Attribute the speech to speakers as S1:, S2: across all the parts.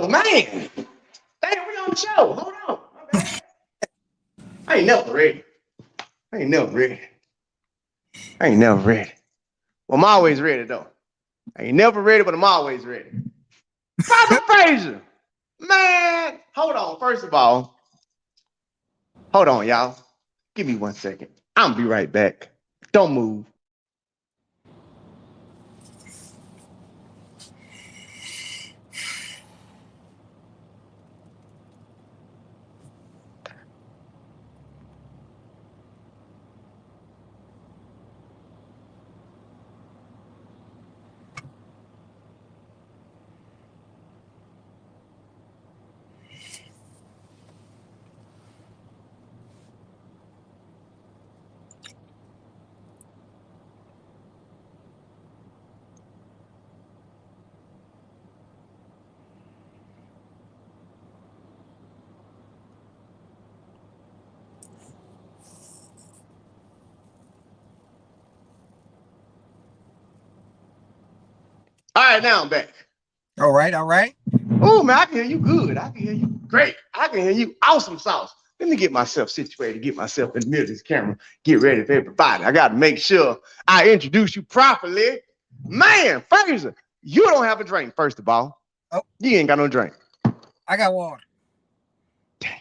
S1: Oh, man. Damn, we on the show. Hold on. Okay. I ain't never ready. I ain't never ready. I ain't never ready. Well, I'm always ready, though. I ain't never ready, but I'm always ready. Father Frazier. Man, hold on. First of all, hold on, y'all. Give me 1 second. I'm gonna be right back. Don't move. All right, now I'm back.
S2: All right, all right.
S1: Oh, man, I can hear you good. I can hear you great. I can hear you awesome sauce. Let me get myself situated, get myself in the middle of this camera, get ready for everybody. I got to make sure I introduce you properly. Man, Frazier, you don't have a drink, first of all.
S2: Oh.
S1: You ain't got no drink.
S2: I got water.
S1: Damn.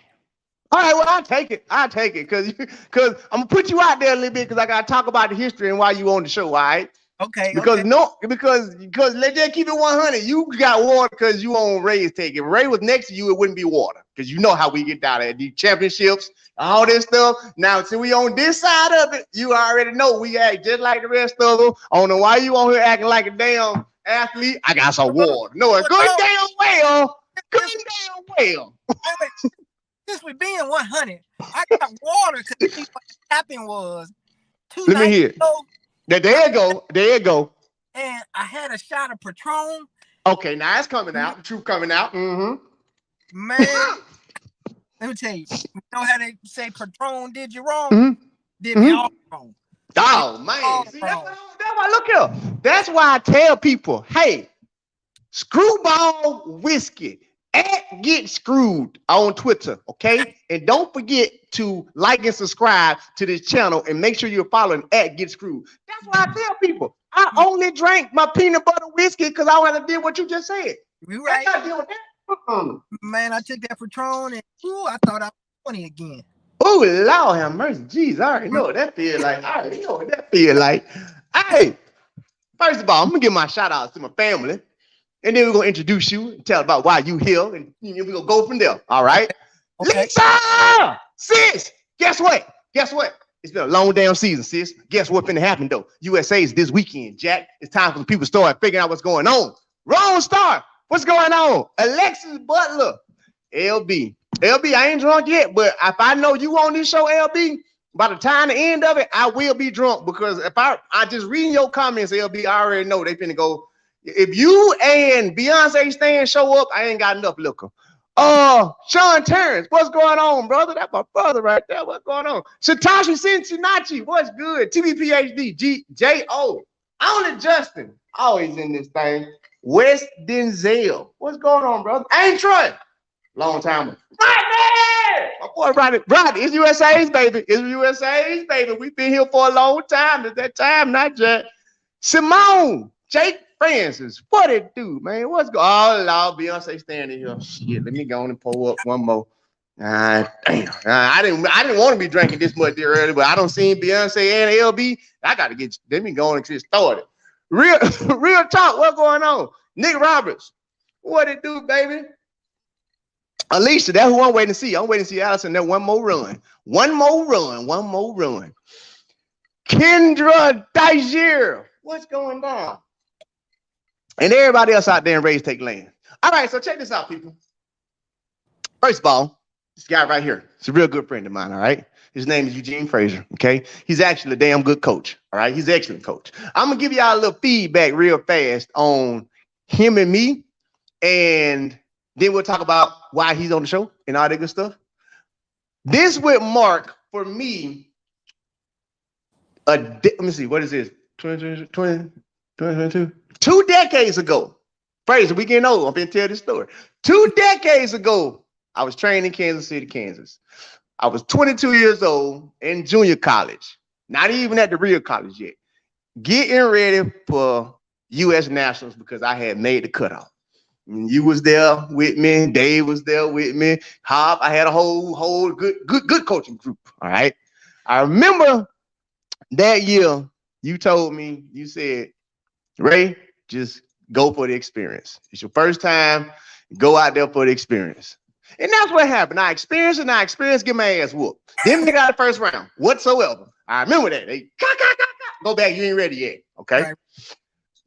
S1: All right, well, I'll take it. Because I'm going to put you out there a little bit because I got to talk about the history and why you on the show, all right?
S2: Okay.
S1: Because
S2: okay.
S1: because let's just keep it 100. You got water because you on Ray's take. If Ray was next to you, it wouldn't be water. Because you know how we get down at these championships, all this stuff. Now, since we on this side of it, you already know we act just like the rest of them. I don't know why you on here acting like a damn athlete. I got some water. No, good damn well. Good damn well.
S2: Since we being 100, I got water because what happened was 2
S1: Let me
S2: nights
S1: hear it.
S2: ago.
S1: There you go.
S2: And I had a shot of Patron.
S1: Okay, now it's coming out. The truth coming out. Mm-hmm.
S2: Man, let me tell you. You know how they say Patron did you wrong?
S1: Mm-hmm.
S2: Did me all wrong.
S1: Oh, man. See, that's why, look here. That's why I tell people, hey, Screwball Whiskey at Get Screwed on Twitter, okay? And don't forget to like and subscribe to this channel and make sure you're following at Get Screwed. That's why I tell people, I only drank my peanut butter whiskey because I don't have to deal with what you just said.
S2: You right.
S1: I deal with that.
S2: Man, I took that Patron and I thought I was 20 again.
S1: Oh, Lord have mercy. Jeez, I already know what that feel like. Hey, first of all, I'm going to give my shout outs to my family. And then we're going to introduce you and tell about why you here. And we're going to go from there. All right? Okay. Lisa! Sis! Guess what? It's been a long damn season, sis. Guess what's finna happen, though? USA's this weekend, Jack. It's time for the people to start figuring out what's going on. Wrong start. What's going on? Alexis Butler. LB, I ain't drunk yet, but if I know you on this show, LB, by the time the end of it, I will be drunk because if I just reading your comments, LB, I already know they finna go. If you and Beyonce Stan show up, I ain't got enough liquor. Sean Terrence, what's going on, brother? That's my brother right there. What's going on? Satoshi Cincinnati, what's good? TVPhD, J.O. Only Justin, always in this thing. West Denzel, what's going on, brother? Ain't Troy, long time. Rodney! My boy Rodney, it's USA's baby. We've been here for a long time. It's that time, not Jack. Simone, Jake Francis, what it do, man? What's going on? Oh, Lord, Beyonce standing here. Shit, let me go on and pull up one more. Damn. I didn't want to be drinking this much early, but I don't see Beyonce and LB. Let me go on and get started. Real talk, what's going on? Nick Roberts, what it do, baby? Alicia, that's who I'm waiting to see. I'm waiting to see Allison. That one more run. Kendra Dijer, what's going on? And everybody else out there in Raise Take Land. All right, so check this out, people. First of all, this guy right here, he's a real good friend of mine, all right? His name is Eugene Frazier, okay? He's actually a damn good coach, all right? He's an excellent coach. I'm going to give y'all a little feedback real fast on him and me, and then we'll talk about why he's on the show and all that good stuff. This would mark, for me, let me see, what is this? 2022? 2 decades ago. Frazier, we getting old. I'm going to tell this story. 2 decades ago, I was trained in Kansas City, Kansas. I was 22 years old in junior college, not even at the real college yet, getting ready for U.S. Nationals because I had made the cutoff. And you was there with me. Dave was there with me. Hop, I had a whole good coaching group. All right. I remember that year you told me, you said, Ray, just go for the experience. It's your first time. Go out there for the experience. And that's what happened. I experienced it, and I experienced get my ass whooped. Didn't make it out the first round whatsoever. I remember that. They go back, you ain't ready yet. Okay. Right.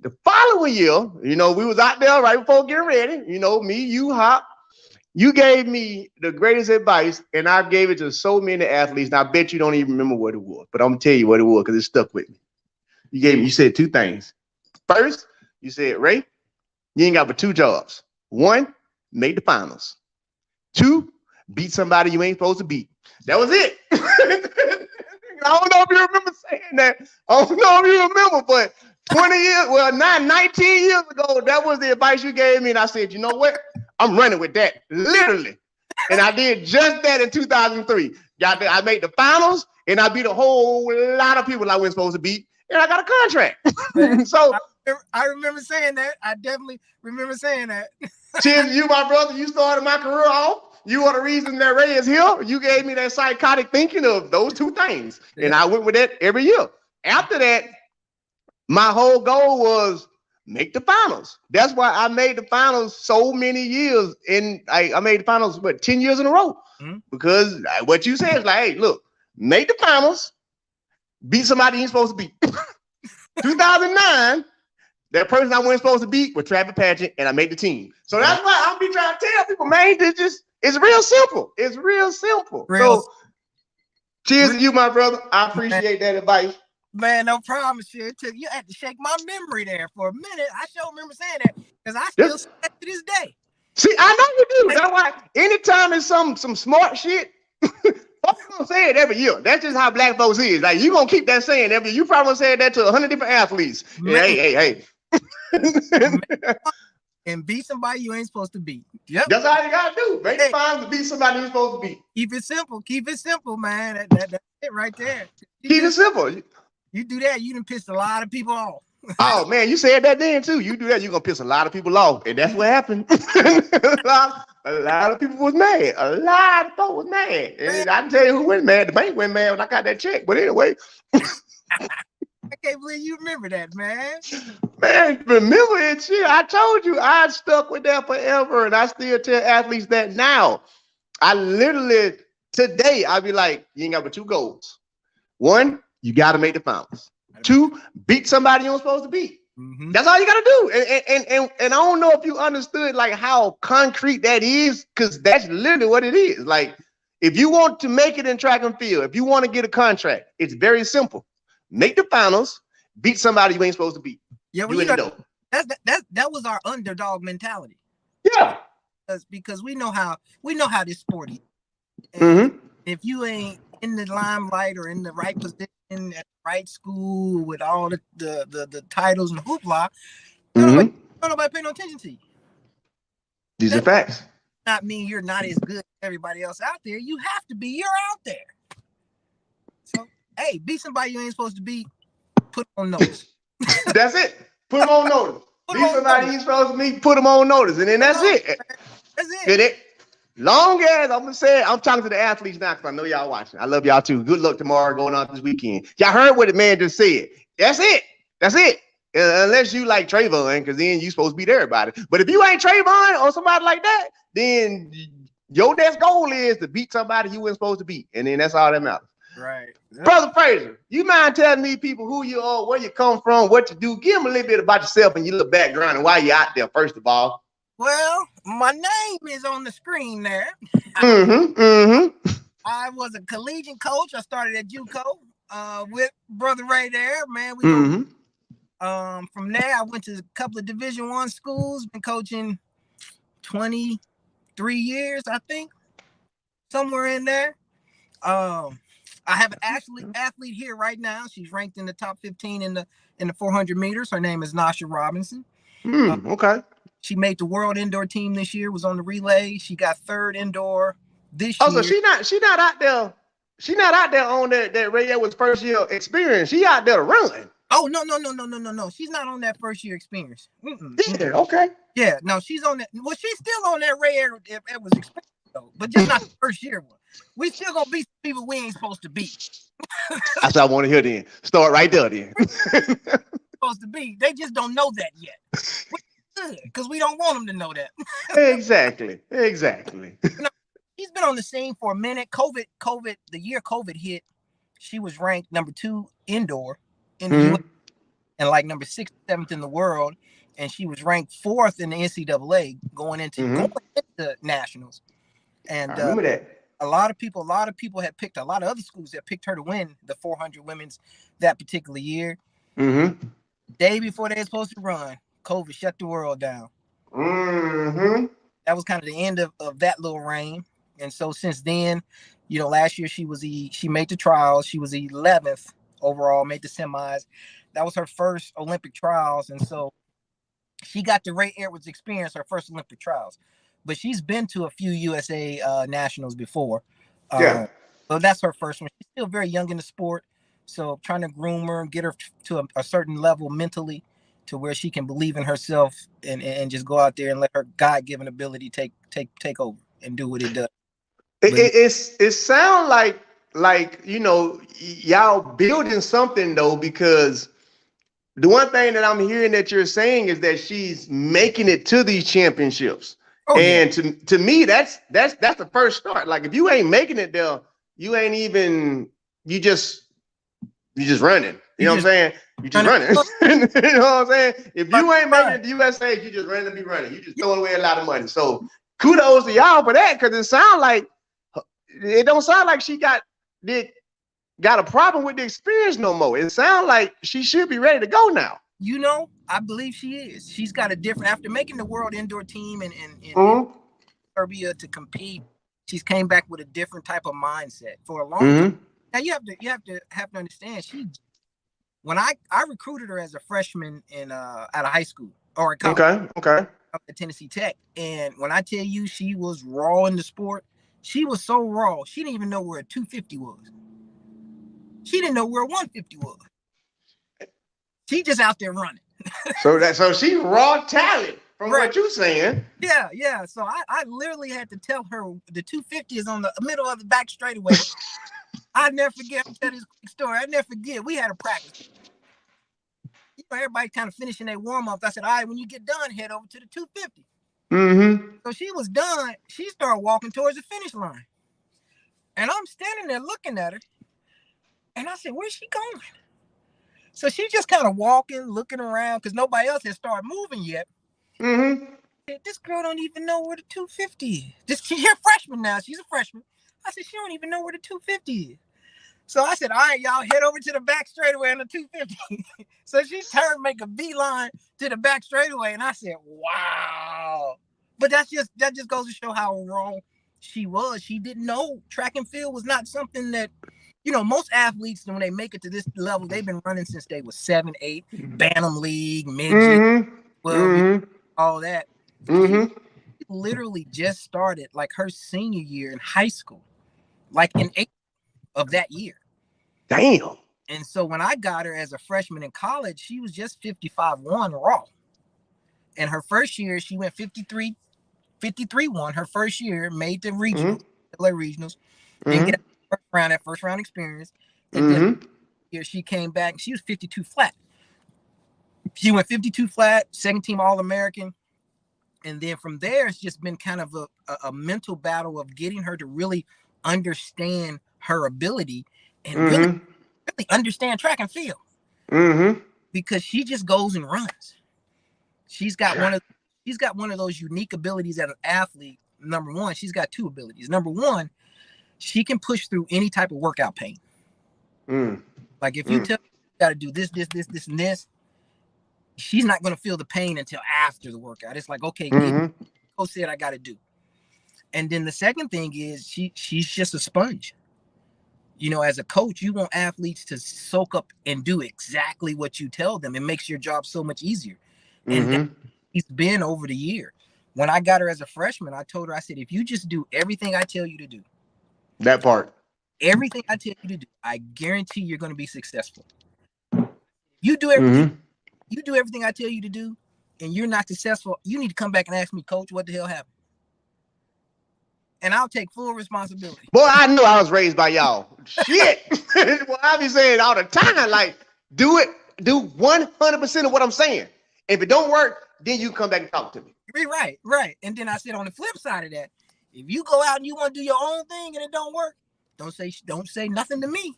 S1: The following year, we was out there right before getting ready. Me, you, Hop. You gave me the greatest advice, and I gave it to so many athletes, and I bet you don't even remember what it was. But I'm gonna tell you what it was because it stuck with me. You said 2 things. First, you said, Ray, you ain't got but 2 jobs. 1, make the finals. 2, beat somebody you ain't supposed to beat. That was it. I don't know if you remember saying that. I don't know if you remember, but 19 years ago, that was the advice you gave me. And I said, you know what? I'm running with that, literally. And I did just that in 2003. I made the finals, and I beat a whole lot of people I wasn't supposed to beat, and I got a contract. So
S2: I remember saying that. I definitely remember saying that.
S1: Cheers to you, my brother. You started my career off. You are the reason that Ray is here. You gave me that psychotic thinking of those 2 things. Yeah. And I went with that every year. After that, my whole goal was make the finals. That's why I made the finals so many years. And I made the finals, 10 years in a row? Mm-hmm. Because what you said is like, hey, look, make the finals, beat somebody you ain't supposed to beat. 2009, that person I wasn't supposed to beat was Travis Patchett, and I made the team. So that's why I'll be trying to tell people, man, it's real simple. It's real simple. So cheers to you, my brother. I appreciate that advice.
S2: Man, no problem, shit. You had to shake my memory there for a minute. I sure remember saying that because I still say it to this day.
S1: See, I know you do. That's why anytime it's some smart shit, folks gonna say it every year. That's just how black folks is. Like, you gonna keep that saying every year. You probably said that to 100 different athletes. Yeah, hey.
S2: And beat somebody you ain't supposed to beat. Yep.
S1: That's all you gotta do. Make the finals to beat somebody you're supposed to beat.
S2: Keep it simple. Keep it simple, man. That's it right there.
S1: Keep it simple.
S2: You do that, you done pissed a lot of people off.
S1: Oh man, you said that then too. You do that, you're gonna piss a lot of people off, and that's what happened. a lot of people was mad. A lot of folks was mad. And I can tell you who went mad. The bank went mad when I got that check. But anyway,
S2: I can't believe you remember that, man.
S1: Man, remember it, shit. I told you I stuck with that forever, and I still tell athletes that now. I literally today I be like, you ain't got but 2 goals. 1, you got to make the finals. 2, beat somebody you're supposed to beat. Mm-hmm. That's all you got to do. And I don't know if you understood like how concrete that is, because that's literally what it is. Like, if you want to make it in track and field, if you want to get a contract, it's very simple. Make the finals, beat somebody you ain't supposed to beat.
S2: Yeah, well, that was our underdog mentality.
S1: Yeah,
S2: because we know how this sport is.
S1: Mm-hmm.
S2: If you ain't in the limelight or in the right position at the right school with all the titles and hoopla, don't nobody pay no attention to you.
S1: These are facts.
S2: Not mean you're not as good as everybody else out there. You have to be. You're out there. So hey, beat somebody you ain't supposed to beat. Put them on notice.
S1: That's it. Put them on notice. Beat somebody you ain't supposed to beat. Put them on notice, and then that's it.
S2: That's
S1: it. Long as I'm gonna say, I'm talking to the athletes now because I know y'all watching. I love y'all too. Good luck tomorrow going on this weekend. Y'all heard what the man just said. That's it. That's it. Unless you like Trayvon, because then you supposed to beat everybody. But if you ain't Trayvon or somebody like that, then your next goal is to beat somebody you weren't supposed to beat, and then that's all that matters.
S2: Right.
S1: Brother Fraser, you mind telling me people who you are, where you come from, what you do? Give them a little bit about yourself and your little background and why you're out there, first of all.
S2: Well, my name is on the screen there. I was a collegiate coach. I started at JUCO with Brother Ray there, man. From there, I went to a couple of Division I schools. Been coaching 23 years, I think, somewhere in there. I have an athlete here right now. She's ranked in the top 15 in the 400 meters. Her name is Nasha Robinson.
S1: Okay.
S2: She made the world indoor team this year, was on the relay. She got third indoor this year.
S1: So she not out there. She not out there on that Ray Edwards first year experience. She out there to run.
S2: Oh, no. She's not on that first year experience.
S1: Yeah, okay.
S2: Yeah, no, she's on that. Well, she's still on that Ray Edwards experience, though, but just not the first year one. We still gonna beat people we ain't supposed to beat.
S1: That's what I want to hear then. Start right there then.
S2: Supposed to be. They just don't know that yet. Because we don't want them to know that.
S1: Exactly.
S2: She's been on the scene for a minute. COVID, the year COVID hit, she was ranked number 2 indoor in the US and like number 6th, 7th in the world. And she was ranked 4th in the NCAA going into nationals. And
S1: I remember that.
S2: a lot of people had picked, a lot of other schools that picked her to win the 400 women's that particular year. Day before they were supposed to run, COVID shut the world down. That was kind of the end of that little reign. And so since then, last year she made the trials. She was 11th overall, made the semis. That was her first Olympic trials. And so she got the Ray Edwards experience, her first Olympic trials. But she's been to a few USA nationals before. So that's her first one. She's still very young in the sport. So trying to groom her and get her to a certain level mentally to where she can believe in herself and just go out there and let her God-given ability take over and do what it does.
S1: It sounds like y'all building something though, because the one thing that I'm hearing that you're saying is that she's making it to these championships. To me, that's the first start. Like if you ain't making it there, you ain't even you just running. You know what I'm saying? You just running. You know what I'm saying? If you ain't making it to USA, you just running to be running. You just throwing away a lot of money. So kudos to y'all for that, because it don't sound like she got a problem with the experience no more. It sounds like she should be ready to go now.
S2: I believe she is. She's got a different, after making the world indoor team in Serbia to compete, she's came back with a different type of mindset for a long time. Now you have to understand, when I recruited her as a freshman out of high school or at college, at Tennessee Tech, and when I tell you she was raw in the sport, she was so raw she didn't even know where a 250 was. She didn't know where a 150 was. She just out there running.
S1: So she raw talent from what you're saying.
S2: Yeah. So I literally had to tell her the 250 is on the middle of the back straightaway. I'll never forget. I'll tell this quick story. I'll never forget. We had a practice. Everybody kind of finishing their warm-up. I said, all right, when you get done, head over to the 250. So she was done. She started walking towards the finish line. And I'm standing there looking at her. And I said, where's she going? So she's just kind of walking, looking around, because nobody else has started moving yet. This girl don't even know where the 250 is. She's a freshman now. She's a freshman. I said, she don't even know where the 250 is. So I said, all right, y'all head over to the back straightaway on the 250. So she turned, make a beeline to the back straightaway. And I said, wow. But that just goes to show how wrong she was. She didn't know track and field was not something that, most athletes, when they make it to this level, they've been running since they was 7, 8, Bantam League, midget, all that. She literally just started like her senior year in high school, like in April of that year.
S1: Damn.
S2: And so when I got her as a freshman in college, she was just 55-1 raw. And her first year, she went 53-1. Her first year, made the regionals, LA regionals, didn't get that first round experience. And then here she came back. She was 52 flat. She went 52 flat, second team All-American. And then from there, it's just been kind of a mental battle of getting her to really understand her ability and really understand track and field. Because she just goes and runs. She's got one of those unique abilities as an athlete. Number one, she's got 2 abilities. Number one, she can push through any type of workout pain. Like if you tell her you got to do this, and this, she's not going to feel the pain until after the workout. It's like, okay, coach said I got to do. And then the second thing is she's just a sponge. As a coach, you want athletes to soak up and do exactly what you tell them. It makes your job so much easier. And It's been over the year. When I got her as a freshman, I told her, I said, if you just do everything I tell you to do,
S1: That part.
S2: everything I tell you to do, I guarantee you're going to be successful. You do everything,
S1: Mm-hmm.
S2: you do everything I tell you to do, and you're not successful. You need to come back and ask me, Coach, what the hell happened? And I'll take full responsibility.
S1: Boy, I knew I was raised by y'all. Shit. Well, I be saying all the time, like, do 100% of what I'm saying. If it don't work, then you come back and talk to me.
S2: Right. And then I said on the flip side of that, if you go out and you want to do your own thing and it don't work, don't say nothing to me.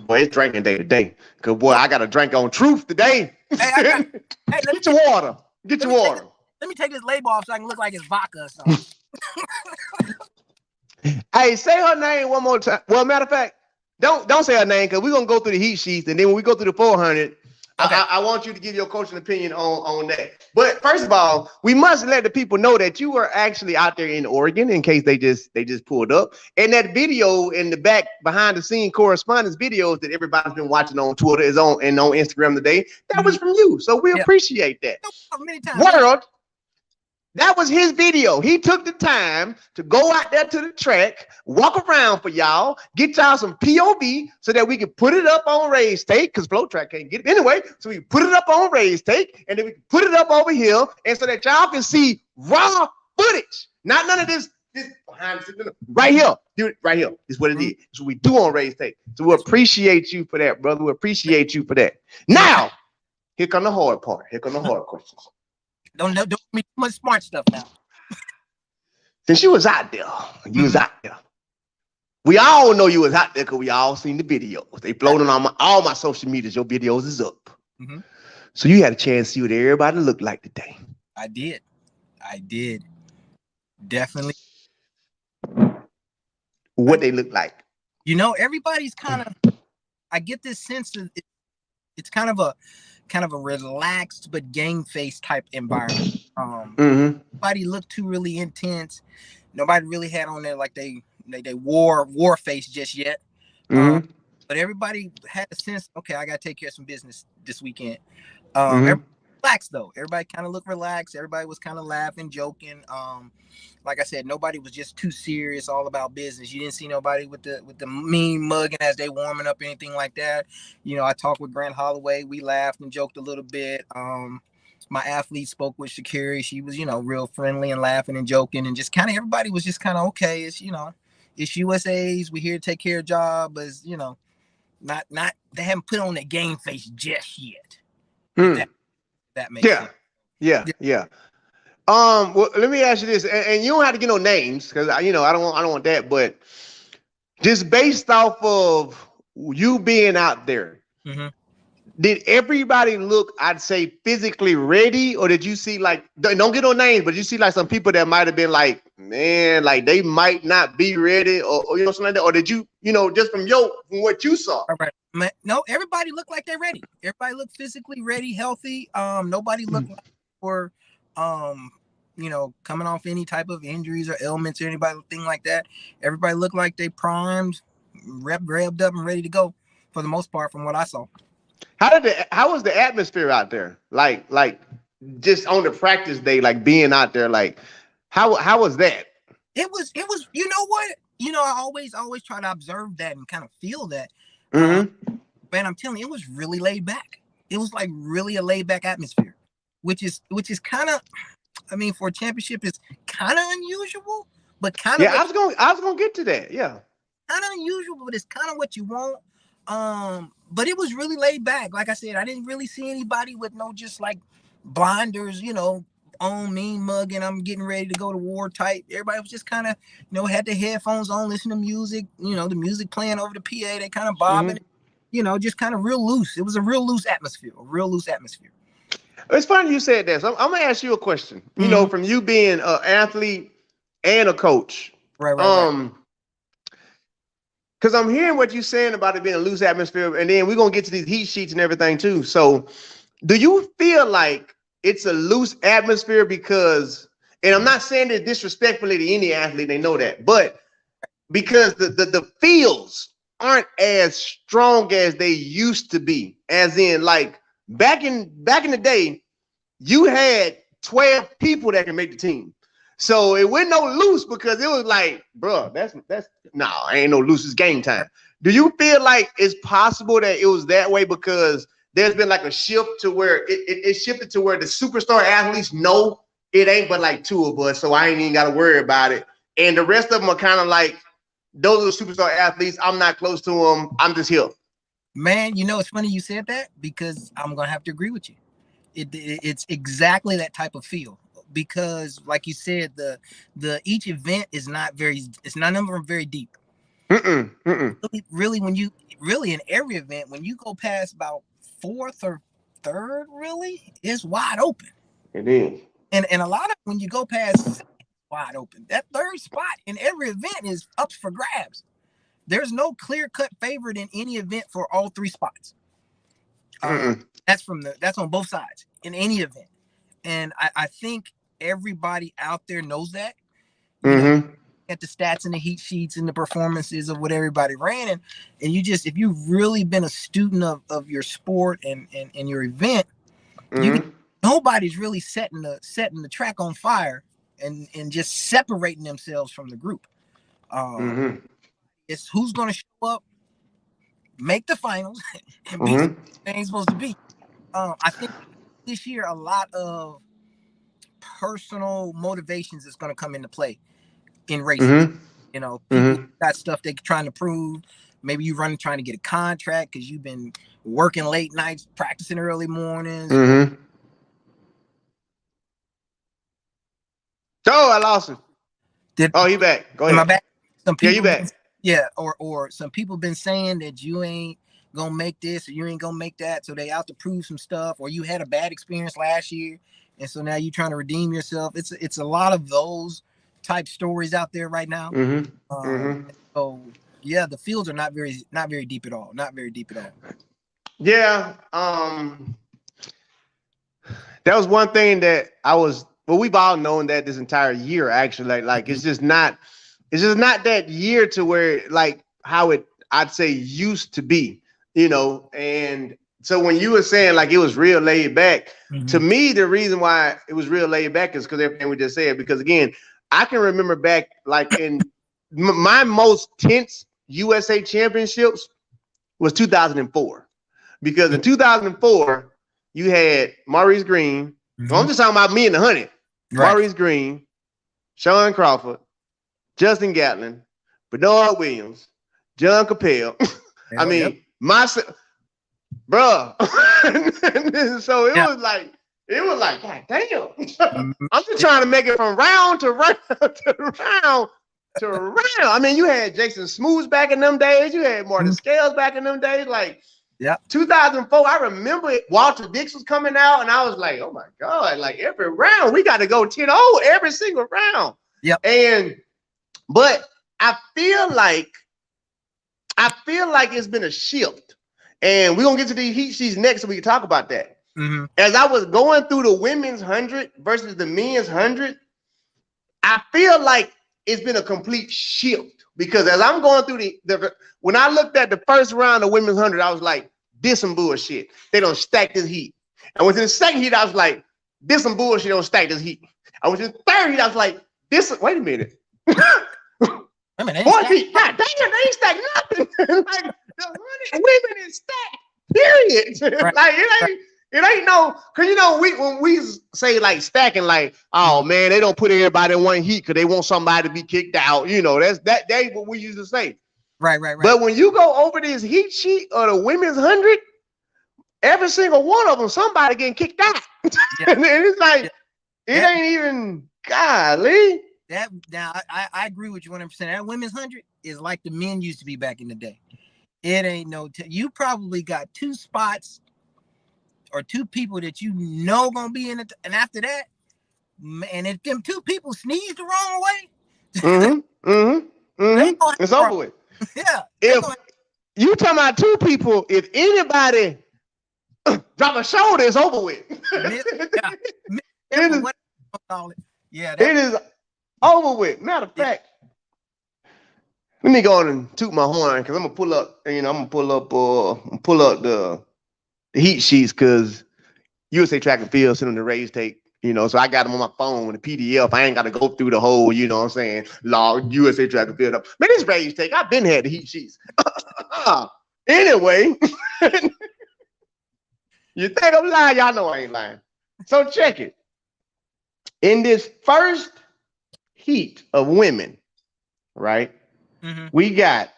S1: Boy, it's drinking day today. Cause boy, I got to drink on truth today.
S2: Hey,
S1: Get your water. Get your water.
S2: Let me take this label off so I can look like it's vodka or something.
S1: Hey, say her name one more time. Well, matter of fact, don't say her name because we're gonna go through the heat sheets, and then when we go through the 400, okay. I want you to give your coaching opinion on that. But first of all, we must let the people know that you were actually out there in Oregon in case they just pulled up. And that video in the back behind the scene correspondence videos that everybody's been watching on Twitter is on Instagram today. That was from you, so we appreciate that.
S2: Many times.
S1: World. That was his video. He took the time to go out there to the track, walk around for y'all, get y'all some POV so that we can put it up on Raise Take, because Flow Track can't get it anyway. So we put it up on Raise Take, and then we can put it up over here, and so that y'all can see raw footage. Not none of this behind the scenes. Right here. Do it right here. This is what it is. It's what we do on Raise Take. So we appreciate you for that, brother. We appreciate you for that. Now, here come the hard part. Here come the hard questions.
S2: Don't me too much smart stuff now.
S1: Since you was out there, was out there. We all know you was out there because we all seen the videos. They floating on all my social medias. Your videos is up. Mm-hmm. So you had a chance to see what everybody looked like today.
S2: I did. Definitely.
S1: What they look like.
S2: You know, everybody's kind of, I get this sense that it's kind of a relaxed but game face type environment. Nobody looked too really intense. Nobody really had on there like they war face just yet. But everybody had a sense, okay, I got to take care of some business this weekend. Everybody relaxed though. Everybody kind of looked relaxed. Everybody was kind of laughing, joking. Like I said, nobody was just too serious, all about business. You didn't see nobody with the mean mugging as they warming up, anything like that. You know, I talked with Grant Holloway. We laughed and joked a little bit. My athlete spoke with Sha'carri. She was, you know, real friendly and laughing and joking, and just kind of everybody was just kind of okay. It's, you know, it's USA's. We're here to take care of job, but you know, not they haven't put on their game face just yet. That makes sense.
S1: Yeah. Well, let me ask you this, and you don't have to get no names because I don't want that, but just based off of you being out there, did everybody look, I'd say, physically ready, or did you see like, don't get no names, but you see like some people that might have been like, man, like they might not be ready, or you know, something like that, or did you, just from what you saw?
S2: All right. No, everybody looked like they're ready. Everybody looked physically ready, healthy. Nobody looked like for coming off any type of injuries or ailments or anything like that. Everybody looked like they primed, grabbed up and ready to go for the most part from what I saw.
S1: How was the atmosphere out there? Like just on the practice day, like being out there, like how was that?
S2: It was, you know what? I always try to observe that and kind of feel that. Man, I'm telling you, it was really laid back. It was like really a laid back atmosphere, which is kind of, I mean, for a championship, it's kind of unusual, but kind of.
S1: Yeah, I was gonna get to that. Yeah,
S2: kind of unusual, but it's kind of what you want. But it was really laid back. Like I said, I didn't really see anybody with no just like blinders, on me mugging. I'm getting ready to go to war type. Everybody was just kind of, had their headphones on, listening to music. The music playing over the PA. They kind of bobbing. Just kind of real loose. It was a real loose atmosphere. It's
S1: funny you said that. So I'm gonna ask you a question. From you being an athlete and a coach,
S2: right.
S1: Because I'm hearing what you're saying about it being a loose atmosphere, and then we're gonna get to these heat sheets and everything too. So, do you feel like it's a loose atmosphere because, and I'm not saying this disrespectfully to any athlete, they know that, but because the feels aren't as strong as they used to be, as in like back in the day, you had 12 people that can make the team. So it wasn't no loose because it was like, bro, that's no, ain't no loose. It's game time. Do you feel like it's possible that it was that way because there's been like a shift to where it shifted to where the superstar athletes know it ain't but like two of us, so I ain't even got to worry about it. And the rest of them are kind of like, those are the superstar athletes. I'm not close to them. I'm just here.
S2: Man, it's funny you said that because I'm gonna have to agree with you. It's exactly that type of feel because, like you said, the each event is not very. It's none of them are very deep. Really, when you in every event, when you go past about fourth or third, really, it's wide open.
S1: It is.
S2: And a lot of when you go past wide open, that third spot in every event is up for grabs. There's no clear-cut favorite in any event for all three spots. That's on both sides in any event. And I think everybody out there knows that. You know, at the stats and the heat sheets and the performances of what everybody ran. And if you've really been a student of your sport and your event, nobody's really setting the track on fire and just separating themselves from the group. It's who's going to show up, make the finals, and beat the they ain't supposed to beat. I think this year a lot of personal motivations is going to come into play in racing. People got stuff they're trying to prove. Maybe you trying to get a contract because you've been working late nights, practicing early mornings.
S1: Oh, I lost him. You back? Go ahead.
S2: Am I back? Some people,
S1: you back.
S2: Yeah, or some people been saying that you ain't gonna make this or you ain't gonna make that, so they out to prove some stuff, or you had a bad experience last year, and so now you're trying to redeem yourself. It's a lot of those type stories out there right now. So yeah, the fields are not very deep at all. Not very deep at all.
S1: Yeah. That was one thing that we've all known that this entire year actually. Like it's just not that year to where like how I'd say used to be, and so when you were saying like it was real laid back, to me, the reason why it was real laid back is because everything we just said, because again, I can remember back like in my most tense USA championships was 2004, because in 2004 you had Maurice Green. I'm just talking about me and the 100. Right. Maurice Green, Sean Crawford, Justin Gatlin, Bernard Williams, John Capel. I mean, bruh. So it was like, God damn. I'm just trying to make it from round to round to round to round. I mean, you had Jason Smooths back in them days. You had Martin Scales back in them days. Like, 2004, I remember Walter Dix was coming out, and I was like, oh my God, like every round, we got to go 10-0 every single round. But I feel like it's been a shift. And we're going to get to the heat sheets next so we can talk about that. As I was going through the women's 100 versus the men's 100, I feel like it's been a complete shift. Because as I'm going through when I looked at the first round of women's 100, I was like, this some bullshit. They don't stack this heat. And within the second heat, I was like, this some bullshit. They don't stack this heat. I was in the third heat, I was like, wait a minute. Fourth heat, God damn, they ain't stacked nothing. Like, the 100 women is stacked, period. Right. Like, it ain't no, because when we say like stacking, like, oh man, they don't put everybody in one heat because they want somebody to be kicked out. That's what we used to say. Right. But when you go over this heat sheet of the women's 100, every single one of them, somebody getting kicked out. And it's like, it ain't even, golly.
S2: I agree with you 100%. That women's 100 is like the men used to be back in the day. It ain't you probably got two spots or two people that gonna be in it, and after that, man, if them two people sneeze the wrong way,
S1: it's over with.
S2: Yeah.
S1: If you talking about two people, if anybody drop a shoulder, it's over with. It is over with. Matter of fact, let me go on and toot my horn because I'm gonna pull up. I'm gonna pull up the heat sheets because USA Track and Field, send them the race tape. So I got them on my phone, the PDF. I ain't got to go through the whole, what I'm saying, log USA Track and Field up. Man, this race tape, I've been had the heat sheets. Anyway, you think I'm lying? Y'all know I ain't lying. So check it. In this first heat of women, right?
S2: Mm-hmm.
S1: We got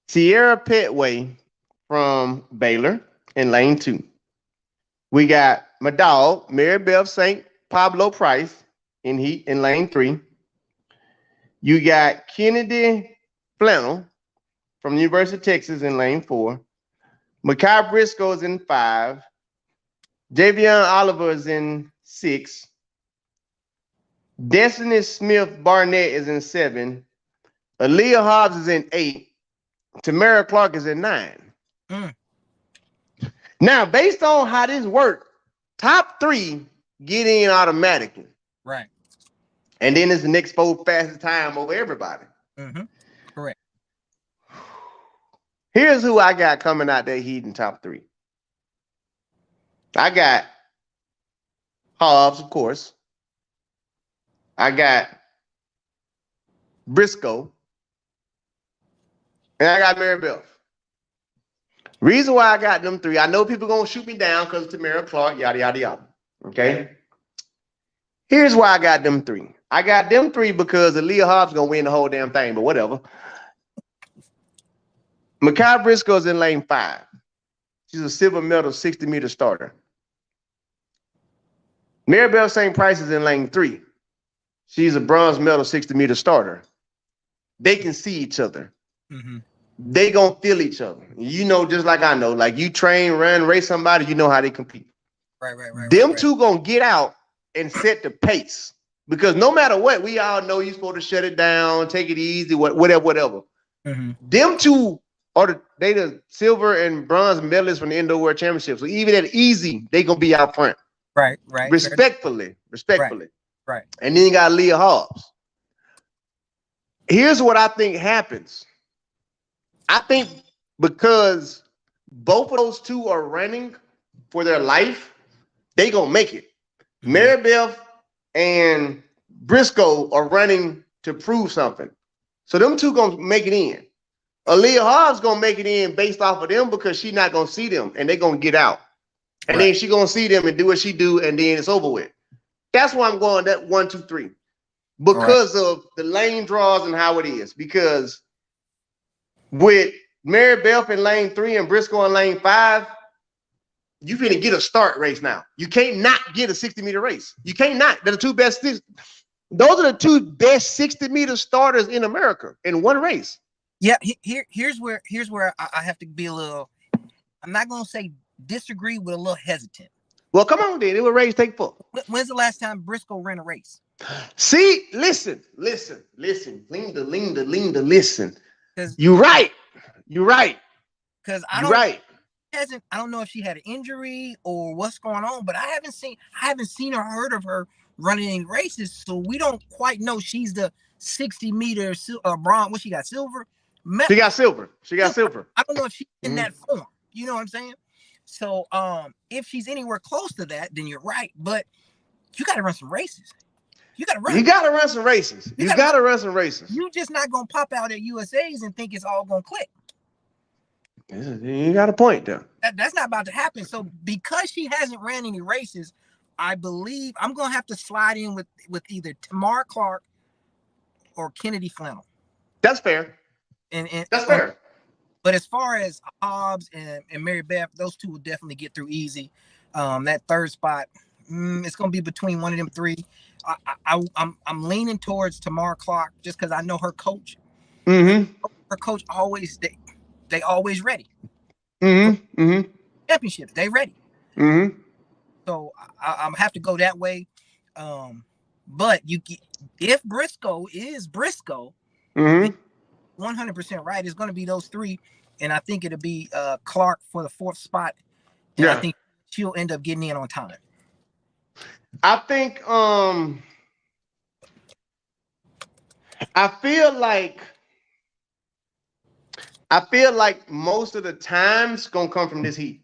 S1: Sierra Petway from Baylor in lane 2. We got my dog, Mary Beth St. Pablo Price in lane 3. You got Kennedy Flannel from the University of Texas in lane 4. Makai Briscoe is in 5. Javion Oliver is in 6. Destiny Smith Barnett is in 7. Aaliyah Hobbs is in 8. Tamara Clark is in 9. Now, based on how this works, top 3 get in automatically.
S2: Right.
S1: And then it's the next 4 fastest time over everybody.
S2: Mm-hmm. Correct.
S1: Here's who I got coming out that heat in top 3. I got Hobbs, of course. I got Briscoe. And I got Mary Beth. Reason why I got them 3, I know people gonna shoot me down because of Tamara Clark, yada, yada, yada. Okay? Here's why I got them 3. I got them 3 because Aaliyah Hobbs gonna win the whole damn thing, but whatever. Makai Briscoe's in lane 5. She's a silver medal 60-meter starter. Maribel St. Price is in lane 3. She's a bronze medal 60-meter starter. They can see each other.
S2: Mm-hmm.
S1: They gonna feel each other. Just like I know, like you train, run, race somebody, you know how they compete.
S2: Right.
S1: Them two gonna get out and set the pace. Because no matter what, we all know you're supposed to shut it down, take it easy, whatever.
S2: Mm-hmm.
S1: Them two are the silver and bronze medalists from the Indoor World Championship. So even at easy, they gonna be out front.
S2: Right.
S1: Respectfully.
S2: Right.
S1: And then you got Leah Hobbs. Here's what I think happens. I think because both of those two are running for their life, they gonna make it.
S2: Mm-hmm.
S1: Maribel and Briscoe are running to prove something. So them two gonna make it in. Aaliyah Hobbs gonna make it in based off of them because she's not gonna see them and they're gonna get out. And then she gonna see them and do what she do, and then it's over with. That's why I'm going that 1, 2, 3. Because of the lane draws and how it is. Because with Mary Beth in lane 3 and Briscoe in lane 5, you finna get a start race now. You can't not get a 60-meter race. You can't not. They're the two best. Those are the 2 best 60-meter starters in America in one race.
S2: Yeah, here's where I have to be a little. I'm not gonna say disagree, with a little hesitant.
S1: Well, come on, then. It will race take 4.
S2: When's the last time Briscoe ran a race?
S1: See, listen. Linda, listen. You're right.
S2: Because I don't know if she had an injury or what's going on, but I haven't seen or heard of her running any races, so we don't quite know. She's the 60-meter bronze. What she got? Silver.
S1: She got silver.
S2: I don't know if she's in that form. You know what I'm saying? So, if she's anywhere close to that, then you're right. But you got to run some races. You got to run some races.
S1: You
S2: just not gonna pop out at USA's and think it's all gonna click.
S1: You got a point there.
S2: That's not about to happen. So because she hasn't ran any races, I believe I'm gonna have to slide in with either Tamara Clark or Kennedy Flannel.
S1: That's fair.
S2: And
S1: that's fair.
S2: But as far as Hobbs and Mary Beth, those 2 will definitely get through easy. That 3rd spot, it's gonna be between one of them 3. I'm leaning towards Tamara Clark just because I know her coach.
S1: Mm-hmm.
S2: Her coach always they always ready.
S1: Mm-hmm. Mm-hmm.
S2: Championships, they ready.
S1: Mm-hmm.
S2: So I'm have to go that way. But if Briscoe is Briscoe, 100% right. It's going to be those 3, and I think it'll be Clark for the 4th spot. And I think she'll end up getting in on time.
S1: I think I feel like most of the time's gonna come from this heat.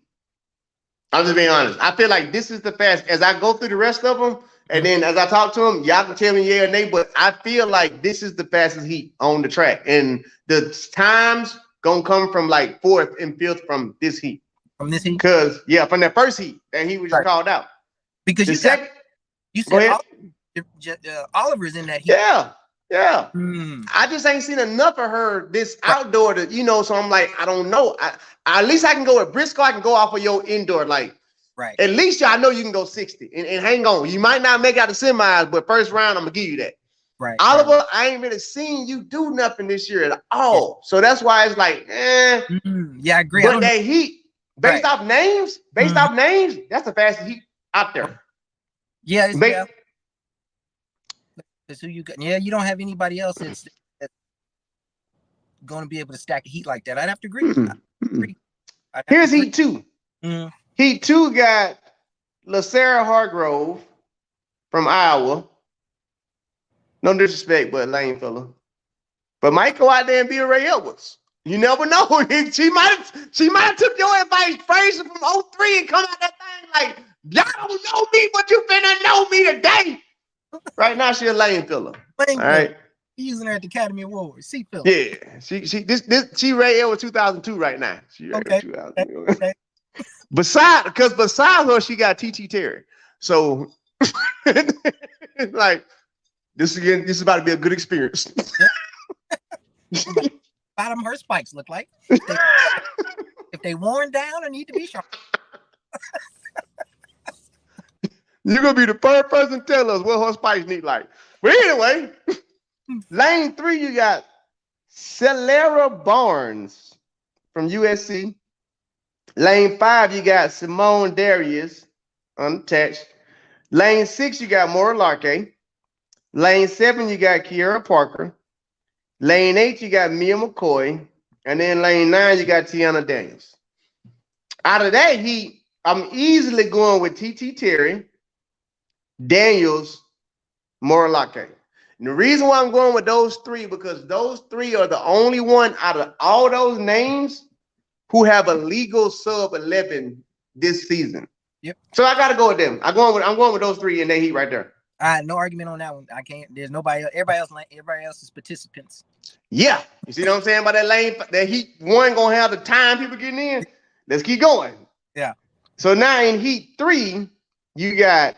S1: I'm just being honest. I feel like this is the fast. As I go through the rest of them, and then as I talk to them, y'all can tell me yeah or nay. But I feel like this is the fastest heat on the track, and the times gonna come from like fourth and fifth from this heat.
S2: From this heat,
S1: Cause yeah, from that first heat that he was just
S2: right?
S1: called out.
S2: Because
S1: The second,
S2: you
S1: go
S2: said
S1: ahead.
S2: Oliver's in that heat.
S1: Yeah, yeah.
S2: Mm,
S1: I just ain't seen enough of her this outdoor to, so I'm like, I don't know. At least I can go with Briscoe. I can go off of your indoor. Like,
S2: right.
S1: at least y'all know you can go 60 and hang on. You might not make out the semis, but first round, I'm gonna give you that.
S2: Right.
S1: Oliver, I ain't really seen you do nothing this year at all. So that's why it's like,
S2: Yeah, I agree.
S1: But that heat, based off names, that's the fastest heat out there.
S2: Yeah, yeah. Because who you got? Yeah, you don't have anybody else that's going to be able to stack a heat like that. I'd have to agree.
S1: Here's heat 2. Heat 2 got LaSarah Hargrove from Iowa. No disrespect, but lame fella. But might go out there and be a Ray Edwards. You never know. she might have took your advice, Fraser, from 03 and come out that thing like, y'all don't know me, but you finna know me today. Right now, she a lame fella. All right.
S2: Using her at the Academy Awards. See, Phil.
S1: Yeah. She Ray Edwards 2002 right now. She Ray
S2: okay.
S1: 2002. Okay. Besides her, she got TT Terry. So like this is about to be a good experience.
S2: Bottom her spikes look like. If they worn down or need to be sharp.
S1: You're gonna be the first person to tell us what her spikes need like. But anyway, lane 3, you got Celera Barnes from USC. Lane 5, you got Simone Darius, unattached. Lane 6, you got Maura Larkey. Lane 7, you got Kiera Parker. Lane 8, you got Mia McCoy. And then lane 9, you got Tiana Daniels. Out of that heat, I'm easily going with TT Terry, Daniels, Maura Larkey. And the reason why I'm going with those 3, because those 3 are the only one out of all those names who have a legal sub 11 this season.
S2: Yep.
S1: So I gotta go with them. I'm going with those 3 in that heat right there.
S2: No argument on that one. I can't. There's nobody. Everybody else is participants.
S1: Yeah. You see what I'm saying about that lane? That heat 1 gonna have the time people getting in. Let's keep going.
S2: Yeah.
S1: So now in heat 3, you got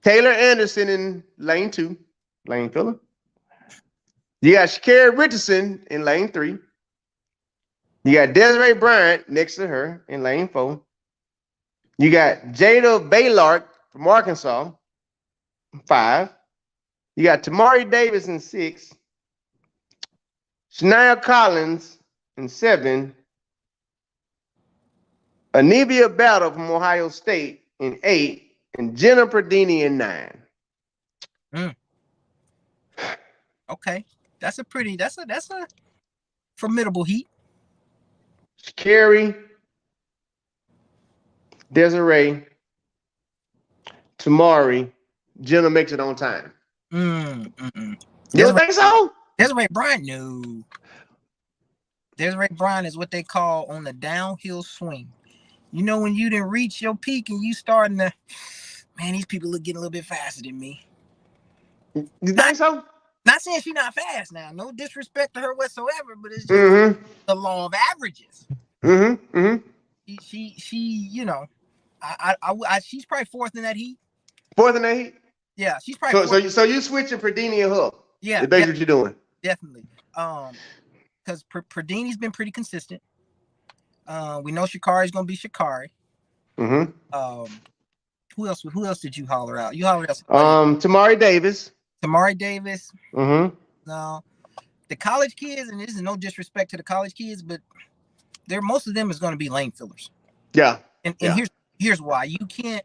S1: Taylor Anderson in lane 2, lane filler. You got Sha'carri Richardson in lane 3. You got Desiree Bryant next to her in lane 4. You got Jada Baylard from Arkansas, 5. You got Tamari Davis in 6. Shania Collins in 7. Anivia Battle from Ohio State in 8. And Jenna Perdini in 9.
S2: Okay. That's a formidable heat.
S1: Sha'carri, Desiree, Tamari, Jenna makes it on time. You don't think so?
S2: Desiree Bryant, no. Desiree Bryant is what they call on the downhill swing. You know, when you didn't reach your peak and you starting to, man, these people are getting a little bit faster than me.
S1: You think so?
S2: Not saying she's not fast now. No disrespect to her whatsoever, but it's just the law of averages. She you know, she's probably 4th in that heat.
S1: 4th in that heat?
S2: Yeah, she's probably
S1: so you switching Perdini and her.
S2: Yeah.
S1: That's what you're doing.
S2: Definitely. Because Perdini's been pretty consistent. We know Sha'carri's gonna be Sha'carri. Who else did you holler out? You hollered out
S1: Tamari Davis.
S2: No, the college kids, and this is no disrespect to the college kids, but most of them is going to be lane fillers.
S1: Yeah.
S2: And here's why. You can't,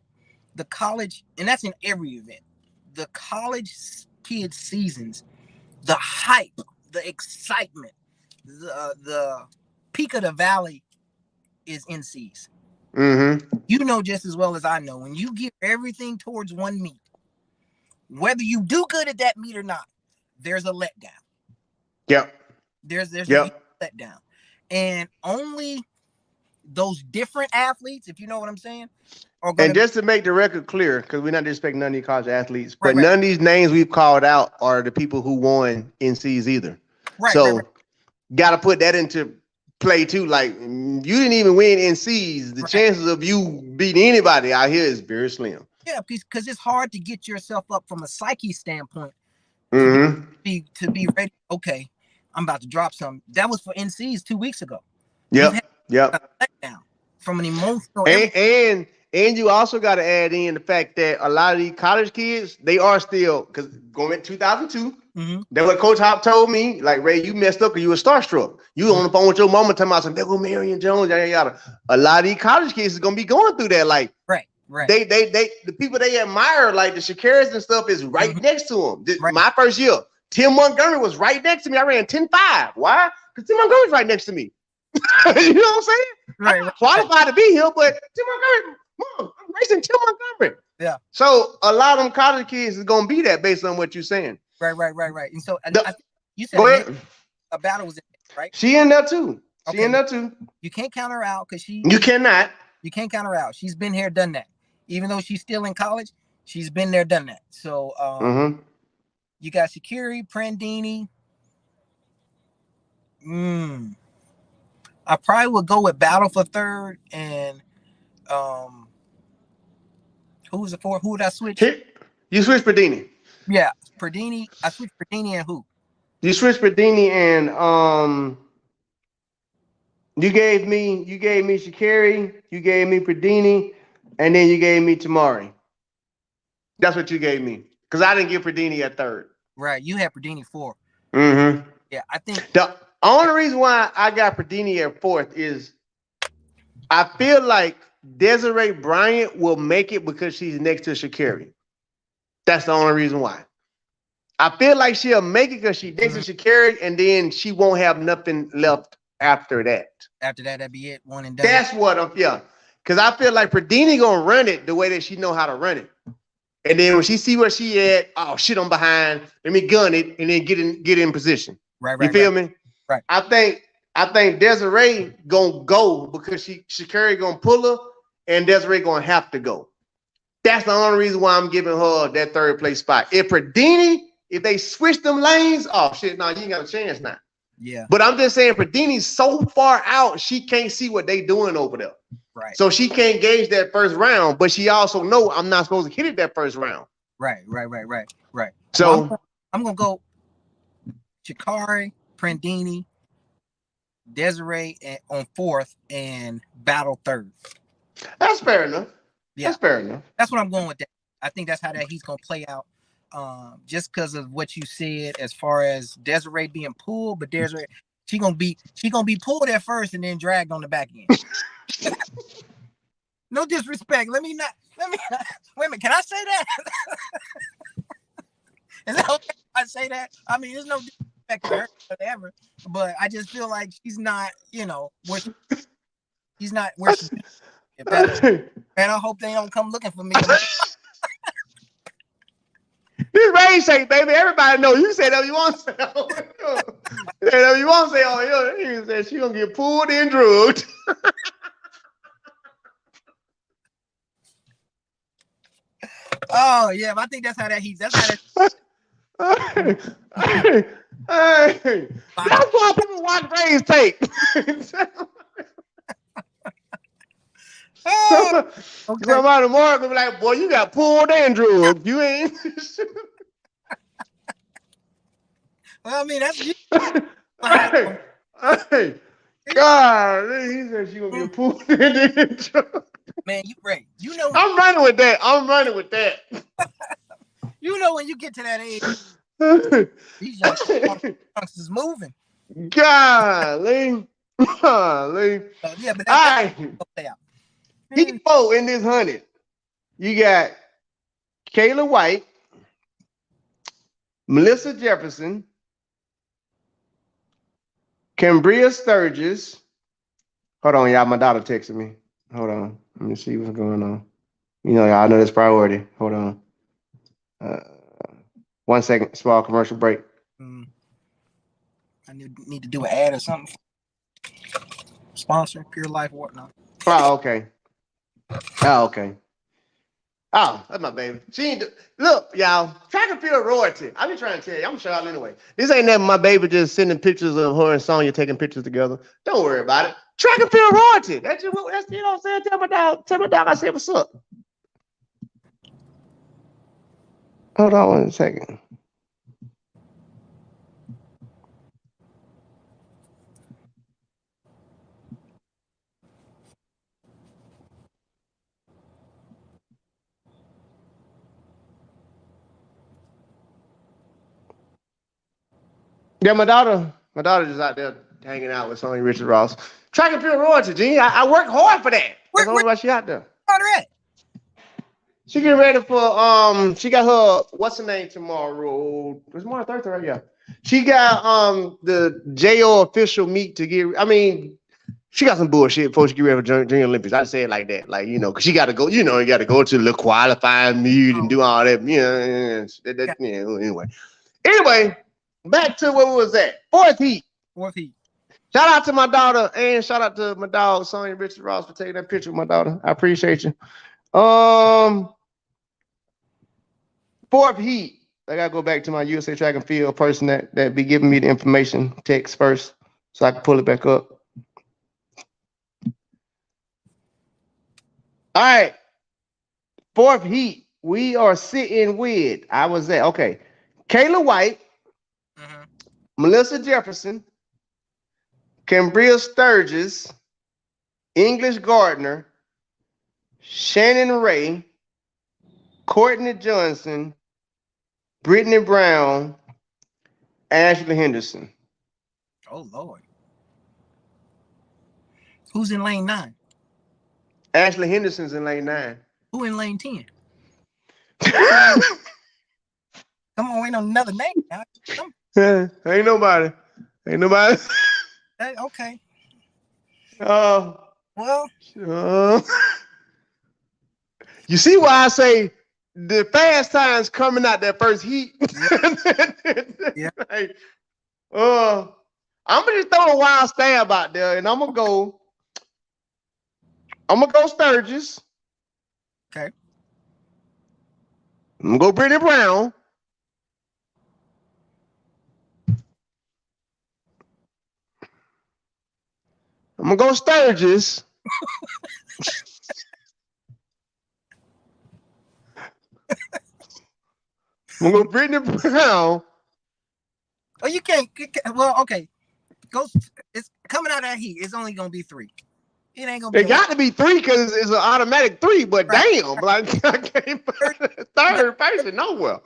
S2: the college, and that's in every event, the college kids seasons, the hype, the excitement, the peak of the valley is NCs. You know just as well as I know, when you give everything towards one meet, whether you do good at that meet or not, there's a letdown. There's a letdown. And only those different athletes, if you know what I'm saying, are going
S1: And
S2: to
S1: just to make the record clear, because we're not disrespecting none of these college athletes, but
S2: right,
S1: none of these names we've called out are the people who won NCs either.
S2: right, right, right,
S1: So got to put that into play too. Like you didn't even win NCs. The
S2: right.
S1: chances of you beating anybody out here is very slim.
S2: Yeah, because it's hard to get yourself up from a psyche standpoint to
S1: Mm-hmm.
S2: be ready. Okay, I'm about to drop some. That was for NCs 2 weeks ago. You've had
S1: Yep.
S2: a
S1: Yep.
S2: letdown from an emotional.
S1: And you also got to add in the fact that a lot of these college kids, they are still, because going into 2002,
S2: Mm-hmm.
S1: that's what Coach Hop told me. Like, Ray, you messed up because you were starstruck. You on the phone with your mama talking about some, there go Marion Jones, yada yada. A lot of these college kids is gonna be going through that. Like,
S2: Right, right.
S1: they the people they admire, like the Sha'carris and stuff, is right
S2: Mm-hmm.
S1: next to them.
S2: Right.
S1: My first year, Tim Montgomery was right next to me. I ran 10.5. Why? Because Tim Montgomery's right next to me. You know what I'm saying?
S2: Right,
S1: I'm
S2: right,
S1: qualified to be here, but Tim Montgomery, Mom, I'm racing Tim Montgomery.
S2: Yeah.
S1: So a lot of them college kids is gonna be that based on what you're saying.
S2: Right. And so you said
S1: Go ahead.
S2: a battle was in there, right?
S1: She in there too. She
S2: Okay.
S1: in there too.
S2: You can't count her out because
S1: You cannot.
S2: you can't count her out. She's been here, done that. Even though she's still in college, she's been there, done that. So you got Sha'carri, Prandini. I probably would go with Battle for third and who was the fourth? Who would I switch?
S1: You switch Perdini.
S2: Yeah, Perdini. I switched Perdini and who?
S1: You switch Perdini and you gave me Sha'carri, you gave me Perdini, and then you gave me Tamari. That's what you gave me. Because I didn't give Perdini at third.
S2: Right. You had Perdini 4.
S1: Mm-hmm.
S2: Yeah, I think
S1: the only reason why I got Perdini at fourth is I feel like Desiree Bryant will make it because she's next to Sha'carri. That's the only reason why. I feel like she'll make it because she's next to Sha'carri, and then she won't have nothing left after that.
S2: After that, that'd be it. One and done.
S1: That's what I'm, yeah. Because I feel like Perdini gonna run it the way that she know how to run it. And then when she see where she at, oh shit, I'm behind. Let me gun it and then get in position.
S2: Right.
S1: You feel me?
S2: Right.
S1: I think Desiree gonna go because Sha'carri gonna pull her and Desiree gonna have to go. That's the only reason why I'm giving her that third place spot. If they switch them lanes, oh shit, no, you ain't got a chance now.
S2: Yeah.
S1: But I'm just saying Perdini's so far out, she can't see what they doing over there.
S2: Right.
S1: So she can't gauge that first round, but she also know I'm not supposed to hit it that first round.
S2: Right.
S1: So
S2: well, I'm gonna go Sha'carri, Prandini, Desiree on fourth, and Battle third.
S1: That's fair enough.
S2: Yeah.
S1: That's fair enough.
S2: That's what I'm going with that. I think that's how he's gonna play out. Just because of what you said as far as Desiree being pulled, but Desiree she gonna be pulled at first and then dragged on the back end. No disrespect. Let me wait a minute. Can I say that? Is that okay if I say that? I mean, there's no disrespect to her or whatever, but I just feel like she's not, she's not where she's better. And I hope they don't come looking for me.
S1: This rain shake, baby. Everybody know you say that you want to say. That you want to say, oh, yeah, he said she gonna get pulled and drugged.
S2: Oh yeah, but I think that's how that.
S1: Hey, that's why people watch Ray's tape.
S2: Oh, okay.
S1: Somebody tomorrow gonna be like, boy, you got pulled and drugged. You ain't.
S2: Well, I mean, that's you.
S1: Hey, God, he said she gonna get pulled and drugged.
S2: Man, Ray, you know.
S1: I'm running with that.
S2: You know when you get to that age, these youngsters is moving.
S1: Golly.
S2: Yeah, but that's play out.
S1: He four in this 100. You got Kayla White, Melissa Jefferson, Cambria Sturgis. Hold on, y'all. My daughter texted me. Hold on. Let me see what's going on. You know, y'all know this priority. Hold on. 1 second. Small commercial break.
S2: I need to do an ad or something. sponsor, Pure Life, whatnot.
S1: Oh, okay. Oh, okay. Oh, that's my baby. She ain't look, y'all. Track and field royalty. I be trying to tell you. I'm gonna show y'all anyway. This ain't that my baby just sending pictures of her and Sonya taking pictures together. Don't worry about it. Track and field royalty. That's just what that's, you know what I'm saying. Tell my dog. Tell my dog I said what's up. Hold on 1 second. Yeah, my daughter just out there hanging out with Sonya Richard Ross. Track and field royalty, Gene. I work hard for that. That's
S2: Where
S1: the only why she out there.
S2: are at?
S1: She getting ready for she got her what's her name tomorrow? It's tomorrow Thursday, right? Yeah. She got the JO official meet to get she got some bullshit before she get ready for Junior Olympics. I say it like that. Like, cause she gotta go, you gotta go to the qualifying meet and do all that, anyway. Anyway, back to where we was at. Fourth heat. Shout out to my daughter and shout out to my dog, Sonya Richard Ross, for taking that picture with my daughter. I appreciate you. Fourth heat. I gotta go back to my USA Track and Field person that be giving me the information text first, so I can pull it back up. All right. Fourth heat. We are sitting with. I was at Kayla White, Melissa Jefferson, Cambria Sturgis, English Gardner, Shannon Ray, Courtney Johnson, Brittany Brown, Ashley Henderson.
S2: Oh Lord. Who's in lane 9?
S1: Ashley Henderson's in lane 9.
S2: Who in lane 10? Come on, ain't another name.
S1: Ain't nobody.
S2: Okay.
S1: Well. You see why I say the fast times coming out that first heat?
S2: Yeah.
S1: Like, I'm gonna just throw a wild stab out there, and I'm gonna go Sturgis.
S2: Okay.
S1: I'm gonna go Brittany Brown. I'm gonna go Sturgis. I'm gonna go Brittany Brown.
S2: Oh, you can't. Well, okay. It's coming out of that heat. It's only gonna be 3. It ain't gonna be.
S1: It got to be 3 because it's an automatic 3. But
S2: right.
S1: damn, like I can't put third person nowhere.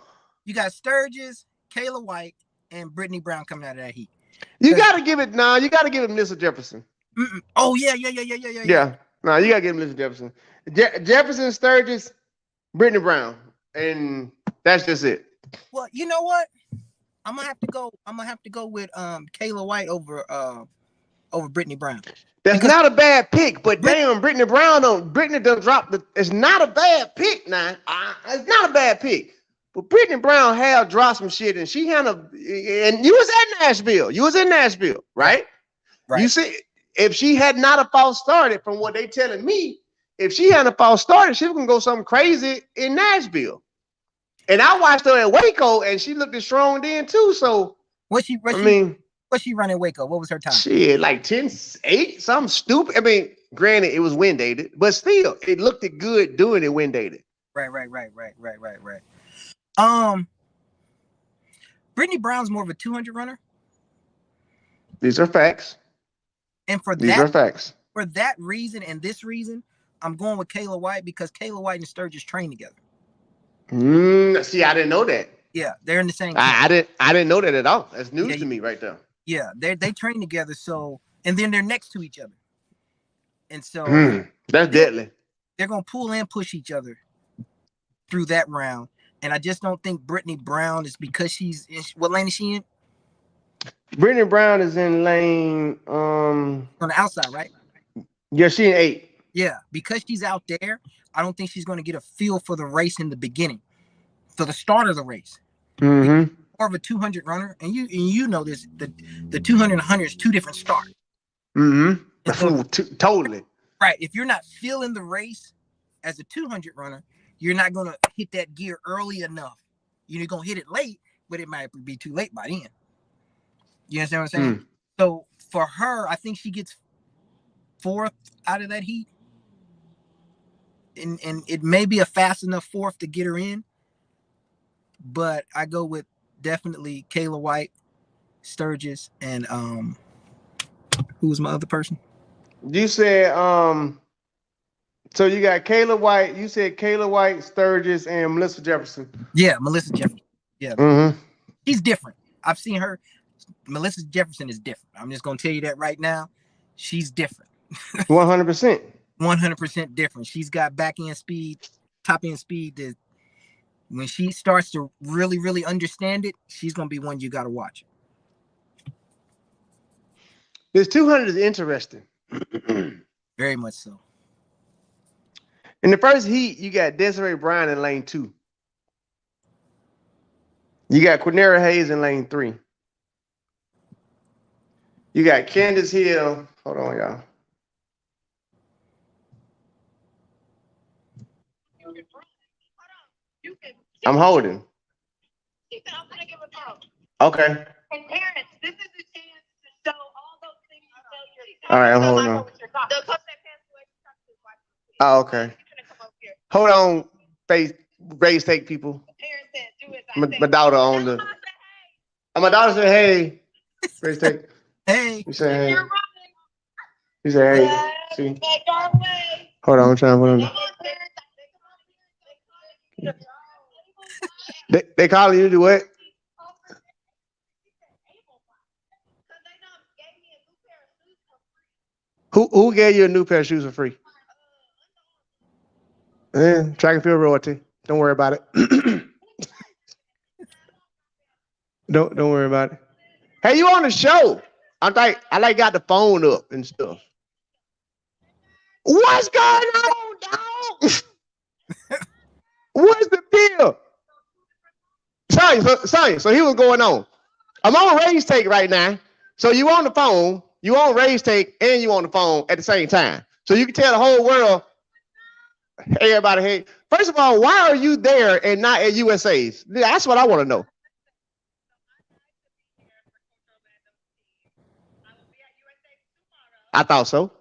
S2: You got Sturgis, Kayla White, and Brittany Brown coming out of that heat.
S1: You gotta give it now. You gotta give it Melissa Jefferson.
S2: Oh yeah.
S1: Yeah. No, you gotta give Melissa Jefferson. Jefferson, Sturgis, Brittany Brown, and that's just it.
S2: Well, you know what? I'm gonna have to go with Kayla White over Brittany Brown.
S1: That's not a bad pick, but damn, Brittany done dropped it's not a bad pick now. It's not a bad pick. But Brittany Brown have dropped some shit, and she had and you was at Nashville. You was in Nashville, right?
S2: Right.
S1: You see, if she had not a false started, from what they telling me, if she hadn't a false started, she was gonna go something crazy in Nashville. And I watched her at Waco, and she looked as strong then too. So
S2: what's she running Waco? What was her time?
S1: Shit, like 10-8, something stupid. I mean, granted, it was wind dated, but still, it looked good doing it wind dated.
S2: Right. Brittany Brown's more of a 200 runner.
S1: These are facts.
S2: And
S1: these are facts.
S2: For that reason and this reason, I'm going with Kayla White because Kayla White and Sturgis train together.
S1: See, I didn't know that.
S2: Yeah, they're in the same team.
S1: I didn't know that at all. That's news to me right there.
S2: Yeah, they train together, so and then they're next to each other. And so
S1: that's deadly.
S2: They're gonna pull and push each other through that round. And I just don't think Brittany Brown is because what lane is she in?
S1: Brittany Brown is in lane
S2: on the outside, right?
S1: Yeah, she in 8.
S2: Yeah, because she's out there, I don't think she's going to get a feel for the race in the beginning, for the start of the race. More of a 200 runner, and you know this. The 200 and 100 is 2 different starts. And so,
S1: Totally.
S2: right, if you're not feeling the race as a 200 runner, you're not going to hit that gear early enough. You're going to hit it late, but it might be too late by then. You understand what I'm saying? So for her, I think she gets 4th out of that heat. And it may be a fast enough 4th to get her in. But I go with definitely Kayla White, Sturgis, and who was my other person?
S1: You said so you got Kayla White. You said Kayla White, Sturgis, and Melissa Jefferson.
S2: Yeah, Melissa Jefferson. Yeah, she's different. I've seen her. Melissa Jefferson is different. I'm just gonna tell you that right now. She's different.
S1: 100%.
S2: 100% different. She's got back end speed, top end speed. That when she starts to really, really understand it, she's gonna be one you gotta watch.
S1: This 200 is interesting.
S2: Very much so.
S1: In the first heat, you got Desiree Brown in lane 2. You got Quinera Hayes in lane 3. You got Candace Hill. Hold on, y'all. I'm holding. Okay.
S3: And parents, this is a chance to show all those things you tell your
S1: All right, I'm holding on. Oh, okay. Hold on, raise take people. My daughter on the. My daughter said, "Hey, raise take."
S2: Hey.
S1: You say, "Hey." You say, "Hey." See. Hold on, I'm trying to put on. They calling you to do what? Who gave you a new pair of shoes for free? Track and field royalty. Don't worry about it. Don't worry about it. Hey, you on the show? I like got the phone up and stuff. What's going on, dog? What's the deal? Sorry. So he was going on. I'm on raise take right now. So you on the phone, you on raise take, and you on the phone at the same time. So you can tell the whole world, hey, everybody, hey. First of all, why are you there and not at USA's? That's what I want to know. I thought so.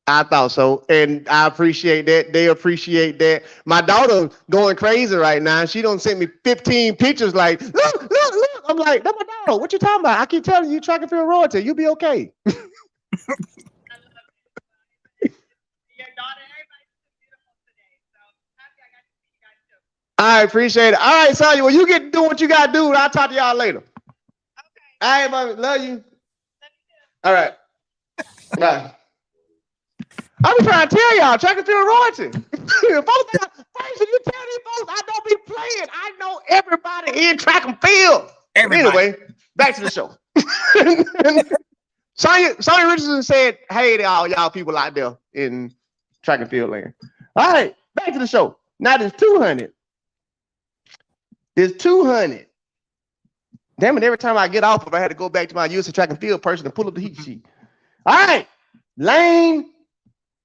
S1: I thought so, and I appreciate that. They appreciate that. My daughter going crazy right now. She don't send me 15 pictures like, look. I'm like, that's my daughter. What you talking about? I keep telling you, track and field royalty. You'll be okay. I appreciate it. All right, Sonya. Well, you get to do what you gotta do. I'll talk to y'all later. Okay. All right, mommy. Love you. All right. Bye. I be trying to tell y'all, track and field royalty. First, you tell these folks I don't be playing. I know everybody in track and field. Anyway, back to the show. Sonya Richardson said, hey to all y'all people out there in track and field land. All right, back to the show. Now there's 200. There's 200. Damn it, every time I get off, if I had to go back to my USA track and field person and pull up the heat sheet. All right, lane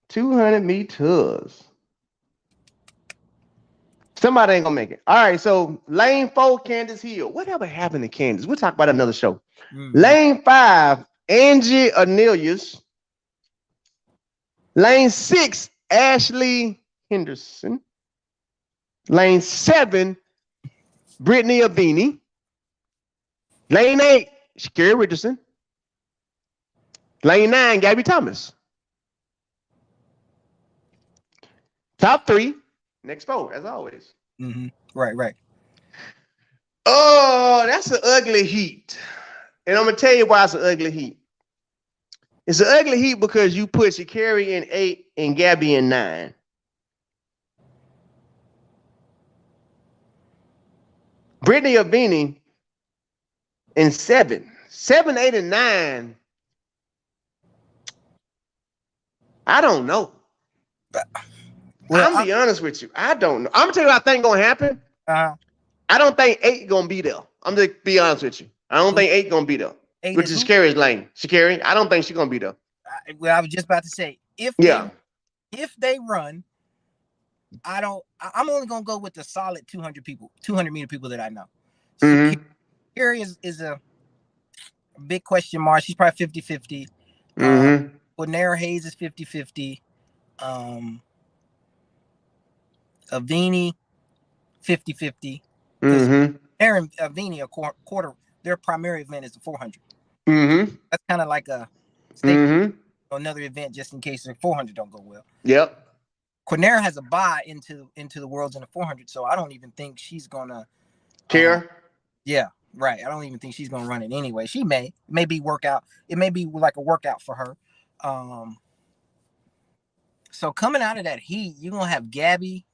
S1: 200 meters. Somebody ain't gonna make it. All right, so lane 4, Candace Hill. Whatever happened to Candace? We'll talk about another show. Lane 5, Angie Anelius. Lane 6, Ashley Henderson. Lane 7, Brittany Abini. Lane 8, Sha'carri Richardson. Lane 9, Gabby Thomas. Top 3, next 4, as always.
S2: Right.
S1: Oh, that's an ugly heat. And I'm going to tell you why it's an ugly heat. It's an ugly heat because you put Sha'carri in 8 and Gabby in 9. Brittany Abini in 7. 7, 8, and 9. I don't know. Well, I'm gonna be honest with you. I don't know. I'm gonna tell you what I think gonna happen. I don't think 8 gonna be there. I'm gonna be honest with you. I don't think 8 gonna be there.
S2: Eight
S1: Which
S2: is
S1: is
S2: who?
S1: Sha'carri's lane. Sha'carri, I don't think she's gonna be there.
S2: Well, I was just about to say
S1: Yeah.
S2: if they run, I'm only gonna go with the solid 200 people, 200-meter people that I know.
S1: Mm-hmm.
S2: Sha'carri is a big question mark. She's probably 50-50.
S1: Mm-hmm.
S2: Quinera Hayes is 50-50. Avini 50-50. Because
S1: Mm-hmm.
S2: Aaron Avini a quarter, their primary event is the 400.
S1: Mm-hmm.
S2: That's kind of like a safety
S1: Mm-hmm.
S2: another event just in case the 400 don't go well.
S1: Yep.
S2: Quinera has a bye into the worlds in the 400, so I don't even think she's gonna
S1: Care.
S2: yeah, right. I don't even think she's gonna run it anyway. She may be workout. It may be like a workout for her. So coming out of that heat, you're gonna have Gabby,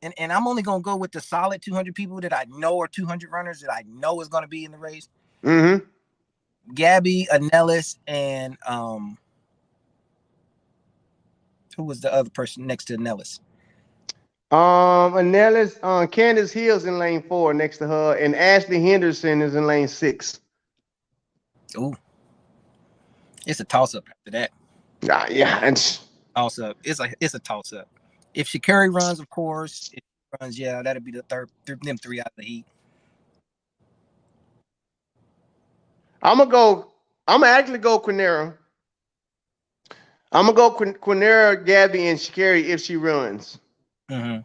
S2: and I'm only gonna go with the solid 200 people that I know are 200 runners that I know is gonna be in the race.
S1: Mm-hmm.
S2: Gabby, Anellis, and who was the other person next to Anellis?
S1: Anellis, Candace Hill's in lane 4 next to her, and Ashley Henderson is in lane 6.
S2: Ooh, it's a toss up after that.
S1: Yeah, and
S2: Toss up. It's a toss up. If Sha'carri runs, of course. If she runs, yeah, that'll be the third. Them 3 out of the heat.
S1: I'm gonna actually go Quinera. I'm gonna go Quinera, Gabby, and Sha'carri if she runs.
S2: Mm-hmm.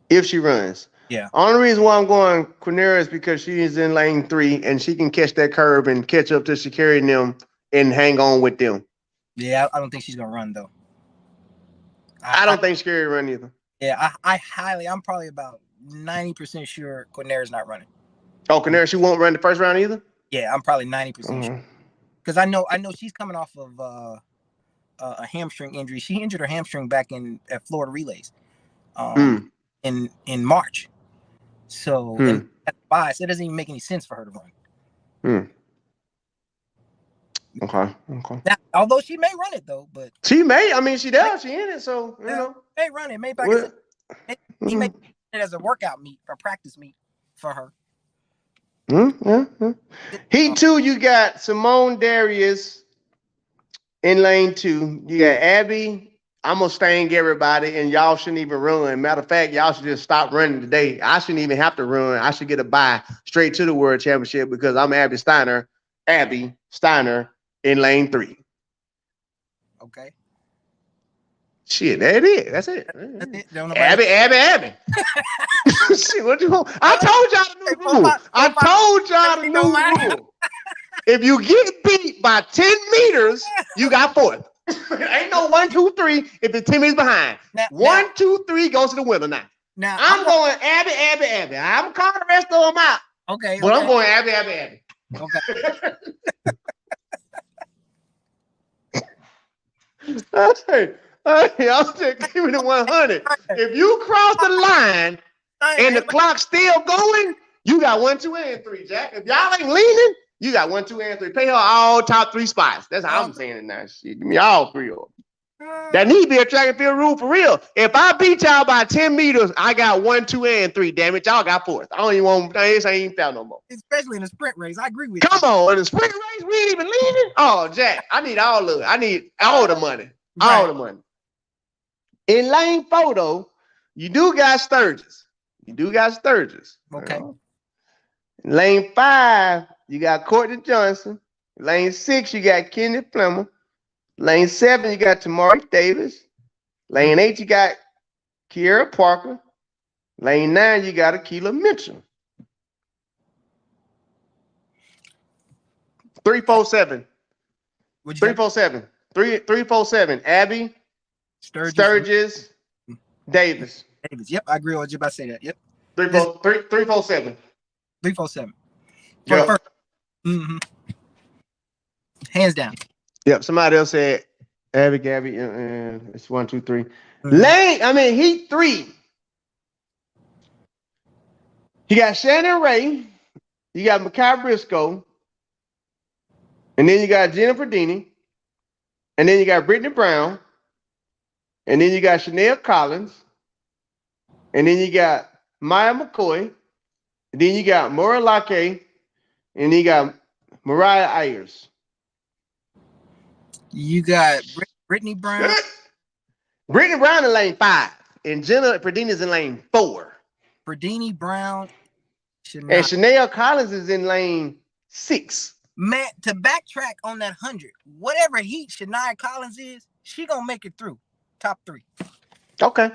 S1: If she runs.
S2: Yeah.
S1: Only reason why I'm going Quinera is because she is in lane 3 and she can catch that curve and catch up to Sha'carri and them and hang on with them.
S2: Yeah, I don't think she's gonna run though.
S1: I don't think Sha'carri run either.
S2: Yeah, I'm probably about 90% sure Quinera's not running.
S1: Oh, Quinera, she won't run the first round either?
S2: Yeah, I'm probably 90% sure. Because I know she's coming off of a hamstring injury. She injured her hamstring back at Florida Relays in March. So and that's why so it doesn't even make any sense for her to run.
S1: Okay.
S2: Now, although she may run it though, but
S1: she may. I mean, she does. She in it, so you know.
S2: May run it. Maybe like he may it as a workout meet or practice meet for her.
S1: Heat 2, you got Simone Darius in lane 2. You got Abby. I'm gonna stank everybody, and y'all shouldn't even run. Matter of fact, y'all should just stop running today. I shouldn't even have to run. I should get a bye straight to the World Championship because I'm Abby Steiner in lane 3.
S2: Okay.
S1: Shit, that it is. That's it. Abby. Shit, what you want? I told y'all the new rule. I told y'all the new rule. If you get beat by 10 meters, you got 4th. Ain't no 1, 2, 3 if it's 10 meters behind. 1, 2, 3 goes to the winner now. I'm going Abby. I'm calling the rest of them out.
S2: Okay.
S1: But I'm going Abby. Okay. Y'all just give me the 100. If you cross the line and the clock's still going, you got 1, 2, and 3, Jack. If y'all ain't leaning, you got 1, 2, and 3. Pay her all top 3 spots. That's how I'm saying it now. Shit, give me all 3 of them. That need to be a track and field rule for real. If I beat y'all by 10 meters, I got 1, 2, and 3. Damn it, y'all got 4th. I don't even want this. Ain't even foul no more.
S2: Especially in a sprint race, I agree with
S1: you. Come on, in the sprint race, we ain't even leaning. Oh, Jack, I need all of it. I need all the money. All the money. In lane 4, though, you do got Sturgis.
S2: Okay.
S1: In lane 5, you got Courtney Johnson. Lane 6, you got Kenny Plummer. Lane 7, you got Tamari Davis. Lane 8, you got Kiera Parker. Lane 9, you got Akila Mitchell. 347. 347. 347. Abby, Sturgis, Davis.
S2: Yep, I agree with you about to say that. Yep.
S1: 347.
S2: 347.
S1: Yep.
S2: Hands down.
S1: Yep. Somebody else said Abby, Gabby. It's 1, 2, 3. Heat 3. You got Shannon Ray. You got Makai Briscoe. And then you got Jennifer Deeney. And then you got Brittany Brown. And then you got Chanel Collins. And then you got Maya McCoy. Then you got Maura Lake, and you got Mariah Ayers.
S2: You got Brittany Brown.
S1: Brittany Brown in lane 5, and Jenna Pradina's in lane 4.
S2: Brittany Brown,
S1: And
S2: Shania.
S1: Chanel Collins is in lane 6.
S2: Matt, to backtrack on that 100, whatever heat Shania Collins is, she gonna make it through top 3.
S1: Okay.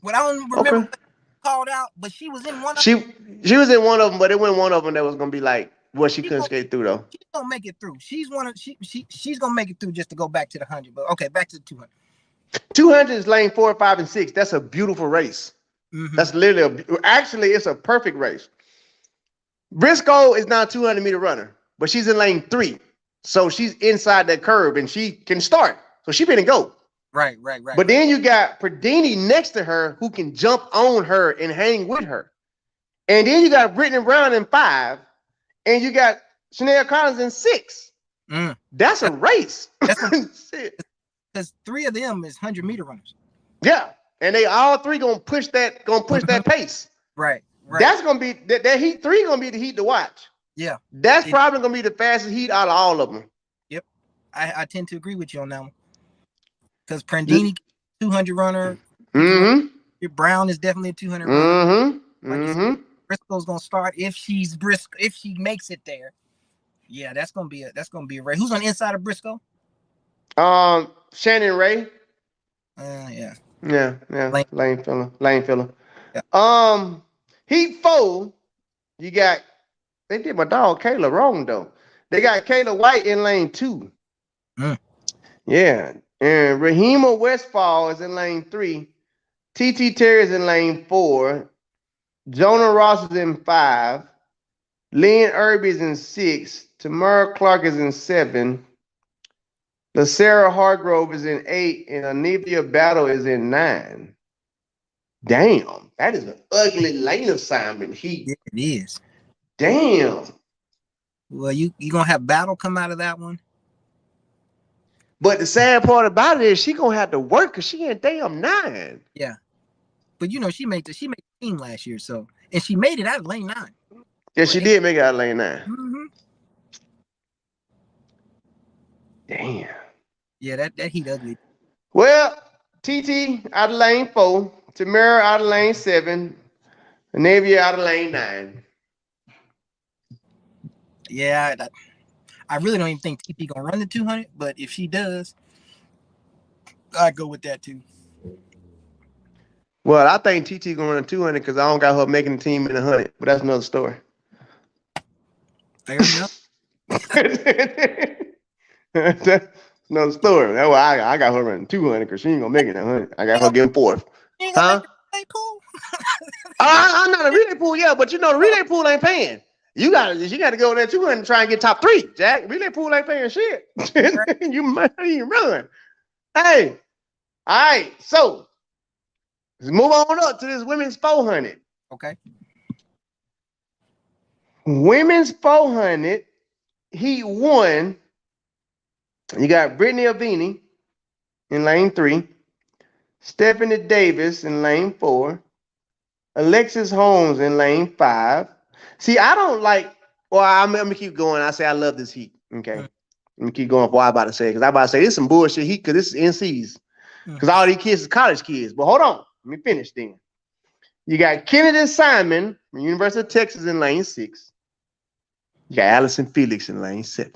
S2: What I don't remember
S1: Okay.
S2: what called out, but she was in one of
S1: She she was in one of them, but it wasn't one of them that was gonna be like what she
S2: she
S1: couldn't
S2: gonna,
S1: skate through though.
S2: she's gonna make it through. She's one of she's gonna make it through just to go back to the 100. But okay, back to the 200.
S1: 200 is lane 4, 5, and 6. That's a beautiful race.
S2: Mm-hmm.
S1: That's literally actually it's a perfect race. Briscoe is not a 200-meter runner, but she's in lane 3, so she's inside that curve and she can start. So she finna go.
S2: Right.
S1: But then you got Pradini next to her who can jump on her and hang with her. And then you got Brittany Brown in 5, and you got Chanel Collins in 6. That's a race.
S2: Because 3 of them is 100-meter runners.
S1: Yeah, and they all 3 gonna push that pace.
S2: Right.
S1: That's gonna be that heat 3 gonna be the heat to watch.
S2: Yeah.
S1: That's probably gonna be the fastest heat out of all of them.
S2: Yep. I tend to agree with you on that one. Because Prandini, 200 runner.
S1: Mm-hmm.
S2: Brown is definitely a 200 runner.
S1: Mm-hmm.
S2: Briscoe's gonna start if she makes it there. Yeah, that's gonna be a race. Who's on the inside of Briscoe?
S1: Shannon Ray.
S2: Yeah.
S1: Lane filler.
S2: Yeah.
S1: Heat 4, you got, they did my dog Kayla wrong though. They got Kayla White in lane 2. Yeah. And Rahima Westfall is in lane 3. TT Terry is in lane 4. Jonah Ross is in 5. Lynn Irby is in 6. Tamara Clark is in 7. LaSarah Hargrove is in 8. And Anivia Battle is in 9. Damn, that is an ugly lane assignment heat.
S2: Yeah, it is.
S1: Damn.
S2: Well, you gonna have Battle come out of that one.
S1: But the sad part about it is she gonna have to work because she ain't damn 9.
S2: Yeah. But she made the team last year, so and she made it out of lane 9.
S1: Yeah, she did make it out of lane 9.
S2: Mm-hmm.
S1: Damn.
S2: Yeah, that heat ugly.
S1: Well, TT out of lane 4, Tamara out of lane 7, Navia out of lane 9.
S2: Yeah, I really don't even think TT gonna run the 200, but if she does, I'd go with that too.
S1: Well, I think TT gonna run 200 because I don't got her making the team in 100, but that's another story.
S2: Fair enough.
S1: That's another story. That's why I got her running 200 because she ain't gonna make it 100. I got her getting 4th. Huh? I'm not a relay pool, yeah, but the relay pool ain't paying. You gotta go there 200 and try and get top 3, Jack. Relay pool ain't paying shit. You might even run. Hey, all right, so let's move on up to this women's 400.
S2: Okay.
S1: Women's 400, heat 1. You got Brittany Avini in lane 3, Stephanie Davis in lane 4, Alexis Holmes in lane 5. See, I don't like. Well, I'm gonna keep going. I say I love this heat. Okay, let me keep going. What I'm about to say, because I'm about to say this is some bullshit heat. Because this is NCs. Because all these kids is college kids. But hold on, let me finish then. You got Kennedy Simon from University of Texas in lane 6. You got Allison Felix in lane 7.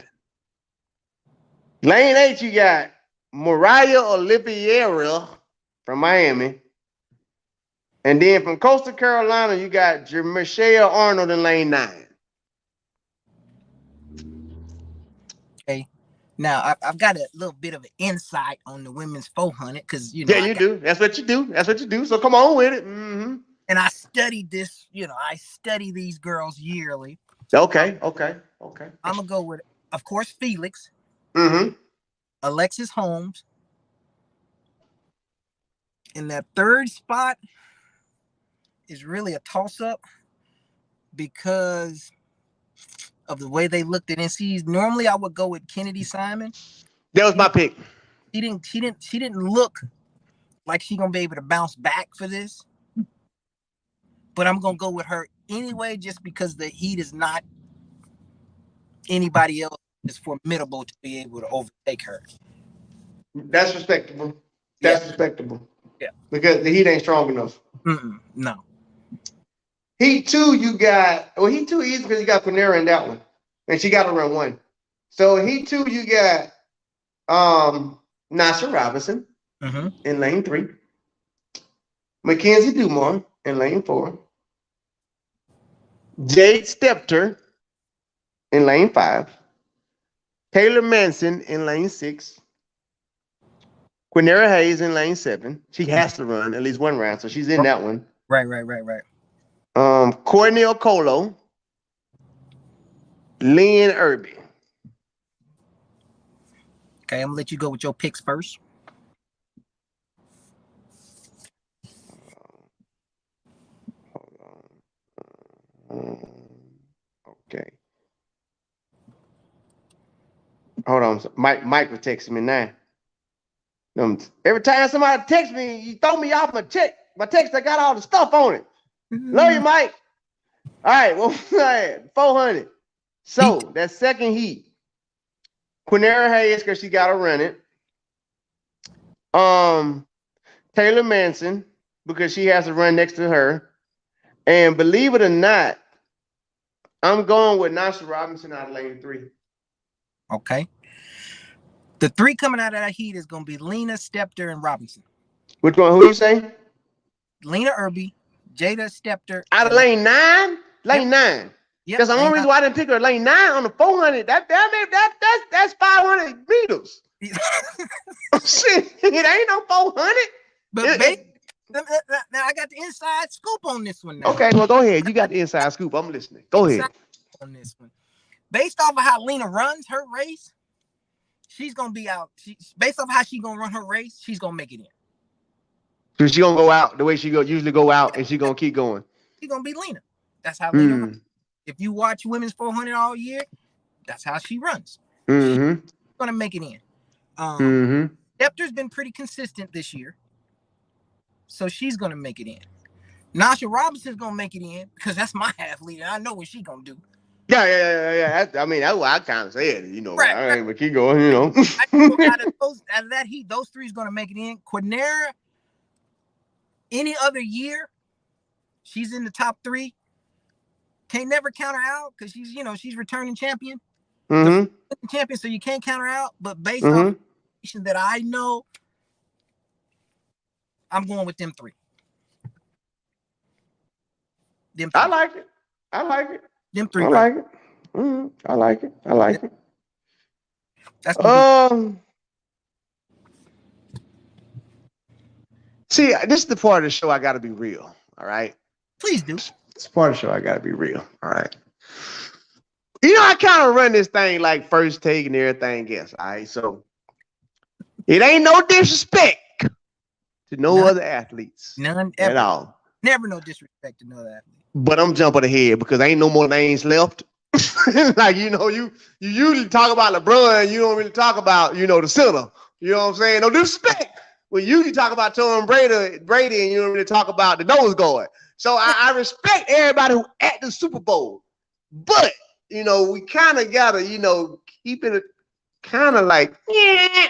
S1: Lane 8, you got Mariah Oliveira from Miami. And then from Coastal Carolina, you got Michelle Arnold in lane 9.
S2: Okay. Now, I've got a little bit of an insight on the women's 400 because,
S1: Yeah, you do. That's what you do. So come on with it. Mm-hmm.
S2: And I studied this, I study these girls yearly.
S1: Okay.
S2: I'm going to go with, of course, Felix.
S1: Mm-hmm.
S2: Alexis Holmes. In that 3rd spot is really a toss-up because of the way they looked at NCs. Normally, I would go with Kennedy Simon.
S1: That was my pick.
S2: She didn't look like she's gonna be able to bounce back for this. But I'm gonna go with her anyway, just because the Heat is not anybody else is formidable to be able to overtake her.
S1: That's respectable.
S2: Yeah.
S1: That's respectable.
S2: Yeah.
S1: Because the Heat ain't strong enough.
S2: No.
S1: Heat 2, you got Heat 2 easy because you got Panera in that one, and she got to run one. So Heat 2, you got Nasha Robinson in lane 3, Mackenzie Dumont in lane 4, Jade Stepter in lane 5, Taylor Manson in lane 6, Quinera Hayes in lane 7. She has to run at least one round, so she's in that one.
S2: Right.
S1: Courtney Okolo, Lynn Irby.
S2: Okay, I'm gonna let you go with your picks first.
S1: Okay. Hold on. Mike was texting me now. Every time somebody texts me, you throw me off my text. My text, I got all the stuff on it. Love you, Mike. All right, well, 400. So that second heat, Quinera Hayes, because she got to run it. Taylor Manson, because she has to run next to her. And believe it or not, I'm going with Nasha Robinson out of lane 3.
S2: Okay. The 3 coming out of that heat is going to be Lena, Stepter, and Robinson.
S1: Which one? Who you say?
S2: Lena Irby, Jada Stepter.
S1: Out of lane 9? Lane 9.
S2: Yep.
S1: That's the only reason why I didn't pick her. Lane 9 on the 400. That's 500 meters. Shit, it ain't no 400.
S2: But now I got the inside scoop on this one now.
S1: Okay, well, go ahead. You got the inside scoop. I'm listening. Go ahead.
S2: On this one. Based off of how Lena runs her race, she's going to be out. Based off how she's going to run her race, she's going to make it in.
S1: So she's going to go out the way she usually go out, and she's going to keep going.
S2: She's going to be Lena. That's how Lena runs. If you watch women's 400 all year, that's how she runs. She's going to make it in. Stepter's been pretty consistent this year, so she's going to make it in. Nasha Robinson's going to make it in because that's my athlete, and I know what she's going to do.
S1: Yeah. I mean, that's what I kind of said,
S2: Right,
S1: all right, but keep going,
S2: out of that heat, those 3 is going to make it in. Quinera, any other year, she's in the top 3. Can't never count her out because she's returning champion. Champion, so you can't count her out. But based on that I know, I'm going with them 3.
S1: I like it.
S2: Them 3.
S1: I like it. I like it.
S2: That's
S1: see, this is the part of the show I got to be real. All right.
S2: Please do.
S1: It's part of the show I got to be real. All right. I kind of run this thing like first take and everything else. All right. So it ain't no disrespect to no other athletes.
S2: None
S1: ever. At all.
S2: Never no disrespect to no other athlete.
S1: But I'm jumping ahead because ain't no more names left. Like, you usually talk about LeBron, you don't really talk about, the center. You know what I'm saying? No disrespect. We usually talk about Tom Brady, and you don't really talk about the nose guard. So I respect everybody who at the Super Bowl. But, we kind of got to, keep it kind of like, yeah.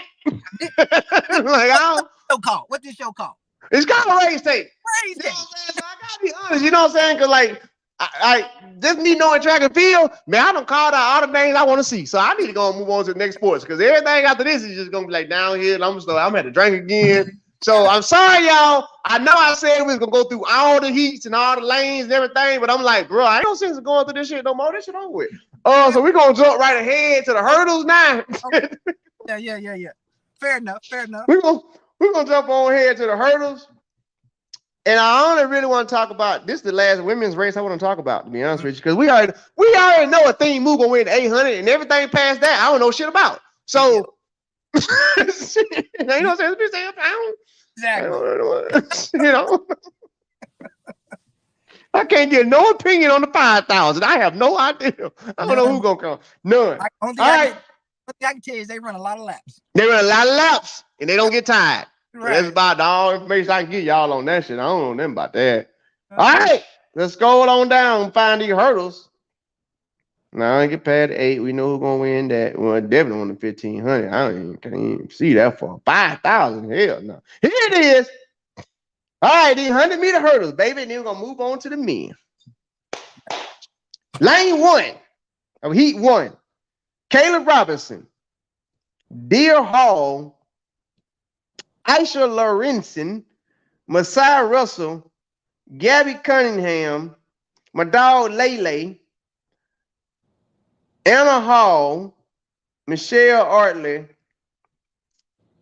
S1: Like,
S2: show call? What this show call?
S1: It's called a race tape.
S2: Race tape.
S1: So I gotta be honest, you know what I'm saying? Because like, I just me knowing track and field, man, I don't call out all the names I want to see. So I need to go and move on to the next sports because everything after this is just gonna be like downhill. I'm gonna have to drink again. So I'm sorry, y'all. I know I said we was gonna go through all the heats and all the lanes and everything, but I'm like, bro, I ain't no sense of going through this shit no more. This shit over with. So we're gonna jump right ahead to the hurdles now.
S2: Yeah. Fair enough.
S1: We're gonna jump on ahead to the hurdles. And I only really want to talk about this is the last women's race I want to talk about, to be honest with you, because we already know a thing move gonna win 800 and everything past that I don't know shit about. So ain't no sense to say a pound. Exactly. I can't get no opinion on the 5,000. I have no idea. I don't know who's gonna come. None.
S2: All right. What I can tell you is they run a lot of laps.
S1: They run a lot of laps and they don't get tired.
S2: Right.
S1: That's about all information I can give y'all on that shit. I don't know nothing about that. All right. Let's scroll on down and find these hurdles. Now I get past 8. We know who's gonna win that. Well, definitely on the 1500. Can't even see that far. 5,000. Hell no. Here it is. All right, these 100-meter hurdles, baby. And then we're gonna move on to the men. Lane 1 of Heat 1. Caleb Robinson, Deer Hall, Aisha Lorenzen, Messiah Russell, Gabby Cunningham, my dog Lele, Anna Hall, Michelle Artley,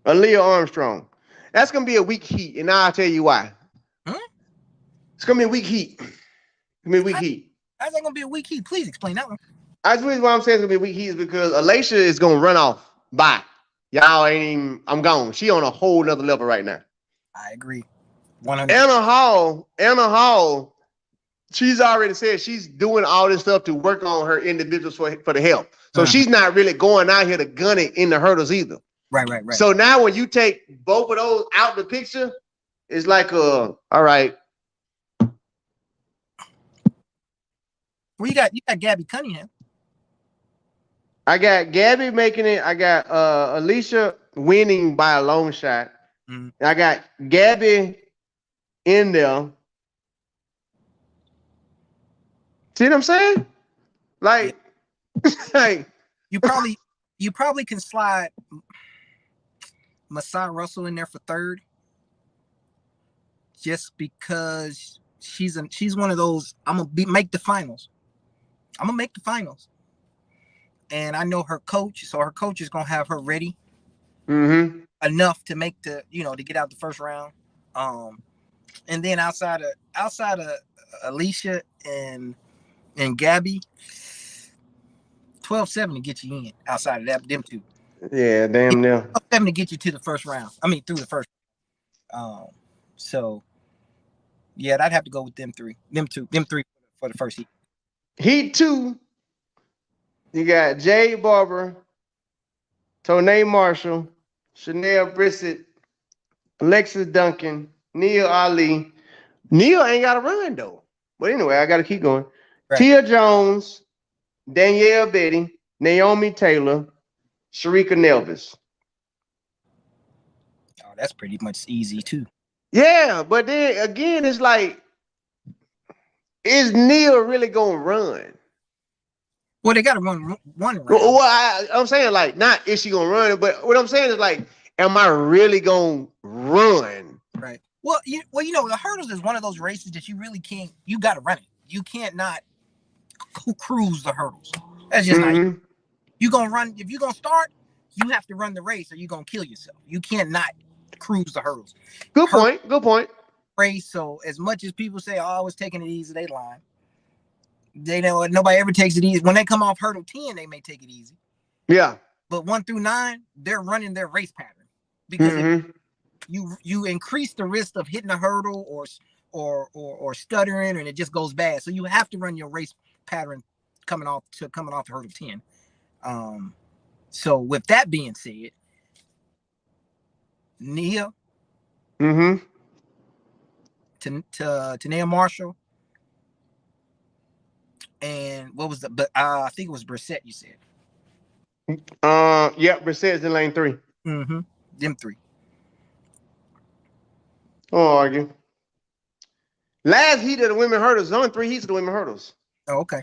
S1: Aaliyah Armstrong. That's going to be a weak heat, and I'll tell you why.
S2: Huh?
S1: It's going to be a weak heat. It's going to be a weak heat.
S2: How's that going to be a weak heat? Please explain that one.
S1: That's the reason why I'm saying it's going to be a weak heat is because Alicia is going to run off. Bye. Y'all ain't even, I'm gone. She on a whole nother level right now.
S2: I agree. 100%.
S1: Anna Hall, she's already said she's doing all this stuff to work on her individuals for the health. So she's not really going out here to gun it in the hurdles either.
S2: Right.
S1: So now when you take both of those out the picture, it's like, all right.
S2: Well, you got Gabby Cunningham.
S1: I got Gabby making it. I got Alicia winning by a long shot.
S2: Mm-hmm.
S1: I got Gabby in there. See what I'm saying? Like, like
S2: you probably can slide Messiah Russell in there for third, just because she's one of those. Make the finals. I'm gonna make the finals, and I know her coach, so her coach is gonna have her ready enough to make to get out the first round. And then outside of Alicia and Gabby, 12-7 to get you in. Outside of them two,
S1: yeah, damn near
S2: 12-7 to get you to the first round. I mean, through the first. So yeah, I'd have to go with them three for the first heat.
S1: Heat 2, you got Jay Barber, Tonae Marshall, Chanel Brissett, Alexis Duncan, Neil Ali. Neil ain't got to run, though. But anyway, I got to keep going. Right. Tia Jones, Danielle Betty, Naomi Taylor, Sharika Nelvis.
S2: Oh, that's pretty much easy, too.
S1: Yeah, but then, again, it's like, is Neil really going to run?
S2: Well, they got to run one round.
S1: Well, I'm saying, like, not is she going to run, but what I'm saying is, like, am I really going to run?
S2: Right. Well, the hurdles is one of those races that you really can't. You got to run it. You can't not cruise the hurdles. That's just not. You gonna run if you gonna start. You have to run the race, or you gonna kill yourself. You can't not cruise the hurdles.
S1: Good point.
S2: Race. So as much as people say, "Oh, I was taking it easy," they lying. They know nobody ever takes it easy. When they come off hurdle 10, they may take it easy.
S1: Yeah.
S2: But 1 through 9, they're running their race pattern because you increase the risk of hitting a hurdle or stuttering, and it just goes bad. So you have to run your race pattern coming off the hurdle 10. So with that being said, Nia, Tania Marshall, and what was I think it was Brissett. You said.
S1: Yeah, Brissett's in lane 3.
S2: Them 3.
S1: Oh, argue. Last heat of the women hurdles. There's only 3 heats of the women hurdles.
S2: Oh, okay.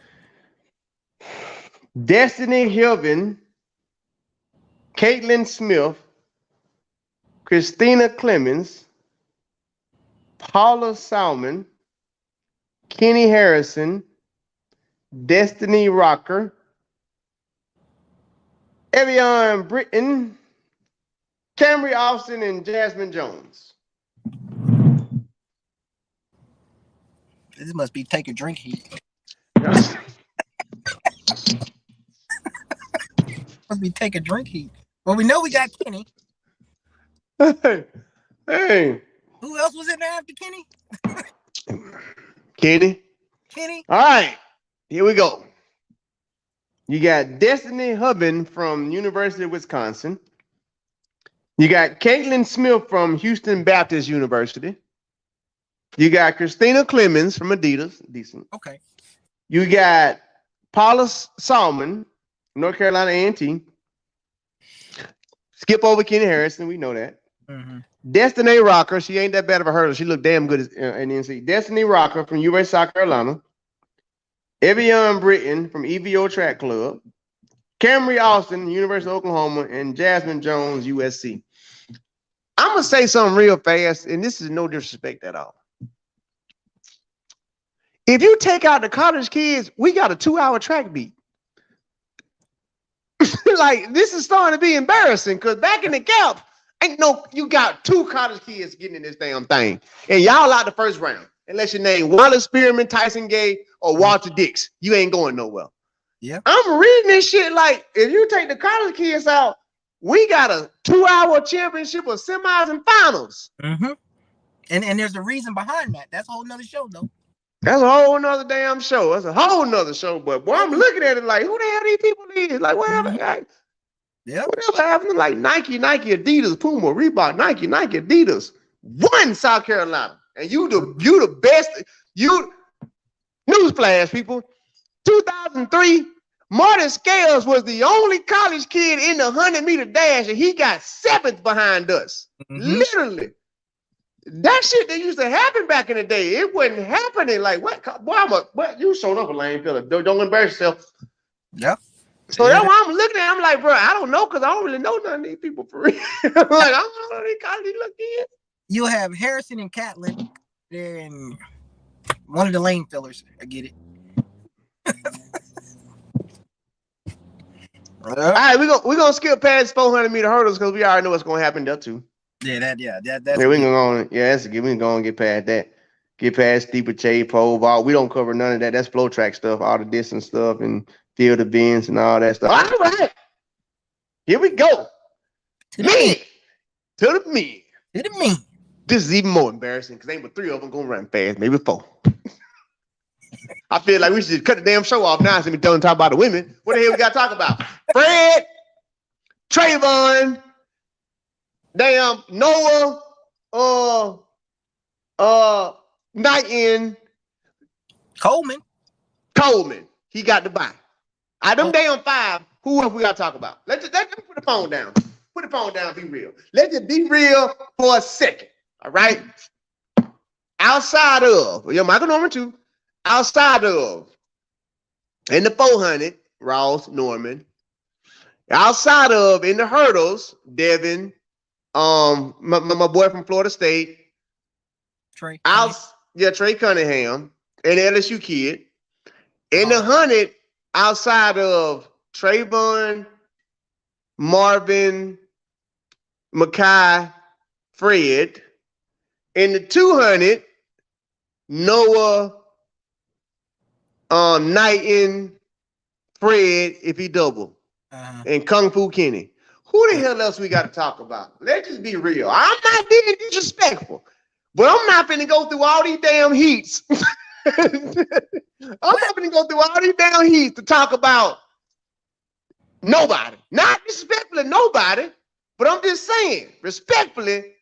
S1: Destiny Hilvin, Caitlin Smith, Christina Clemens, Paula Salmon, Kenny Harrison, Destiny Rocker, Evian Britton, Camry Austin, and Jasmine Jones.
S2: This must be take a drink heat. Must be take a drink heat. Well, we know we got Kenny.
S1: Hey.
S2: Who else was in there after Kenny?
S1: Kenny.
S2: All
S1: right. Here we go. You got Destiny Hubbin from University of Wisconsin. You got Caitlin Smith from Houston Baptist University. You got Christina Clemens from Adidas, decent.
S2: Okay.
S1: You got Paula Salmon, North Carolina A&T. Skip over Kenny Harrison, we know that.
S2: Mm-hmm.
S1: Destiny Rocker, she ain't that bad of a hurdle. She looked damn good in NC. Destiny Rocker from UA South Carolina. Evian Britton from EVO Track Club. Camry Austin, University of Oklahoma, and Jasmine Jones, USC. I'm gonna say something real fast, and this is no disrespect at all. If you take out the college kids, we got a 2-hour track beat. Like, this is starting to be embarrassing because back in the gap, ain't no, you got 2 college kids getting in this damn thing. And y'all out the first round. Unless your name Wallace Spearman, Tyson Gay, or Walter Dix. You ain't going nowhere.
S2: Yeah.
S1: I'm reading this shit like, if you take the college kids out, we got a 2-hour championship of semis and finals.
S2: Mm-hmm. And there's a reason behind that. That's a whole nother show, though.
S1: That's a whole nother damn show. That's a whole nother show. But boy, I'm looking at it like, who the hell these people is? Like, whatever.
S2: Yeah.
S1: Whatever happened to like Nike, Adidas, Puma, Reebok, Nike, Adidas. One South Carolina. And you the best. You newsflash, people. 2003, Martin Scales was the only college kid in the 100-meter dash, and he got 7th behind us. Mm-hmm. Literally. That shit that used to happen back in the day, it wasn't happening. Like, what? Boy, what? You showed up a lame fella. Don't embarrass yourself.
S2: Yeah.
S1: So that's why I'm looking at it. I'm like, bro, I don't know because I don't really know none of these people for real. Like, I don't know these college look kids.
S2: You'll have Harrison and Catlin there and one of the lane fillers. I get it.
S1: All right, we're gonna skip past 400-meter hurdles because we already know what's gonna happen there too.
S2: That's
S1: we can go on. Yeah, that's good. We can go and get past that. Get past steeplechase, pole vault. We don't cover none of that. That's flow track stuff, all the distance stuff, and field of bends and all that stuff. All right, here we go. To the me. This is even more embarrassing because ain't but 3 of them gonna run fast, maybe 4. I feel like we should just cut the damn show off now since we done talk about the women. What the hell we got to talk about? Fred, Trayvon, damn Noah, Knighton, Coleman. He got the bye. Out them damn 5. Who else we got to talk about? Let's put the phone down. Put the phone down. Be real. Let's just be real for a second. All right. Outside of Michael Norman too. Outside of in the 400, Ross Norman. Outside of in the hurdles, Devin, my boy from Florida State.
S2: Trey
S1: Cunningham, an LSU kid. In the 100, outside of Trayvon, Marvin, Makai, Fred. In the 200, Noah, Knighton, Fred, if he double, and Kung Fu Kenny. Who the hell else we got to talk about? Let's just be real. I'm not being disrespectful, but I'm not finna go through all these damn heats. I'm not finna go through all these damn heats to talk about nobody. Not disrespectfully nobody, but I'm just saying, respectfully,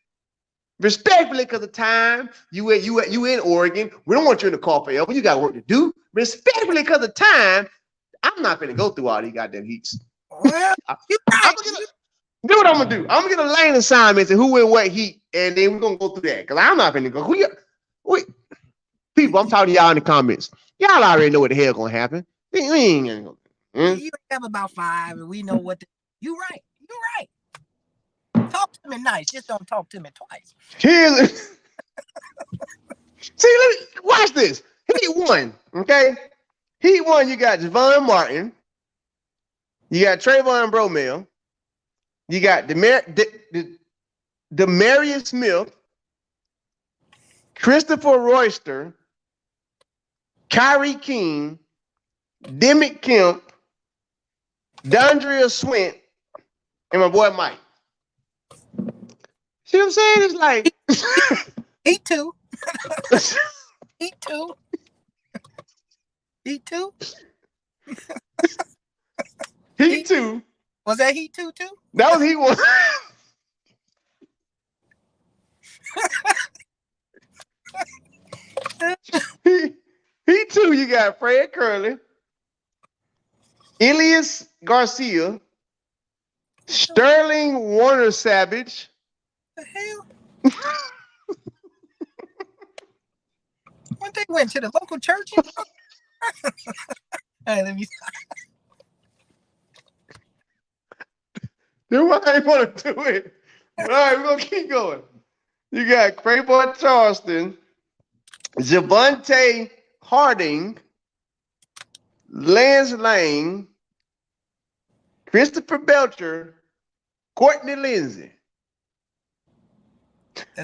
S1: because of time, you in Oregon. We don't want you in the car forever. You got work to do. Respectfully, because of time, I'm not gonna go through all these goddamn heats. Well, do what I'm gonna do. I'm gonna get a lane assignments and who in what heat, and then we're gonna go through that. Because I'm not gonna go. People, I'm talking to y'all in the comments. Y'all already know what the hell gonna happen. We ain't gonna go.
S2: You have about 5, and we know what. You're right. Talk to me nice. Just don't talk to me twice.
S1: See, watch this. Heat 1, okay? Heat 1, you got Javon Martin. You got Trayvon Bromell. You got Demarius Smith, Christopher Royster, Kyrie King, Demick Kemp, Dondria Swint, and my boy Mike. See what I'm saying? It's like
S2: Heat 2. Heat 2. Heat 2.
S1: Heat 2.
S2: Was that Heat 2 too?
S1: That was Heat 1. He2, you got Fred Curley, Elias Garcia, Sterling Warner Savage.
S2: The hell? When they went to the local church? Hey, let me.
S1: Then why I want to do it? All right, we're gonna keep going. You got Crayboy Charleston, Javonte Harding, Lance Lang, Christopher Belcher, Courtney Lindsay.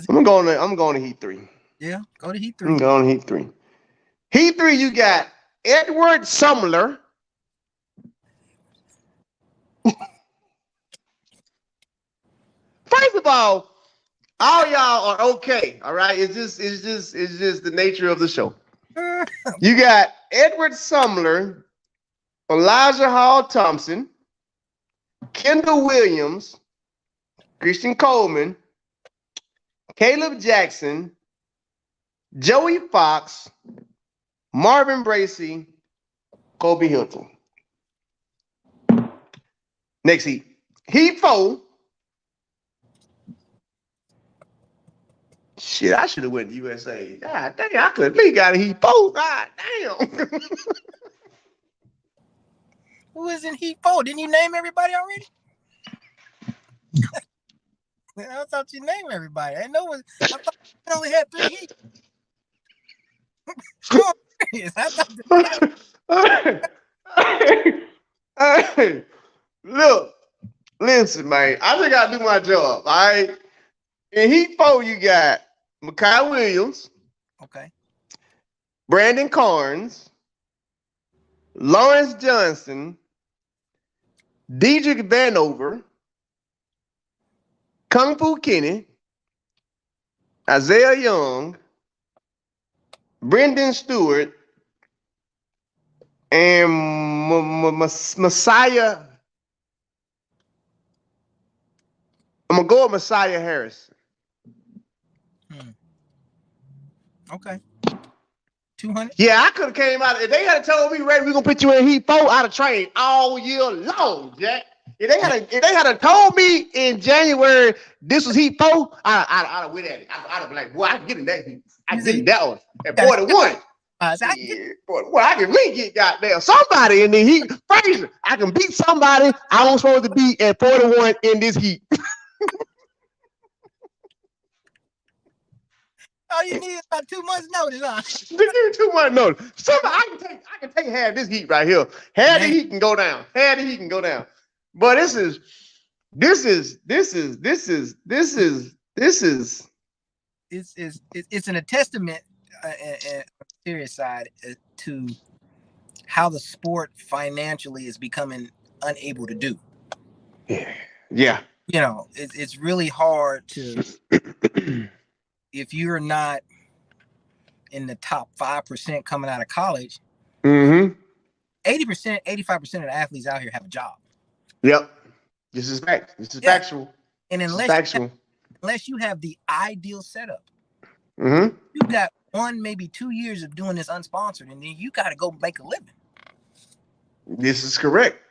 S1: I'm going to Heat 3.
S2: Yeah, go to Heat 3.
S1: I'm going to Heat 3. Heat 3, you got Edward Sumler. First of all y'all are okay. All right. It's just the nature of the show. You got Edward Sumler, Elijah Hall Thompson, Kendall Williams, Christian Coleman, Caleb Jackson, Joey Fox, Marvin Bracey, Kobe Hilton. Next Heat. Heat 4. Shit, I should have went to USA. God damn, I could at least got a Heat 4. God damn.
S2: Who is in Heat 4? Didn't you name everybody already? I thought you named everybody. I thought you only had 3 Heat.
S1: Hey, look, listen, man. I think I do my job. All right. In Heat 4, you got Mekhi Williams.
S2: Okay.
S1: Brandon Carnes, Lawrence Johnson, Diedrich Vanover, Kung Fu Kenny, Isaiah Young, Brendan Stewart, and Messiah. I'm going to go with Messiah Harris.
S2: Okay. 200?
S1: Yeah, I could have came out. If they had told me, Ray, we're going to put you in Heat 4, I'd have trained all year long, Jack. If they had told me in January this was Heat 4, I'd have went at it. I'd have been like, boy, I can get in that Heat. I can get in that one at 41. I can really get goddamn somebody in the Heat. Frazier, I can beat somebody I was supposed to be at 41 in this Heat.
S2: All you need is about 2 months' notice, huh?
S1: Give me 2 months' notice. Somebody, I can take half this Heat right here. Half the Heat can go down. Half the Heat can go down. But this is.
S2: It's an testament, serious side, to how the sport financially is becoming unable to do.
S1: Yeah.
S2: You know, it's really hard to. If you're not in the top 5% coming out of college, 80%, 85% of the athletes out here have a job.
S1: Yep. This is fact. This is factual.
S2: And unless you have the ideal setup, you got 1, maybe 2 years of doing this unsponsored, and then you got to go make a living.
S1: This is correct.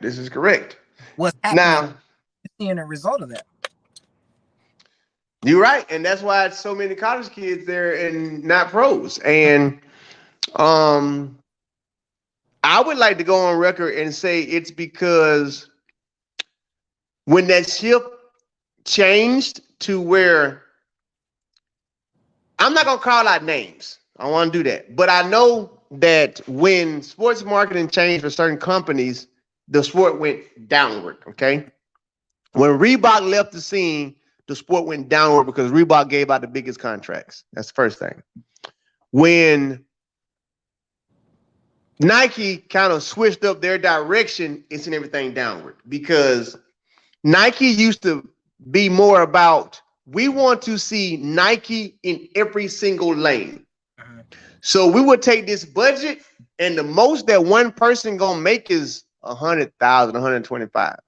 S2: What's happening now? Seeing a result of that.
S1: You're right, and that's why it's so many college kids there and not pros. And I would like to go on record and say it's because when that shift changed to where I'm not gonna call out names, I don't want to do that, but I know that when sports marketing changed for certain companies, the sport went downward. Okay, when Reebok left the scene, the sport went downward because Reebok gave out the biggest contracts. That's the first thing. When Nike kind of switched up their direction, it sent everything downward because Nike used to be more about, we want to see Nike in every single lane. So we would take this budget, and the most that one person gonna make is 100,000, 125.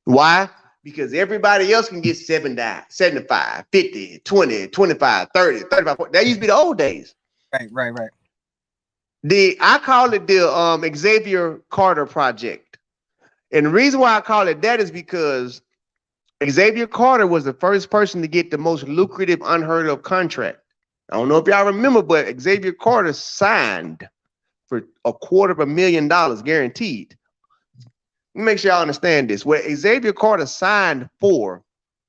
S1: Why? Because everybody else can get 75, 50, 20, 25, 30, 35. That used to be the old days.
S2: Right.
S1: I call it the Xavier Carter Project. And the reason why I call it that is because Xavier Carter was the first person to get the most lucrative, unheard of contract. I don't know if y'all remember, but Xavier Carter signed for $250,000 guaranteed. Let me make sure y'all understand this. What Xavier Carter signed for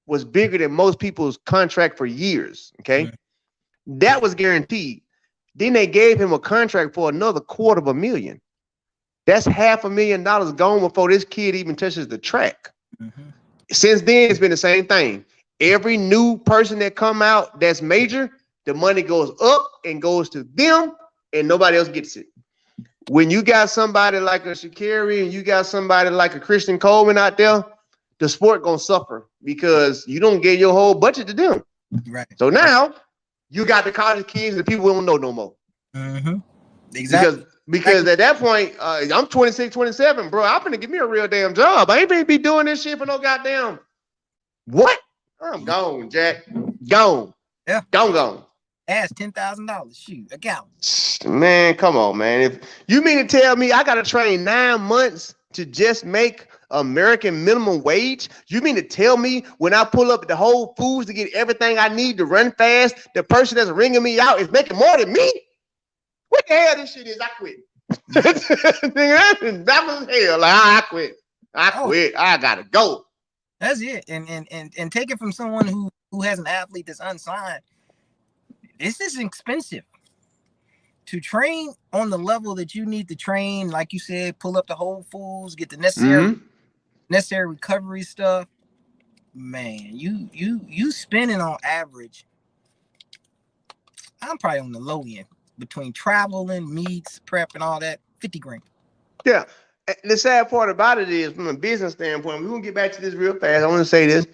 S1: was bigger than most people's contract for years. Okay. Mm-hmm. That was guaranteed. Then they gave him a contract for another $250,000. That's $500,000 gone before this kid even touches the track. Mm-hmm. Since then, it's been the same thing. Every new person that come out that's major, the money goes up and goes to them, and nobody else gets it. When you got somebody like a Sha'carri and you got somebody like a Christian Coleman out there, the sport gonna suffer because you don't get your whole budget to them. Right. So now you got the college kids that people don't know no more. Mm-hmm. Exactly. Because at that point, I'm 26, 27, bro. I'm gonna give me a real damn job. I ain't gonna be doing this shit for no goddamn what? I'm gone, Jack. Gone.
S2: Yeah.
S1: Gone.
S2: Ask $10,000. Shoot, account.
S1: Man, come on, man. If you mean to tell me I gotta train 9 months to just make American minimum wage, you mean to tell me when I pull up at the Whole Foods to get everything I need to run fast, the person that's ringing me out is making more than me? What the hell this shit is? I quit. That was hell. Like, I quit. I gotta go.
S2: That's it. And take it from someone who has an athlete that's unsigned. This is expensive. To train on the level that you need to train, like you said, pull up the Whole Foods, get the necessary recovery stuff. Man, you spending on average. I'm probably on the low end between traveling, meets, prep, and all that. $50,000.
S1: Yeah. The sad part about it is, from a business standpoint, we're gonna get back to this real fast. I want to say this.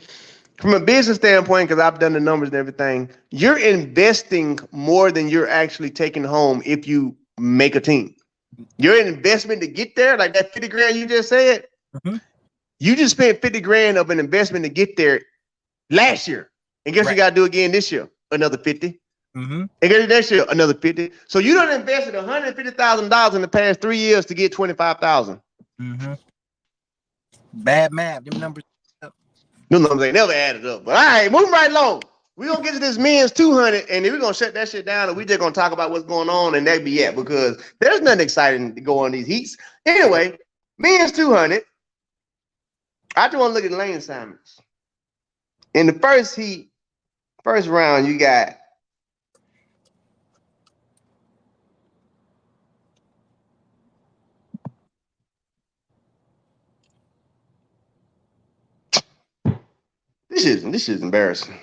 S1: From a business standpoint, because I've done the numbers and everything, you're investing more than you're actually taking home if you make a team. Your investment to get there, like that $50,000 you just said, you just spent $50,000 of an investment to get there last year. And guess you got to do again this year? Another 50. And guess next year, another 50. So you done invested $150,000 in the past 3 years to get 25,000.
S2: Bad math. Them numbers.
S1: Them numbers ain't never added up. But all right, moving right along. We're going to get to this men's 200, and then we're going to shut that shit down, and we're just going to talk about what's going on, and that be it, because there's nothing exciting to go on these heats. Anyway, men's 200, I just want to look at the lane assignments. In the first heat, first round, you got This is embarrassing.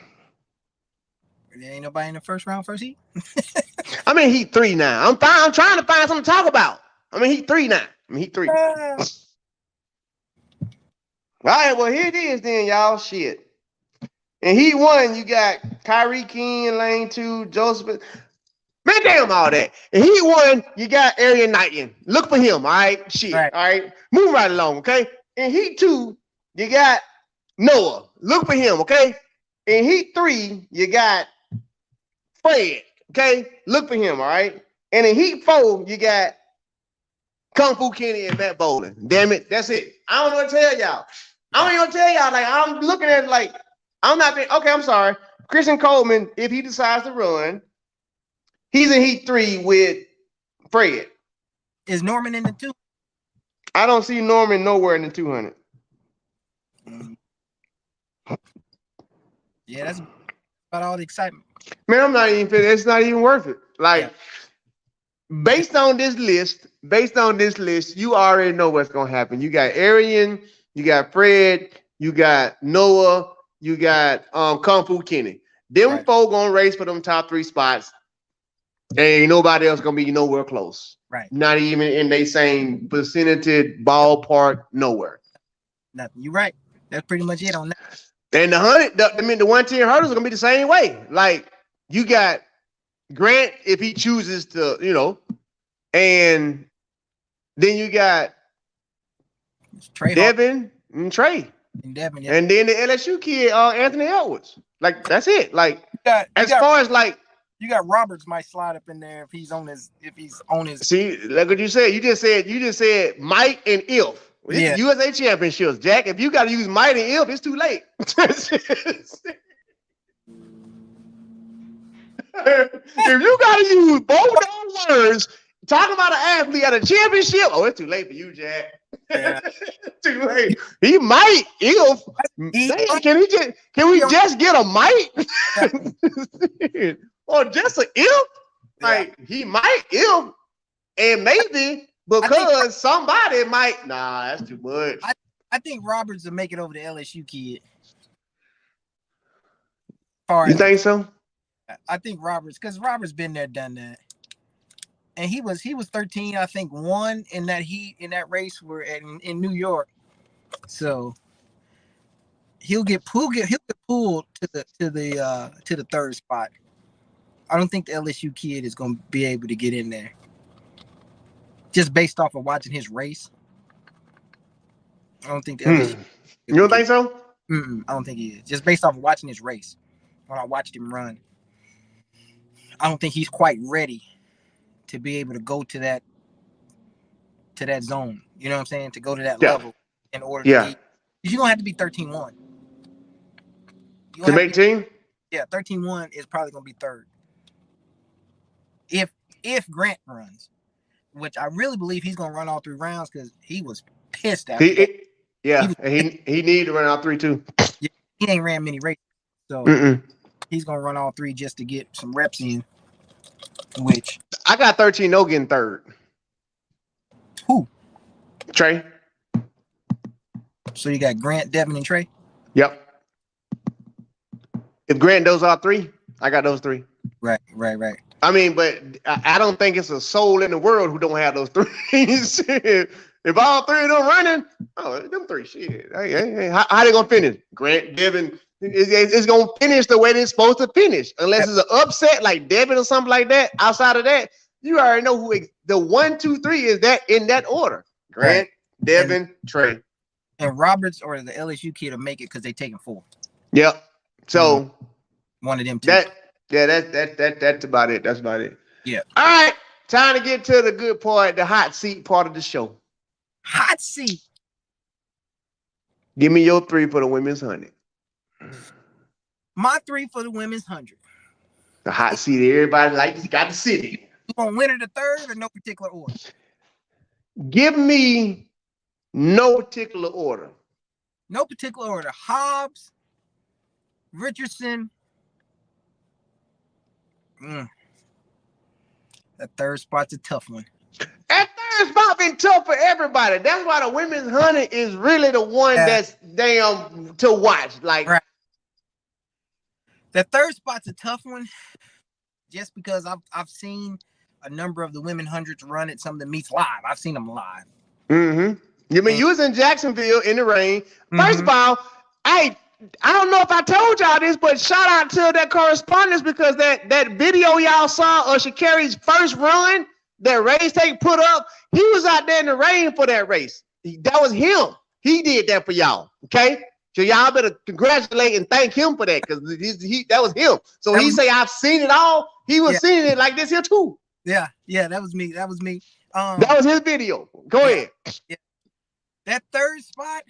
S2: There ain't nobody in the first round, first heat.
S1: I'm in heat 3 now. I'm trying to find something to talk about. I'm in heat 3 now. All right, well, here it is then, y'all. Shit. In heat 1, you got Kyrie King, lane 2, Joseph. Man, damn all that. In heat 1, you got Arian Knighton. Look for him, all right? Shit, all right? Move right along, okay? In heat 2, you got Noah. Look for him, okay? In heat 3, you got Fred, okay? Look for him, all right? And in heat 4, you got Kung Fu Kenny and Matt Bowling. Damn it, that's it. I don't know what to tell y'all. Like, I'm looking at it like, I'm not being, okay, I'm sorry. Christian Coleman, if he decides to run, he's in heat 3 with Fred.
S2: Is Norman in the 2?
S1: I don't see Norman nowhere in the 200.
S2: Yeah, that's about all the excitement.
S1: Man, I'm not even finished. It's not even worth it. Like, based on this list, you already know what's gonna happen. You got Arian, you got Fred, you got Noah, you got Kung Fu Kenny. Them four gonna race for them top 3 spots. Ain't nobody else gonna be nowhere close.
S2: Right.
S1: Not even in the same vicinity, ballpark, nowhere.
S2: Nothing. You're right. That's pretty much it on that.
S1: And the 110 hurdles are gonna be the same way. Like, you got Grant if he chooses to, and then you got Devin and Trey.
S2: And Devin,
S1: and then the LSU kid, Anthony Edwards. Like, that's it. Like, as far as like
S2: You got Roberts might slide up in there if he's on his
S1: See, like what you said. You just said might and if. Well, this is USA championships, Jack. If you got to use might and if, it's too late. If you got to use both those words talking about an athlete at a championship, oh, it's too late for you, Jack.
S2: Yeah.
S1: Too late. He might if. Can we just get a might? Or just an if? Like he might if, and maybe because somebody might. Nah, that's too much.
S2: I think Roberts will make it over the LSU kid.
S1: You think so?
S2: I think Roberts, because Roberts been there, done that, and he was 13. I think won in that race were in New York, so he'll get pulled to the third spot. I don't think the LSU kid is going to be able to get in there, just based off of watching his race. I don't think the LSU.
S1: You don't think so?
S2: I don't think he is. Just based off of watching his race, when I watched him run, I don't think he's quite ready to be able to go to that zone. You know what I'm saying? To go to that level in order to be, you're going to have to be 13-1.
S1: To make team?
S2: Yeah, 13-1 is probably going to be third. If Grant runs, which I really believe he's going to run all 3 rounds because he was pissed after that.
S1: He needed to run all 3 too.
S2: Yeah, he ain't ran many races, so he's going to run all 3 just to get some reps in. Which
S1: I got 13-0 getting third.
S2: Who?
S1: Trey.
S2: So you got Grant, Devin, and Trey?
S1: Yep. If Grant does all 3, I got those 3.
S2: Right.
S1: I mean, but I don't think it's a soul in the world who don't have those 3. If all 3 of them running, them 3 shit. Hey, how they gonna finish? Grant, Devin, it's gonna finish the way they're supposed to finish, unless it's an upset like Devin or something like that. Outside of that, you already know who the 1, 2, 3 is. That in that order: Grant, Devin, Trey,
S2: and Roberts or the LSU kid will make it because they taking 4.
S1: Yep. So
S2: one of them two.
S1: That's about it. That's about it.
S2: Yeah.
S1: All right. Time to get to the good part, the hot seat part of the show.
S2: Hot seat.
S1: Give me your 3 for the women's 100.
S2: My 3 for the women's 100.
S1: The hot seat. Everybody got the city.
S2: You want winner the third or no particular order?
S1: Give me no particular order.
S2: No particular order. Hobbs, Richardson. That third spot's a tough one.
S1: That third spot been tough for everybody. That's why the women's 100 is really the one that's damn to watch. Like,
S2: right. That third spot's a tough one, just because I've seen a number of the women hundreds run at some of the meets live. I've seen them live.
S1: You mean you was in Jacksonville in the rain? First of all, I don't know if I told y'all this, but shout out to that correspondence, because that video y'all saw of Sha'carri's first run, that race take put up, he was out there in the rain for that race. That was him. He did that for y'all. Okay, so y'all better congratulate and thank him for that, because that was him. So he say I've seen it all. He was seeing it like this here too.
S2: Yeah, that was me. That was me.
S1: That was his video. Go ahead.
S2: Yeah. That third spot.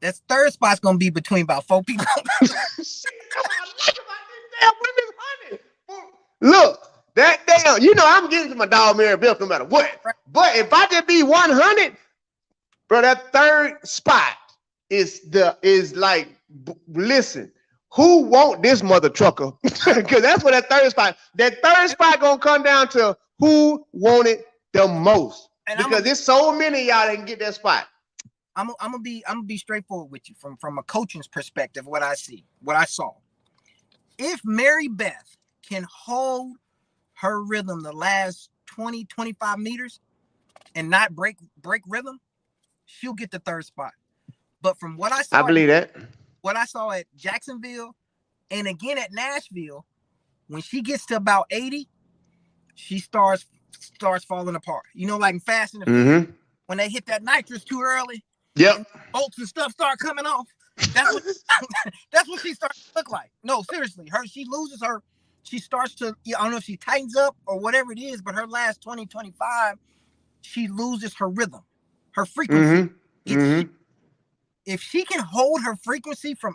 S2: That third spot's gonna be between about 4 people.
S1: Look, that damn, I'm getting to my dog Mary Beth no matter what. Right. But if I just be 100, bro, that third spot is like, listen, who want this mother trucker? Because that's what that third spot gonna come down to who want it the most. And because there's so many of y'all that can get that spot.
S2: I'm gonna be straightforward with you from a coaching's perspective. What I saw, if Mary Beth can hold her rhythm the last 20-25 meters and not break rhythm, she'll get the third spot. But from what I saw,
S1: I believe that.
S2: What I saw at Jacksonville and again at Nashville, when she gets to about 80, she starts falling apart. Like in Fast and the Furious, when they hit that nitrous too early.
S1: Yep.
S2: Bolts and stuff start coming off. That's what that's what she starts to look like. No, seriously, she starts to, I don't know if she tightens up or whatever it is, but her last 2025, she loses her rhythm, her frequency. If she can hold her frequency from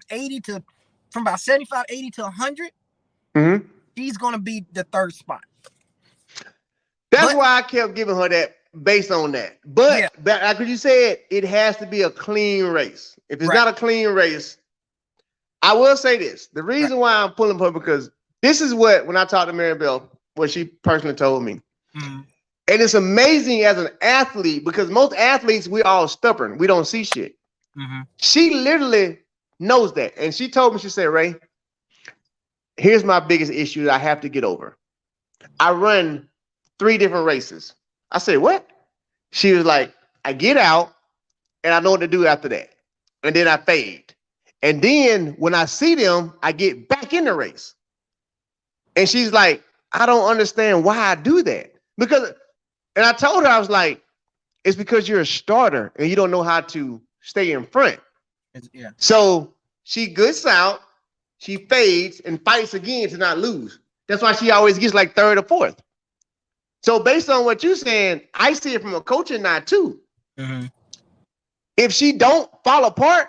S2: about 75, 80 to 100, she's gonna be the third spot.
S1: That's why I kept giving her that based on that. But like you said, it has to be a clean race. If it's not a clean race, I will say this. The reason why I'm pulling her, because this is when I talked to Maribel, what she personally told me. And it's amazing as an athlete, because most athletes, we're all stubborn. We don't see shit. She literally knows that. And she told me, she said, Ray, here's my biggest issue that I have to get over. I run 3 different races. I said, what? She was like, I get out and I know what to do after that. And then I fade. And then when I see them, I get back in the race. And she's like, I don't understand why I do that. And I told her, I was like, it's because you're a starter and you don't know how to stay in front.
S2: Yeah.
S1: So she goods out, she fades and fights again to not lose. That's why she always gets like 3rd or 4th. So based on what you're saying, I see it from a coaching eye too. If she don't fall apart,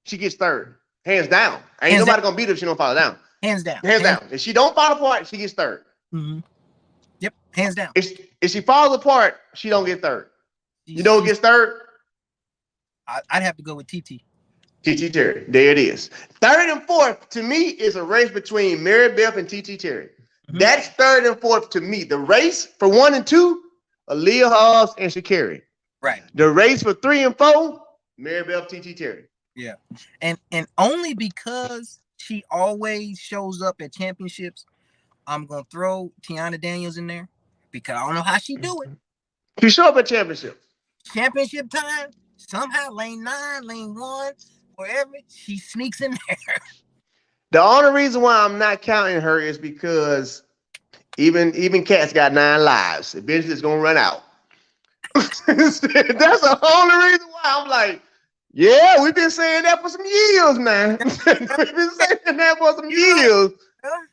S1: she gets 3rd. Hands down. Ain't nobody gonna beat her if she don't fall down.
S2: Hands down.
S1: Hands down. If she don't fall apart, she gets 3rd.
S2: Yep. Hands down.
S1: If she falls apart, she don't get 3rd. You know who gets 3rd?
S2: I'd have to go with TT.
S1: TT Terry. There it is. 3rd and 4th to me is a race between Mary Beth and TT Terry. That's 3rd and 4th to me. The race for 1 and 2, Aaliyah Hobbs and Sha'carri.
S2: Right.
S1: The race for 3 and 4, Mary Beth, TT Terry.
S2: Yeah. And only because she always shows up at championships, I'm gonna throw Tiana Daniels in there, because I don't know how she do it.
S1: She show up at championships.
S2: Championship time, somehow lane 9, lane 1, wherever, she sneaks in there.
S1: The only reason why I'm not counting her is because even cats got 9 lives. Eventually it's gonna run out. That's the only reason why I'm like, yeah, we've been saying that for some years, man. We've been saying that for some years.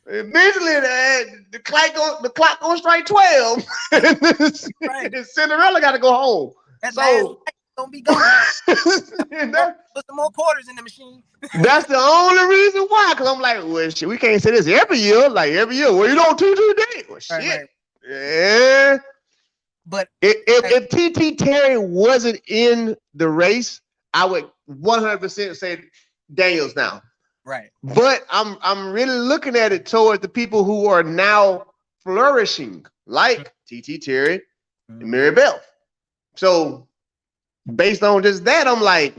S1: Eventually the clock gonna strike 12. And Cinderella gotta go home.
S2: That so gonna be gone. Put some more quarters in the machine.
S1: That's the only reason why. Because I'm like, well, shit, we can't say this every year. Like every year, well, you don't do today. Well, shit. Right. Yeah.
S2: But
S1: if TT Terry wasn't in the race, I would 100% say Daniels now.
S2: Right.
S1: But I'm really looking at it towards the people who are now flourishing, like TT Terry and Mary Beth. So based on just that, I'm like,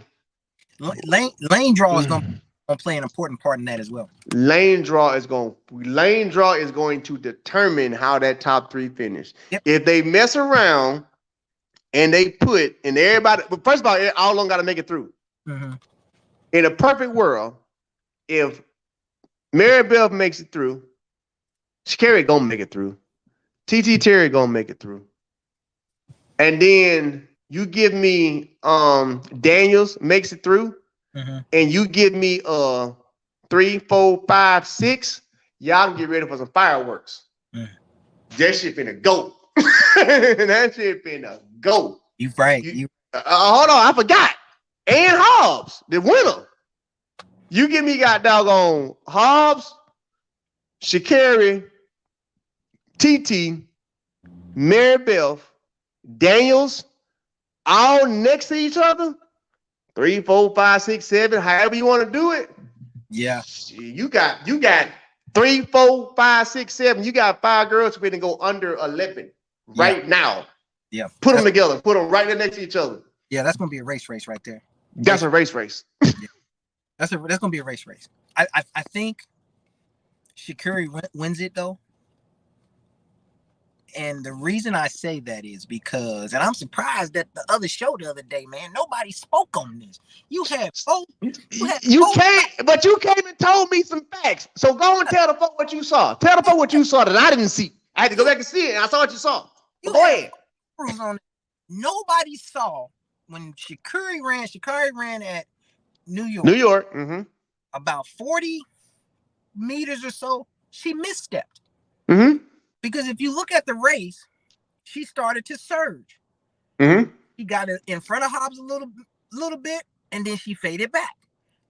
S2: lane draw is going to play an important part in that as well.
S1: Lane draw is going to determine how that top 3 finish. Yep. If they mess around and they put in everybody, but first of all of them got to make it through. In a perfect world, if Mary Beth makes it through, Sha'carri gonna make it through, TT Terry gonna make it through, and then you give me Daniels makes it through, and you give me 3, 4, 5, 6, y'all can get ready for some fireworks. That shit finna go. That shit finna go.
S2: You right.
S1: Hold on, I forgot. And Hobbs, the winner. You give me got doggone Hobbs, Sha'carri, TT, Mary Beth, Daniels, all next to each other. 3, 4, 5, 6, 7, however you want to do it.
S2: Yeah.
S1: You got 3, 4, 5, 6, 7. You got 5 girls who can go under 11 right now.
S2: Yeah.
S1: Put them together. Put them right there next to each other.
S2: Yeah, that's gonna be a race right there.
S1: That's a race.
S2: Yeah. That's gonna be a race. I think Sha'carri wins it though. And the reason I say that is because, and I'm surprised that the other show the other day, man, nobody spoke on this. You came,
S1: but you came and told me some facts. So go and tell the folk what you saw. Tell the folk what you saw that I didn't see. I had to go back and see it, and I saw what you saw. Go ahead.
S2: Nobody saw when Sha'carri ran at New York.
S1: New York. Mm-hmm.
S2: About 40 meters or so, she misstepped.
S1: Mm-hmm.
S2: Because if you look at the race, she started to surge.
S1: Mm-hmm.
S2: She got in front of Hobbs a little bit, and then she faded back.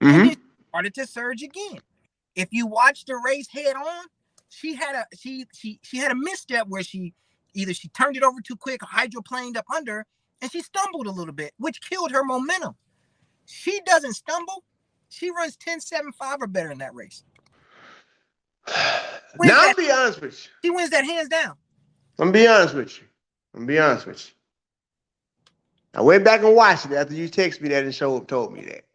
S1: Mm-hmm.
S2: And then she started to surge again. If you watch the race head on, she had a misstep where she turned it over too quick, hydroplaned up under, and she stumbled a little bit, which killed her momentum. She doesn't stumble. She runs 10.75 or better in that race.
S1: Now, I'm be honest with you.
S2: She wins that hands down.
S1: I'm gonna be honest with you. I went back and watched it after you texted me that and told me that.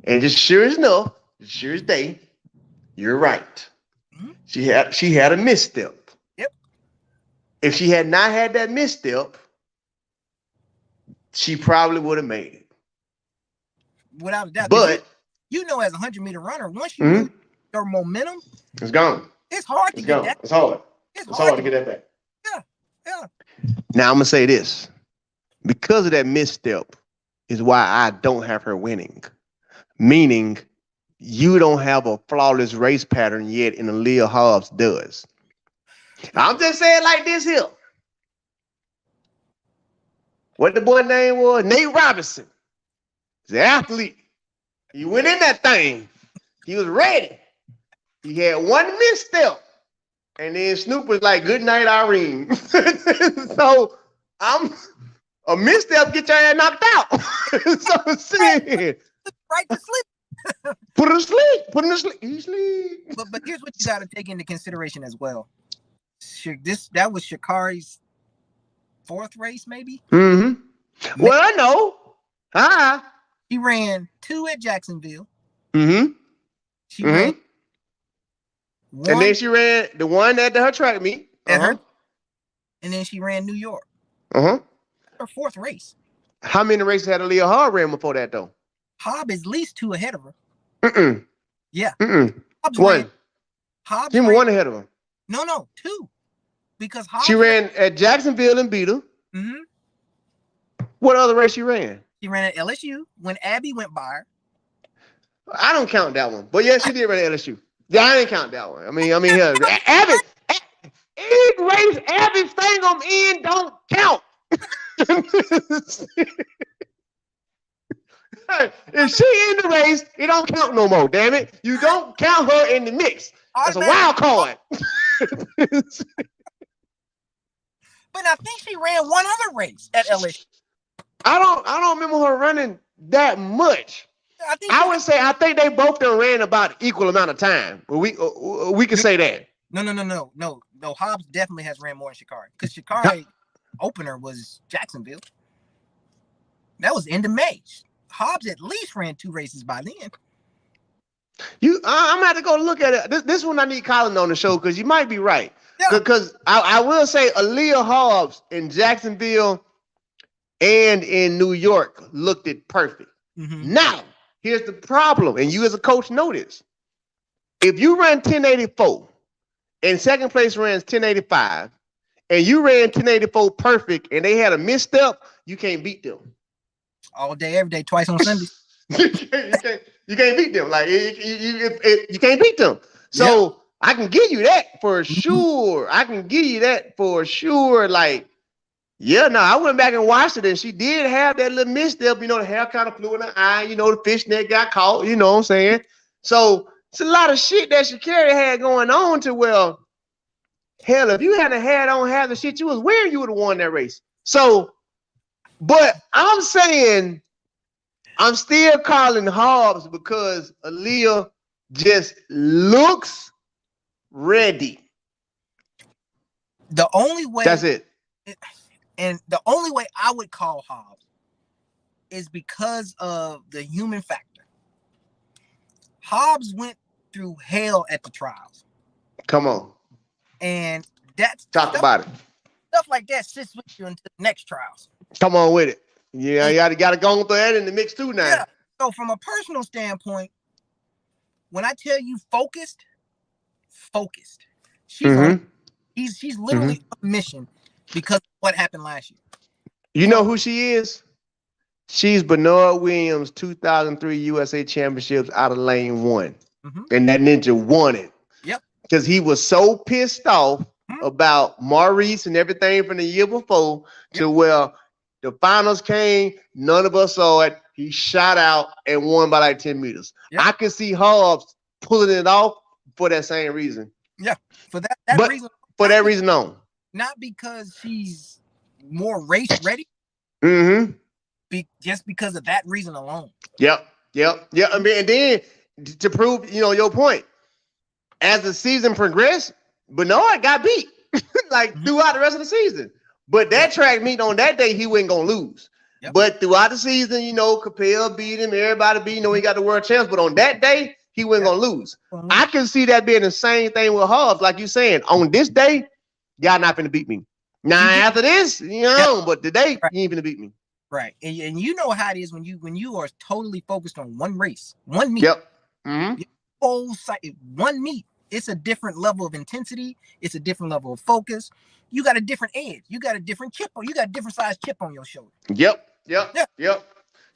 S1: And just sure as enough, sure as day, you're right.
S2: Mm-hmm.
S1: She had a misstep.
S2: Yep.
S1: If she had not had that misstep, she probably would have made it.
S2: Without a doubt.
S1: But
S2: you know, as a 100-meter runner, once you lose your momentum,
S1: it's gone.
S2: It's hard to get that.
S1: It's hard. It's hard to get that back.
S2: Yeah.
S1: Now I'm gonna say this. Because of that misstep is why I don't have her winning. Meaning you don't have a flawless race pattern yet, and Aaliyah Hobbs does. I'm just saying like this here. What the boy name was? Nate Robinson. He's an athlete. He went in that thing. He was ready. He had one misstep. And then Snoop was like, "Good night, Irene." So a misstep get your ass knocked out. So shit.
S2: Right to sleep.
S1: Put him to sleep. Put him to sleep. He sleep.
S2: But here's what you got to take into consideration as well. That was Sha'carri's 4th race, maybe.
S1: Mm-hmm. Well, I know.
S2: She ran 2 at Jacksonville.
S1: Mm-hmm.
S2: She ran 1,
S1: and then she ran the one at her track meet.
S2: And then she ran New York.
S1: Her
S2: 4th race.
S1: How many races had Aaliyah Hobbs ran before that though?
S2: Hobbs is at least 2 ahead of her. Yeah.
S1: Hobbs one. She ran 1 ahead of her.
S2: No, 2. Because Hobbs
S1: she ran at Jacksonville and beat her. What other race she ran?
S2: She ran at LSU when Abby went by her.
S1: I don't count that one. But yeah, she did run at LSU. Yeah, I didn't count that one. I mean, yeah. Abby, any race Abby sang them in don't count. If she in the race, it don't count no more. Damn it, you don't count her in the mix. That's a wild card.
S2: But I think she ran one other race at LSU.
S1: I don't remember her running that much. I think they both done ran about equal amount of time. But we can say that.
S2: No. Hobbs definitely has ran more than Sha'carri. Because Sha'carri opener was Jacksonville. That was end of May. Hobbs at least ran 2 races by then.
S1: I'm gonna have to go look at it. This one I need Colin on the show because you might be right. Because I will say Aaliyah Hobbs in Jacksonville and in New York looked it perfect. Now, here's the problem, and you as a coach know this. If you run 1084 and second place runs 1085, and you ran 1084 perfect and they had a misstep, you can't beat them.
S2: All day, every day, twice on Sunday.
S1: you can't beat them. Like you can't beat them. So I can give you that for sure. Like, I went back and watched it, and she did have that little misstep. The hair kind of flew in her eye. The fishnet got caught. You know what I'm saying? So it's a lot of shit that Sha'carri had going on to well. Hell, if you hadn't had on half the shit you was wearing, you would have won that race. So, but I'm saying I'm still calling Hobbs because Aaliyah just looks ready.
S2: The only way
S1: that's it.
S2: And the only way I would call Hobbs is because of the human factor. Hobbs went through hell at the trials.
S1: Come on.
S2: And that's
S1: talk about it.
S2: Stuff like that sits with you until the next trials.
S1: Come on with it. Yeah, you gotta go through that in the mix too now. Yeah.
S2: So from a personal standpoint, when I tell you focused, she's literally on a mission because of what happened last year.
S1: You know who she is? She's Bernard Williams' 2003 USA Championships out of lane one. And that ninja won it.
S2: Yep.
S1: Because he was so pissed off about Maurice and everything from the year before to where the finals came, none of us saw it. He shot out and won by like 10 meters.
S2: Yep.
S1: I can see Hobbs pulling it off for that same reason.
S2: Yeah, for that reason.
S1: For that reason on.
S2: Not because she's more race ready. Just because of that reason alone.
S1: Yep. I mean, and then to prove, your point, as the season progressed, Bernard got beat throughout the rest of the season. But that track meet on that day, he wasn't gonna lose. Yep. But throughout the season, Capel beat him, everybody beat him, he got the world champs. But on that day, he wasn't gonna lose. I can see that being the same thing with Hobbs, like you saying. On this day, y'all not gonna beat me. Now after this, but today, you ain't gonna beat me.
S2: Right, and you know how it is when you are totally focused on one race, one meet.
S1: Yep.
S2: Whole site, one meet. It's a different level of intensity. It's a different level of focus. You got a different edge. You got a different chip. You got a different size chip on your shoulder.
S1: Yep.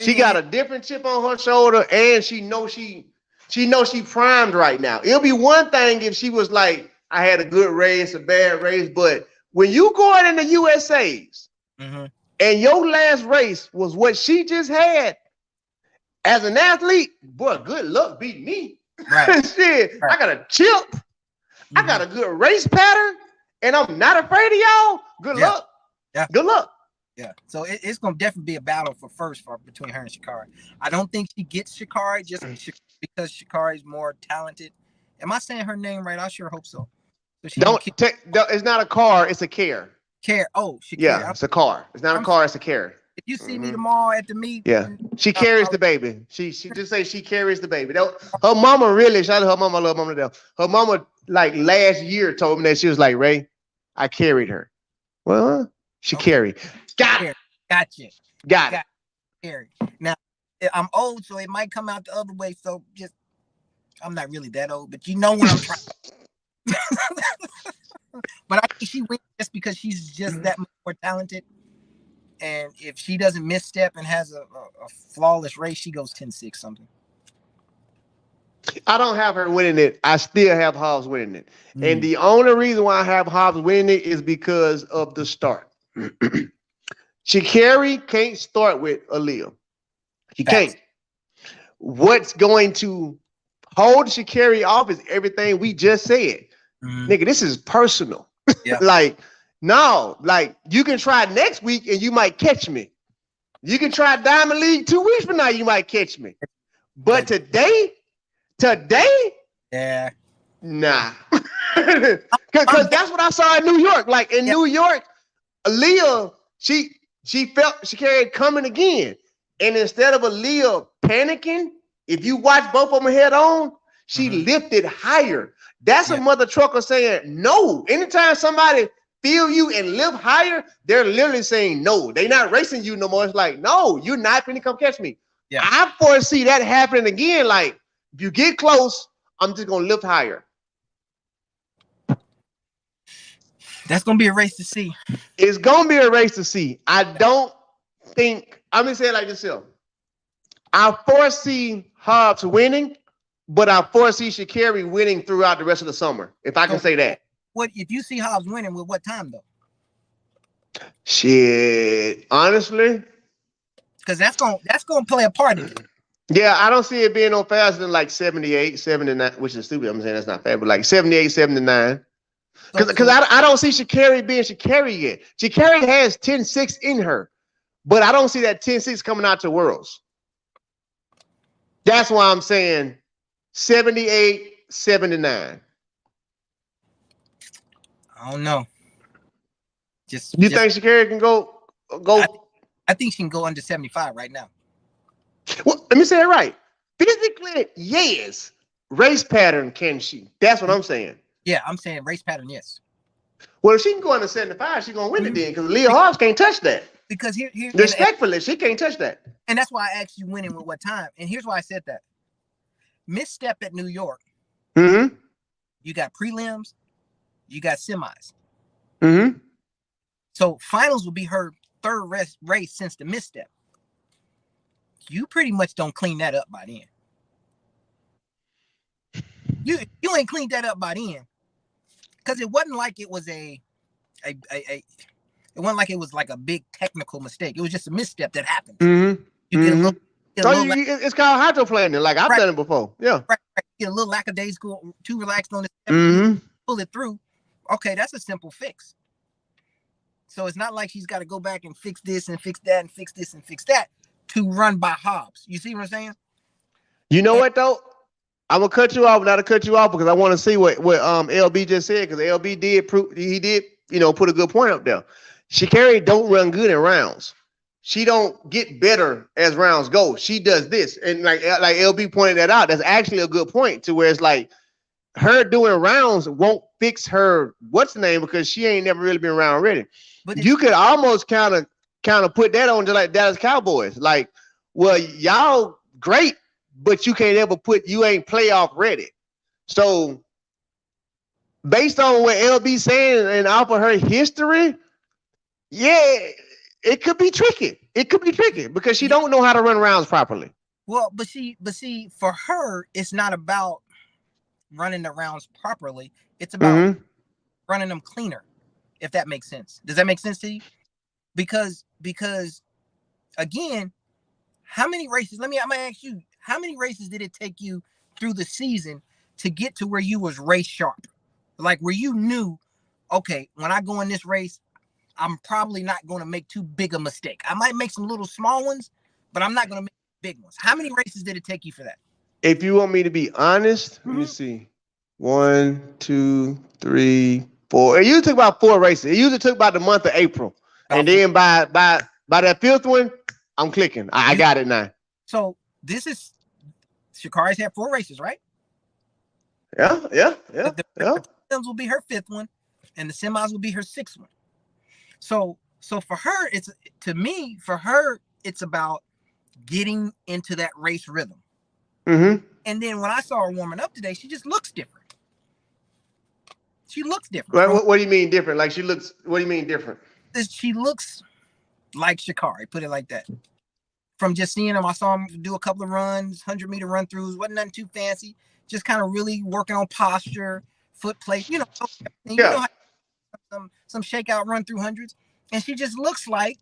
S1: She got a different chip on her shoulder, and she knows she primed right now. It'll be one thing if she was like, I had a good race, a bad race, but when you going in the USA's and your last race was what she just had as an athlete, boy, good luck beating me. Right. Shit, right. I got a chip. I got a good race pattern, and I'm not afraid of y'all. Good luck.
S2: Yeah.
S1: Good luck.
S2: Yeah. So it's going to definitely be a battle between her and Sha'carri. I don't think she gets Sha'carri just because Sha'carri is more talented. Am I saying her name right? I sure hope so.
S1: It's not a car. It's a care.
S2: Care. Oh, Sha'carri.
S1: Yeah, it's a car. It's not a car. It's a care.
S2: If you see me tomorrow at the meet,
S1: she carries the baby. She just say she carries the baby. Her mama really, shout out to her mama, I love mama to death. Her mama like last year told me that she was like, Ray, I carried her. Well, she carried. Got it. Got it.
S2: Carried. Now I'm old, so it might come out the other way. So I'm not really that old, but you know what I'm trying. But I think she wins just because she's just that much more talented. And if she doesn't misstep and has a flawless race, she goes 10-6 something.
S1: I don't have her winning it. I still have Hobbs winning it. And the only reason why I have Hobbs winning it is because of the start. Sha'carri can't start with Aaliyah. She can't. What's going to hold Sha'carri off is everything we just said. Nigga, this is personal. Yeah. No, you can try next week and you might catch me. You can try Diamond League 2 weeks from now, you might catch me. But today,
S2: yeah,
S1: nah. Because that's what I saw in New York. Like in New York, Aaliyah, she felt Sha'carri had coming again. And instead of Aaliyah panicking, if you watch both of them head on, she lifted higher. That's a mother trucker saying no. Anytime somebody feel you and live higher, they're literally saying no. They're not racing you no more. It's like, no, you're not going to come catch me. Yeah. I foresee that happening again. Like, if you get close, I'm just going to lift higher.
S2: That's going to be a race to see.
S1: It's going to be a race to see. I don't think, I'm going to say it like this here. I foresee Hobbs winning, but I foresee Sha'carri winning throughout the rest of the summer, if I can say that.
S2: What if you see Hobbs winning with what time though?
S1: Shit, honestly,
S2: because that's gonna play a part in it.
S1: Yeah, I don't see it being no faster than like 78, 79, which is stupid. I'm saying that's not fair, but like 78, 79. Because I don't see Sha'carri being Sha'carri yet. Sha'carri has 10-6 in her, but I don't see that 10-6 coming out to Worlds. That's why I'm saying 78, 79.
S2: I don't know.
S1: You think Sha'carri can go?
S2: I think she can go under 75 right now.
S1: Well, let me say it right. Physically, yes. Race pattern, can she? That's what I'm saying.
S2: Yeah, I'm saying race pattern, yes.
S1: Well, if she can go under 75, she's gonna win it then, because Leah Hobbs can't touch that.
S2: Because here's
S1: respectfully, she can't touch that.
S2: And that's why I asked you winning with what time. And here's why I said that. Misstep at New York. You got prelims. You got semis. So finals will be her third race since the misstep. you pretty much don't clean that up by then. You ain't cleaned that up by then, because it wasn't like it was it wasn't like it was like a big technical mistake. It was just a misstep that happens.
S1: Mm-hmm.
S2: You get a little.
S1: It's called hydroplaning. Like I've done it before. Yeah.
S2: Right. Get a little lackadaisical, too relaxed on this.
S1: Mm-hmm.
S2: Pull it through. Okay, that's a simple fix. So it's not like she's got to go back and fix this and fix that and fix this and fix that to run by Hobbs. You see what I'm saying?
S1: You know what though? I'm gonna cut you off, not to cut you off, because I want to see what LB just said, because LB did put a good point up there. Sha'carri don't run good in rounds. She don't get better as rounds go. She does this, and like LB pointed that out. That's actually a good point, to where it's like her doing rounds won't fix her what's the name, because she ain't never really been round ready. But you could almost kind of put that on, just like Dallas Cowboys. Like, well, y'all great, but you can't ever you ain't playoff ready. So based on what LB saying and off of her history, yeah, it could be tricky. It could be tricky because she don't know how to run rounds properly.
S2: Well, but see, for her, it's not about running the rounds properly. It's about running them cleaner, if that makes sense. Does that make sense to you? Because again, how many races? I'm gonna ask you, how many races did it take you through the season to get to where you was race sharp? Like where you knew, okay, when I go in this race, I'm probably not going to make too big a mistake. I might make some little small ones, but I'm not going to make big ones. How many races did it take you for that?
S1: If you want me to be honest, let me see. 1, 2, 3, 4. It usually took about 4 races. It usually took about the month of April. And then by that 5th one, I'm clicking. I got it now.
S2: So this is Sha'carri's had 4 races, right?
S1: Yeah.
S2: The will be her 5th one, and the semis will be her 6th one. So for her, it's about getting into that race rhythm.
S1: Mm-hmm.
S2: And then when I saw her warming up today, she just looks different. She looks different.
S1: What do you mean different? Like what do you mean different?
S2: She looks like Sha'carri, put it like that. From just seeing him, I saw him do a couple of runs, 100-meter run throughs, wasn't nothing too fancy, just kind of really working on posture, foot plate, some shakeout run through hundreds. And she just looks like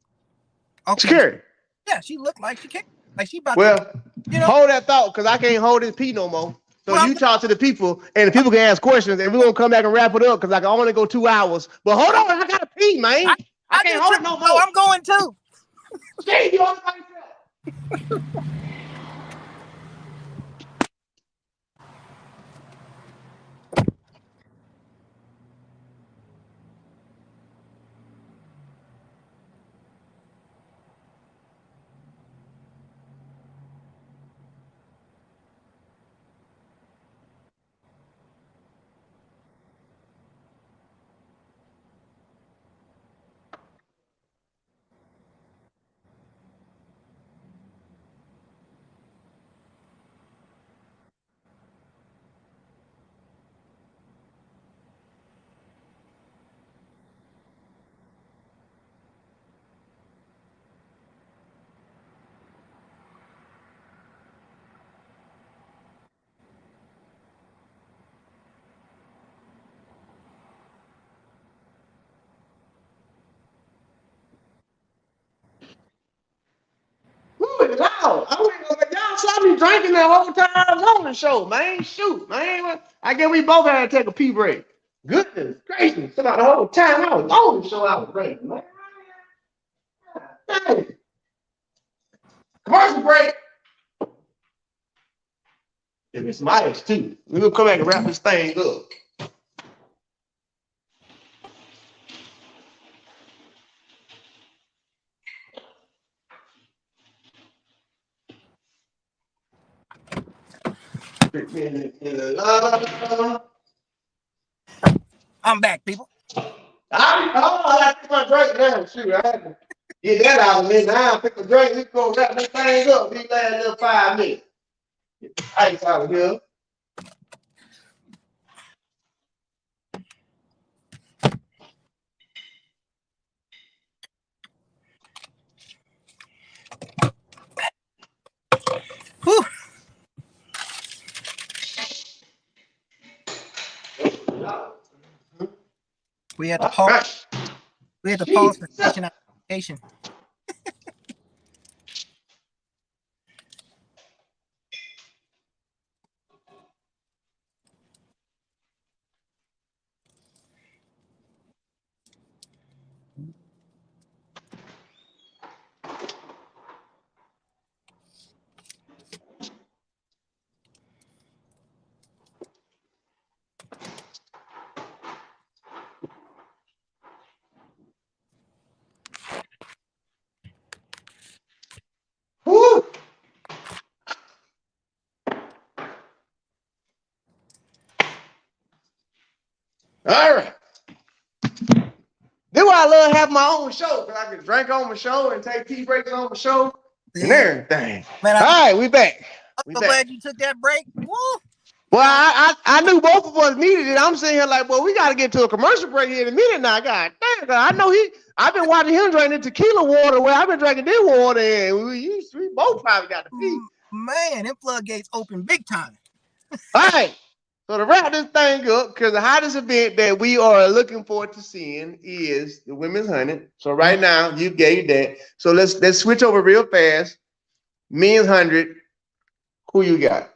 S1: Sha'carri.
S2: Yeah, she looked like Sha'carri. Like she about
S1: hold that thought, because I can't hold this pee no more. So you talk to the people, and the people can ask questions, and we're gonna come back and wrap it up, because I can only go 2 hours. But hold on, I gotta pee, man. I can't hold it no more.
S2: I'm going too.
S1: Steve, you on the It's loud. Y'all saw me drinking the whole time I was on the show, man. Shoot, man. I guess we both had to take a pee break. Goodness gracious. About the whole time I was on the show, I was drinking, man. Dang. Commercial break. If it's some ice too. We're gonna come back and wrap this thing up.
S2: I'm back, people.
S1: I took my drink now. Shoot, I had to get that out of me. Now I pick a drink. Let's go wrap this thing up. These last little 5 minutes. Get the ice out of here.
S2: We had to
S1: All
S2: pause.
S1: right.
S2: We had to pause for
S1: Jesus.
S2: station identification.
S1: Woo. All right. This why I love having my own show, because I can drink on my show and take tea breaks on my show and everything.
S2: Man,
S1: All right, we back.
S2: I'm
S1: We
S2: so
S1: back.
S2: glad you took that break. Woo!
S1: Well, I knew both of us needed it. I'm sitting here like, well, we got to get to a commercial break here in a minute now. God damn, I know I've been watching him drinking tequila water where I've been drinking this water, and we both probably got to pee.
S2: Man, them floodgates open big time.
S1: All right. So to wrap this thing up, because the hottest event that we are looking forward to seeing is the women's 100. So right now you gave that. So let's switch over real fast. Men's 100. Who you got?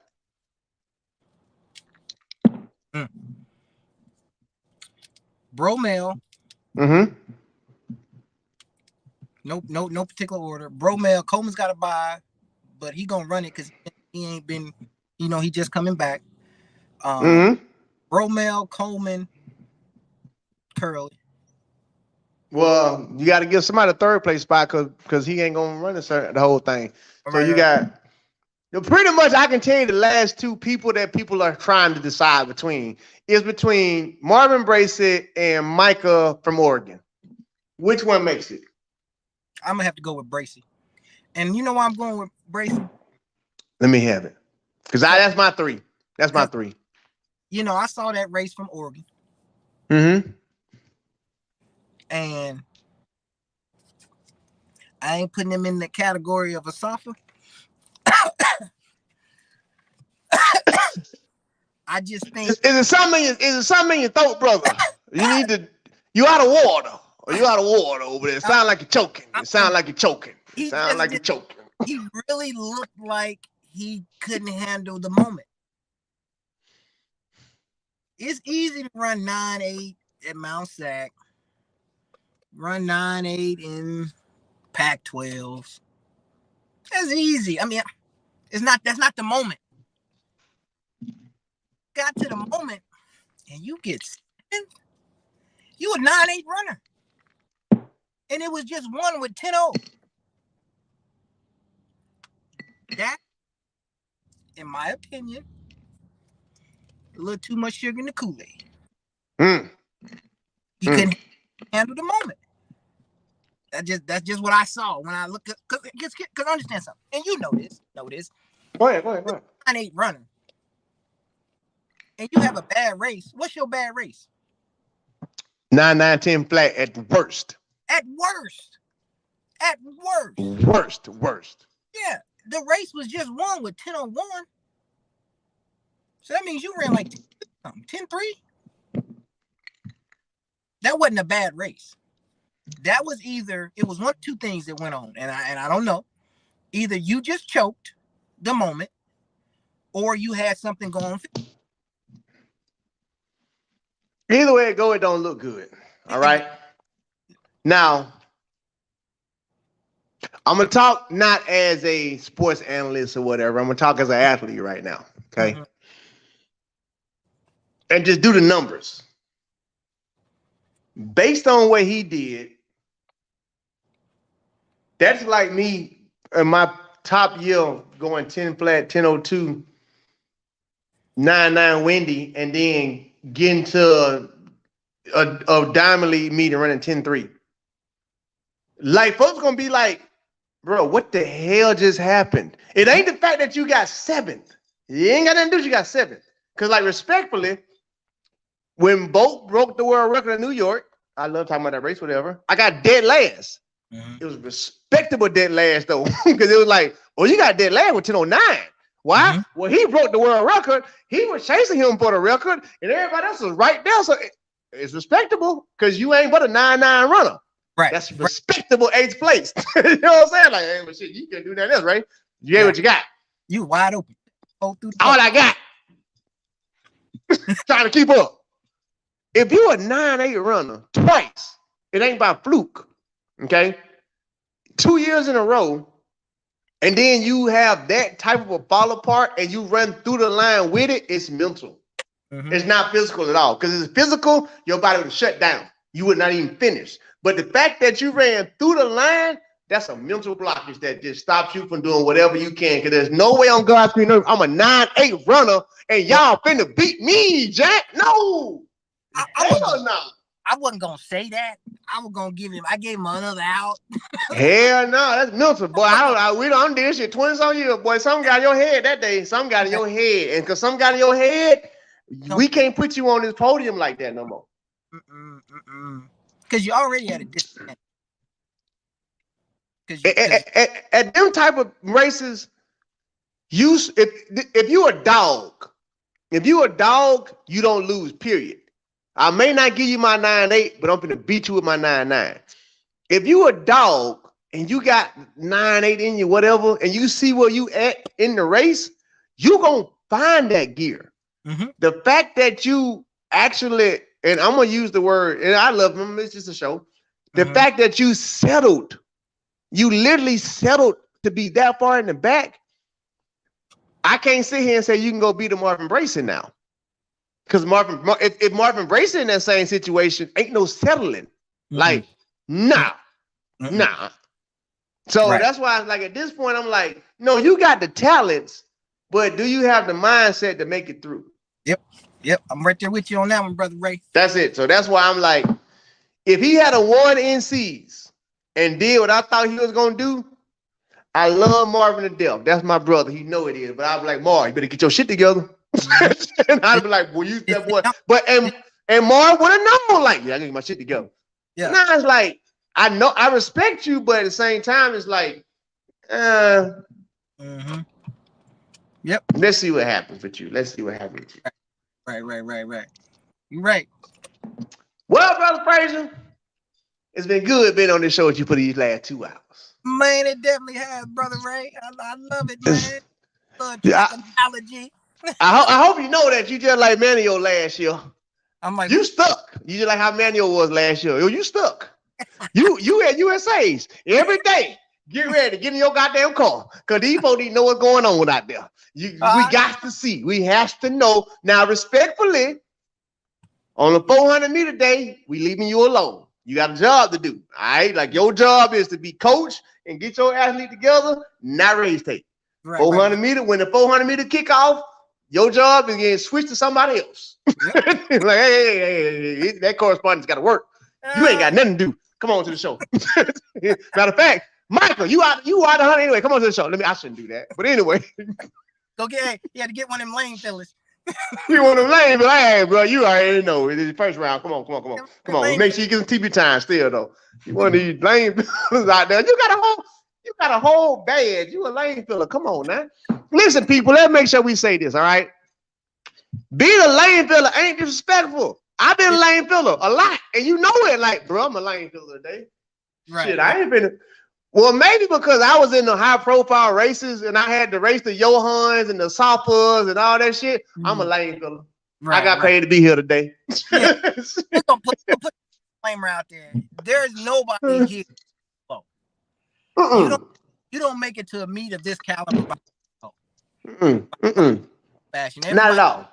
S2: Bromel.
S1: Mm-hmm.
S2: No particular order. Bromel, Coleman's got to buy, but he gonna run it because he ain't been. He just coming back. Bromel, Coleman, Curly.
S1: Well, you got to give somebody a third place spot because he ain't gonna run the whole thing. So you got pretty much. I can tell you the last two people that people are trying to decide between is between Marvin Bracey and Micah from Oregon. Which one makes it?
S2: I'm gonna have to go with Bracey, and you know why I'm going with Bracey?
S1: Let me have it, because that's my three. That's my three.
S2: I saw that race from Oregon.
S1: Mm-hmm.
S2: And I ain't putting him in the category of a soffer. I just think
S1: is it something in your throat, brother? You out of water. Or you out of water over there. It sound like you're choking. It sound like you're choking. It sound like you're choking.
S2: He really looked like he couldn't handle the moment. It's easy to run 9.8 at Mount Sac. Run 9.8 in Pac-12s. That's easy. I mean, that's not the moment. Got to the moment and you get seventh. You a 9.8 runner. And it was just one with 10-0. That, in my opinion, a little too much sugar in the Kool-Aid. He couldn't handle the moment. That's just what I saw when I look at, because understand something. And you know this.
S1: Go ahead.
S2: 9.8 runner. And you have a bad race. What's your bad race?
S1: 9-9-10 flat at worst.
S2: At worst.
S1: Worst.
S2: Yeah. The race was just won with 10:01. So that means you ran like 10.3. That wasn't a bad race. That was it was one of two things that went on, and I don't know. Either you just choked the moment, or you had something going.
S1: Either way it go, it don't look good. All right. Now, I'm gonna talk not as a sports analyst or whatever. I'm gonna talk as an athlete right now. Okay. Mm-hmm. And just do the numbers. Based on what he did, that's like me in my top year going 10 flat, 10:02, 9.9 windy, and then getting to a Diamond League meeting running 10.3. Like, folks gonna be like, bro, what the hell just happened? It ain't the fact that you got seventh. You ain't got nothing to do, you got seventh. Because, like, respectfully, when Bolt broke the world record in New York, I love talking about that race, whatever, I got dead last. Mm-hmm. It was respectable dead last, though, because it was like, well, you got dead last with 10:09. Why? Mm-hmm. Well, he broke the world record. He was chasing him for the record, and everybody else was right there. So it's respectable because you ain't but a 9-9 runner.
S2: Right.
S1: That's respectable 8th place. You know what I'm saying? Like, hey, but shit, you can do that else, right? You get what you got.
S2: You wide open. All
S1: I got. Trying to keep up. If you're a 9-8 runner twice, it ain't by fluke. Okay? 2 years in a row, and then you have that type of a fall apart and you run through the line with it, it's mental. Mm-hmm. It's not physical at all. Because it's physical, your body would shut down. You would not even finish. But the fact that you ran through the line, that's a mental blockage that just stops you from doing whatever you can. Because there's no way on God's green earth I'm a 9-8 runner and y'all finna beat me, Jack. No. Hell no.
S2: I wasn't gonna say that. I gave him another out.
S1: Hell no, that's mental, boy. We don't do this shit 20-some years, boy. Something got in your head that day. Something got in your head. And because something got in your head, we can't put you on this podium like that no more.
S2: Because you already had a disadvantage.
S1: At them type of races, if you're a dog, you don't lose, period. I may not give you my 9-8, but I'm going to beat you with my 9-9. If you a dog and you got 9-8 in you, whatever, and you see where you at in the race, you going to find that gear. Mm-hmm. The fact that you actually, and I'm going to use the word, and I love them, it's just a show. The fact that you literally settled to be that far in the back, I can't sit here and say you can go beat a Marvin Brayson now. Because if Marvin Brayson in that same situation, ain't no settling. Mm-hmm. Like, nah. So that's why I was like, at this point, I'm like, no, you got the talents, but do you have the mindset to make it through?
S2: Yep. I'm right there with you on that one, Brother Ray.
S1: That's it. So that's why I'm like, if he had a 1 NCs and did what I thought he was going to do, I love Marvin to death. That's my brother. He know it is. But I'd be like, Marv, you better get your shit together. And I'd be like, well, you that boy. But and Marv would have known, like, yeah, I gotta get my shit together. Yeah. Now it's like, I know I respect you, but at the same time, it's like,
S2: Yep.
S1: Let's see what happens with you.
S2: Right. You're right.
S1: Well, Brother Frazier, it's been good being on this show with you for these last 2 hours.
S2: Man, it definitely has, Brother Ray. I love it, man. Analogy.
S1: I hope you know that you just like Manuel last year.
S2: I'm like,
S1: you stuck. You just like how Manuel was last year. You stuck. you at USA's every day. Get ready, get in your goddamn car. Because these folks didn't know what's going on out there. We got to see. We have to know. Now, respectfully, on the 400-meter day, we leaving you alone. You got a job to do. All right? Like, your job is to be coach and get your athlete together, not race tape. 400 meter, when the 400-meter kick off, your job is getting switched to somebody else. Yep. Like, hey, that correspondence got to work. You ain't got nothing to do. Come on to the show. Matter of fact, Michael, you out 100 anyway. Come on to the show. I shouldn't do that. But anyway.
S2: You had to get one of them lane fillers.
S1: You want them lane, but hey, bro, you already know. It's the first round. Come on. Make sure you get some TV time still, though. You want these lane fillers out there. You got a whole badge. You a lane filler. Come on now. Listen, people, let's make sure we say this, all right? Being a lane filler ain't disrespectful. I've been a lane filler a lot, and you know it. Like, bro, I'm a lane filler today. Right. Shit, I ain't been. Well, maybe because I was in the high-profile races, and I had to race the Johans and the Sofas and all that shit. I'm a lane filler. Right, I got paid to be here today.
S2: Yeah. We're gonna put a disclaimer out there. There's nobody here. You don't make it to a meet of this caliber by fashion.
S1: Not at all.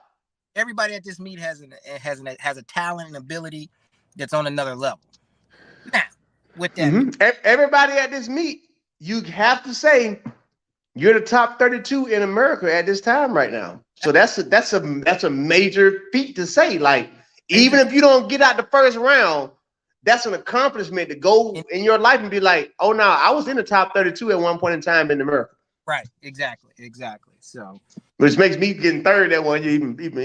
S2: Everybody at this meet has a talent and ability that's on another level. Now, with that,
S1: everybody at this meet, you have to say you're the top 32 in America at this time right now. So that's a major feat to say. Like, even if you don't get out the first round, that's an accomplishment to go in your life and be like, oh no, I was in the top 32 at one point in time in America.
S2: Right, exactly. So,
S1: which makes me getting third at one even bigger,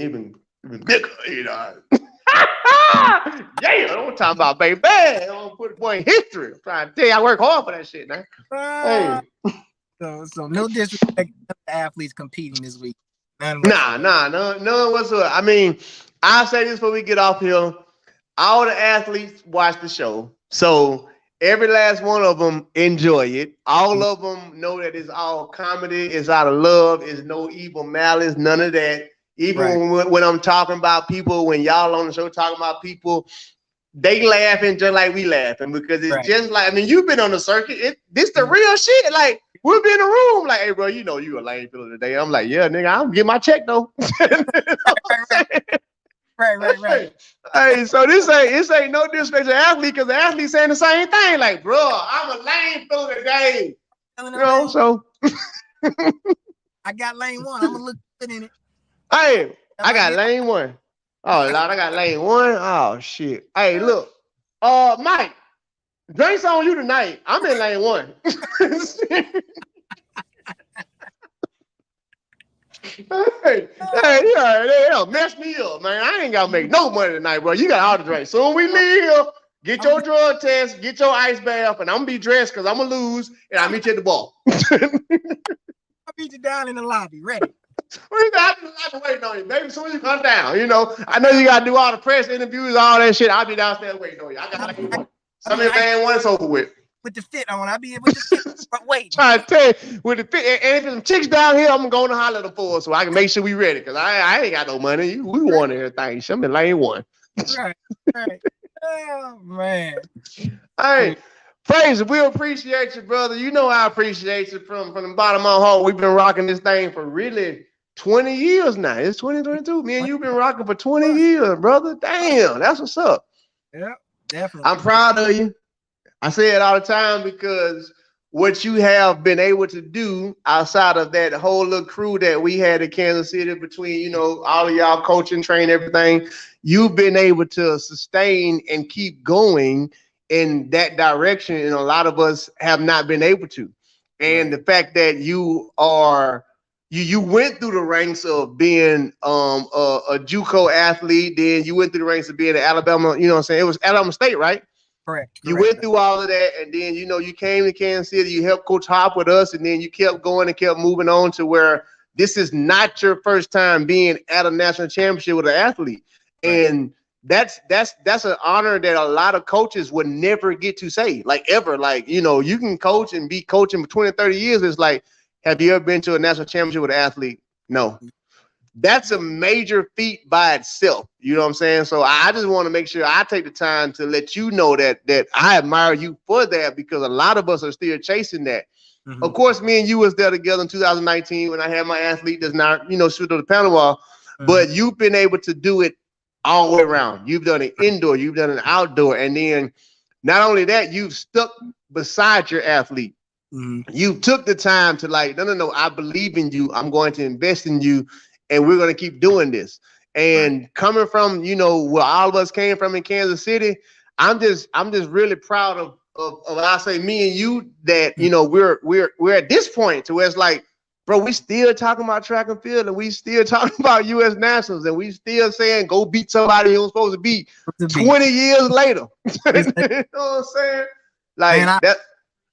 S1: you know. Yeah, I'm talking about, baby. I'm gonna put a boy in history. I'm trying to tell you, I work hard for that shit, man.
S2: So no disrespect to the athletes competing this week.
S1: None whatsoever. I mean, I'll say this before we get off here. all the athletes watch the show. So every last one of them enjoy it. All of them know that it's all comedy. It's out of love. It's no evil malice. None of that.
S2: Right.
S1: Even when I'm talking about people, when y'all on the show talking about people, they laughing just like we laughing because it's
S2: Right.
S1: just like, I mean, you've been on the circuit. This the real shit. Like, we'll be in the room, like, hey, bro, you know you a lame filler today. I'm like, yeah, nigga, I'm get my check though. You know
S2: Right.
S1: Hey, so this ain't no disrespect to the athlete because the athlete saying the same thing. Like, bro, I'm a lame filler today. You know, so
S2: I got lane 1. I'm gonna look good in it.
S1: hey, I got lane 1. Oh Lord, I got lane 1. Oh shit. Hey, look, Mike, drinks on you tonight. I'm in lane 1. Hey, they don't mess me up, man. I ain't gotta make no money tonight, bro. You got all the drinks. Soon we leave here, get your drug test, get your ice bath, and I'm gonna be dressed because I'm gonna lose, and I'll meet you at the bar.
S2: I'll meet you down in the lobby, ready.
S1: We got to waiting on you, baby. As soon as you come down, you know. I know you gotta do all the press interviews, all that shit. I'll be downstairs waiting on you. I got like one. Some of man once over with.
S2: With the fit on, I'll be with the fit. But wait,
S1: trying to tell you, with the fit, and if there's some chicks down here, I'm going to holler at them for so I can make sure we ready. Cause I ain't got no money. We want everything. Show me lane 1.
S2: Right. Oh man.
S1: Hey, Fraser, we appreciate you, brother. You know I appreciate you from the bottom of my heart. We've been rocking this thing for really 20 years now. It's 2022. Me and you've been rocking for 20 years, brother. Damn, that's what's up.
S2: Yeah, definitely.
S1: I'm proud of you. I say it all the time because what you have been able to do outside of that whole little crew that we had in Kansas City between, you know, all of y'all coaching, train, everything, you've been able to sustain and keep going in that direction. And a lot of us have not been able to. And the fact that you went through the ranks of being a JUCO athlete, then you went through the ranks of being an Alabama, you know what I'm saying? It was Alabama State, right?
S2: Correct.
S1: You went through all of that, and then, you know, you came to Kansas City, you helped Coach Hop with us, and then you kept going and kept moving on to where this is not your first time being at a national championship with an athlete. Right. And that's an honor that a lot of coaches would never get to say, like, ever. Like, you know, you can coach and be coaching for 20, 30 years. It's like, have you ever been to a national championship with an athlete? No. That's a major feat by itself. You know what I'm saying? So I just want to make sure I take the time to let you know that I admire you for that, because a lot of us are still chasing that. Mm-hmm. Of course, me and you was there together in 2019 when I had my athlete that's not, you know, shoot on the panel wall. Mm-hmm. But you've been able to do it all the way around. You've done it indoor, you've done it outdoor. And then not only that, you've stuck beside your athlete. Mm-hmm. You took the time to like, no, I believe in you. I'm going to invest in you. And we're going to keep doing this. And coming from, you know, where all of us came from in Kansas City, I'm just really proud of I say me and you that, you know, we're at this point to where it's like, bro, we still talking about track and field, and we still talking about U.S. Nationals, and we still saying go beat somebody you're supposed to beat 20 years later. You know what I'm saying? Like,
S2: man,
S1: that.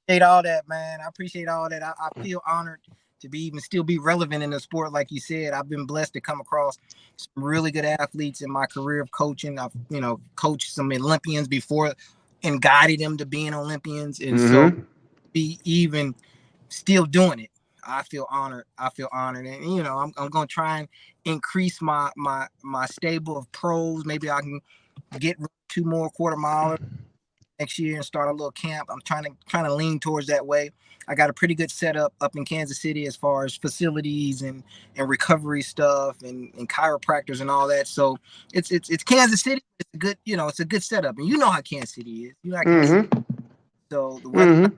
S2: I appreciate all that, man. I appreciate all that. I feel honored to be still be relevant in the sport. Like you said, I've been blessed to come across some really good athletes in my career of coaching. I've, you know, coached some Olympians before and guided them to being Olympians. And so be even still doing it, I feel honored. And, you know, I'm going to try and increase my stable of pros. Maybe I can get 2 more quarter milers next year and start a little camp. I'm trying to lean towards that way. I got a pretty good setup up in Kansas City as far as facilities and recovery stuff and chiropractors and all that. So it's Kansas City. It's a good, you know, it's a good setup. And you know how Kansas City is. You know how Kansas City. So the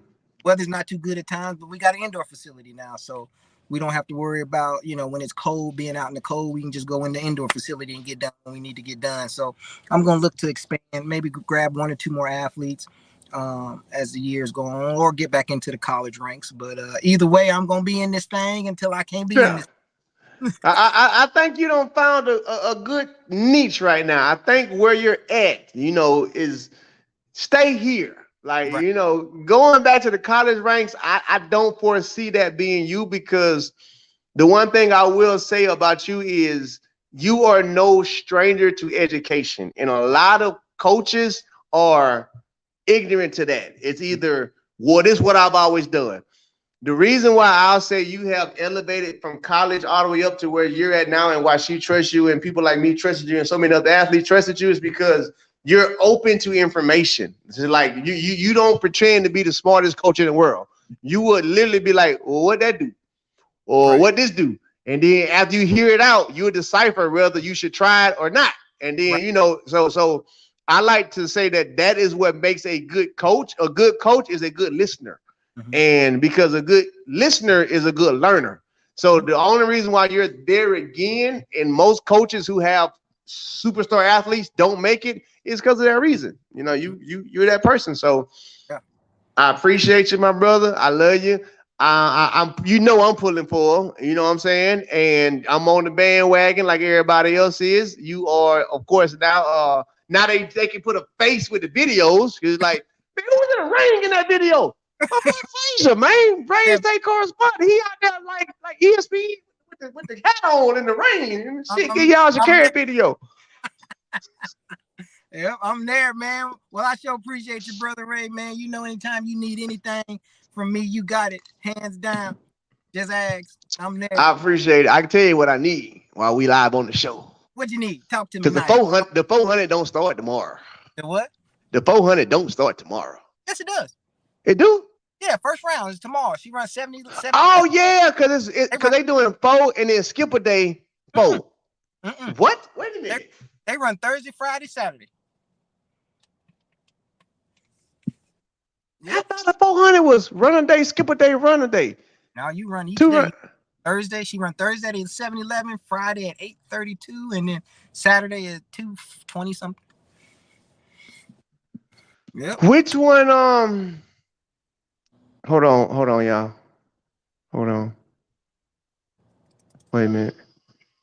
S2: weather's not too good at times, but we got an indoor facility now. So we don't have to worry about, you know, when it's cold, being out in the cold. We can just go in the indoor facility and get done when we need to get done. So I'm going to look to expand, maybe grab 1 or 2 more athletes as the years go on, or get back into the college ranks. But either way, I'm going to be in this thing until I can't be in this.
S1: I think you don't found a good niche right now. I think where you're at, you know, is stay here. Like, you know, going back to the college ranks, I don't foresee that being you, because the one thing I will say about you is you are no stranger to education. And a lot of coaches are ignorant to that. It's either, well, this is what I've always done. The reason why I'll say you have elevated from college all the way up to where you're at now, and why she trusts you and people like me trusted you and so many other athletes trusted you, is because you're open to information. It's like you don't pretend to be the smartest coach in the world. You would literally be like, well, what that do? Or what this do? And then after you hear it out, you'll decipher whether you should try it or not. And then, so I like to say that is what makes a good coach. A good coach is a good listener. And because a good listener is a good learner. So the only reason why you're there again, and most coaches who have superstar athletes don't make it, is because of that reason. You're that person. So I appreciate you, my brother. I love you. I'm I'm pulling for him, you know what I'm saying? And I'm on the bandwagon like everybody else is. You are, of course, now they can put a face with the videos. It's like, man, who was in the ring in that video? Frazier, man. Braves State correspondent. He out there like ESPN with the hat on in the rain and shit. Get y'all Sha'carri video.
S2: Yep, I'm there, man. Well, I sure appreciate you, brother Ray, man. Anytime you need anything from me, you got it. Hands down. Just ask. I'm there.
S1: I appreciate it. I can tell you what I need while we live on the show.
S2: What you need? Talk to me.
S1: Because the 400 don't start tomorrow.
S2: The what?
S1: The 400 don't start tomorrow.
S2: Yes, it does.
S1: It do?
S2: Yeah, first round is tomorrow. She runs 70.
S1: Oh yeah, because they doing 4 and then skip a day 4. What? Wait a minute.
S2: They run Thursday, Friday, Saturday.
S1: I thought the 400 was run a day, skip a day, run a day.
S2: Now you run each day. Thursday, she run Thursday at 7:11, Friday at 8:32, and then Saturday at 2:20 something. Yep.
S1: Which one? Hold on, y'all. Hold on. Wait a minute.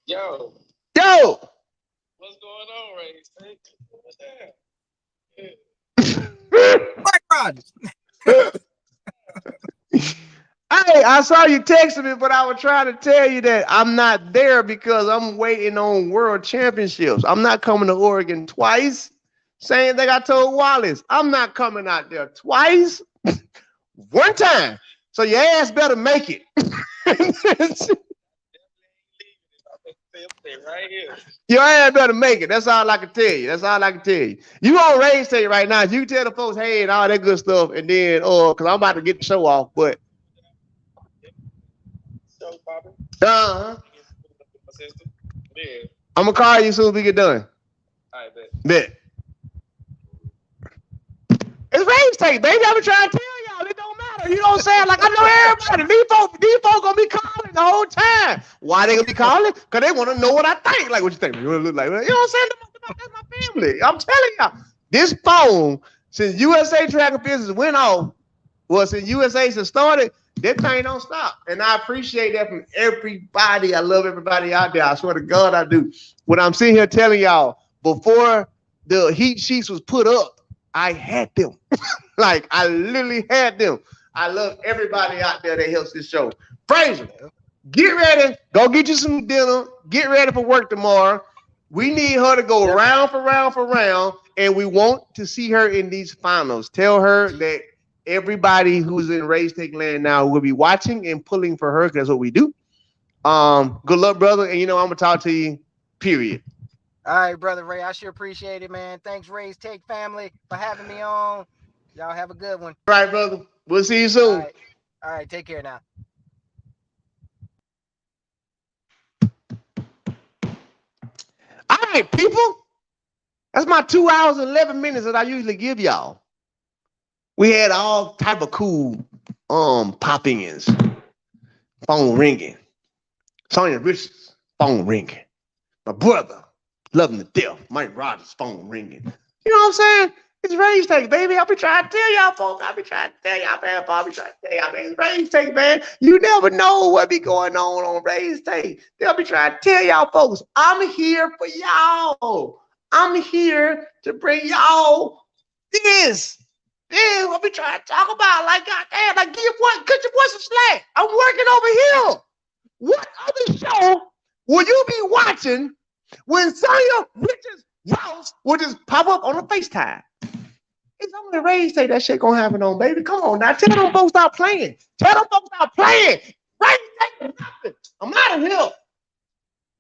S4: Yo.
S1: What's
S4: going on, Ray?
S2: Mike Rogers.
S1: Hey, I saw you texting me, but I was trying to tell you that I'm not there because I'm waiting on world championships. I'm not coming to Oregon twice. Same thing I told Wallace. I'm not coming out there twice. One time. So your ass better make it.
S4: Right here.
S1: Your ass better make it. That's all I can tell you. You on Ray's State right now. You can tell the folks, hey, and all that good stuff. And then, because I'm about to get the show off, but. I'm going to call you as soon as we get done.
S4: All right,
S1: bet. It's Ray's State, baby. I'm trying to tell y'all. It don't matter. You know what I'm saying? Like, I know everybody. These folks going to be calling the whole time. Why they going to be calling? Because they want to know what I think. Like, what you think? You want to look like? You know what I'm saying? That's my family. I'm telling y'all. This phone, since USA Track and Field went off, since USA has started, that thing don't stop. And I appreciate that from everybody. I love everybody out there. I swear to God, I do. When I'm sitting here telling y'all, before the heat sheets was put up, I had them. Like, I literally had them. I love everybody out there that helps this show. Frazier, get ready. Go get you some dinner. Get ready for work tomorrow. We need her to go round for round, and we want to see her in these finals. Tell her that everybody who's in Raise Take Land now will be watching and pulling for her, because that's what we do. Good luck, brother. And I'm gonna talk to you, period.
S2: All right, brother Ray. I sure appreciate it, man. Thanks, Raise Take family, for having me on. Y'all have a good one.
S1: All right, brother. We'll see you soon.
S2: All right. Take care now.
S1: All right, people. That's my 2 hours and 11 minutes that I usually give y'all. We had all type of cool pop-ins. Phone ringing. Sonya Richards, phone ringing. My brother, loving to death, Mike Rogers, phone ringing. You know what I'm saying? It's Raise Take, baby. I'll be trying to tell y'all, folks. I'll be trying to tell y'all, man. It's Raise Take, man. You never know what be going on Raise Take. They'll be trying to tell y'all, folks, I'm here for y'all. I'm here to bring y'all this. Yeah, what we trying to talk about? Like, goddamn, like, cut your boy some slack. I'm working over here. What other show will you be watching when Sonya Richards Ross will just pop up on a FaceTime. It's only Ray say that shit gonna happen on, baby. Come on now. Tell them folks stop playing. Tell them folks stop playing. Ray taking nothing. I'm out of here.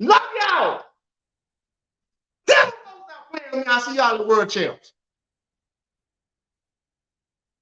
S1: Love y'all. Tell them folks stop playing with me. I'll see y'all in the world champs.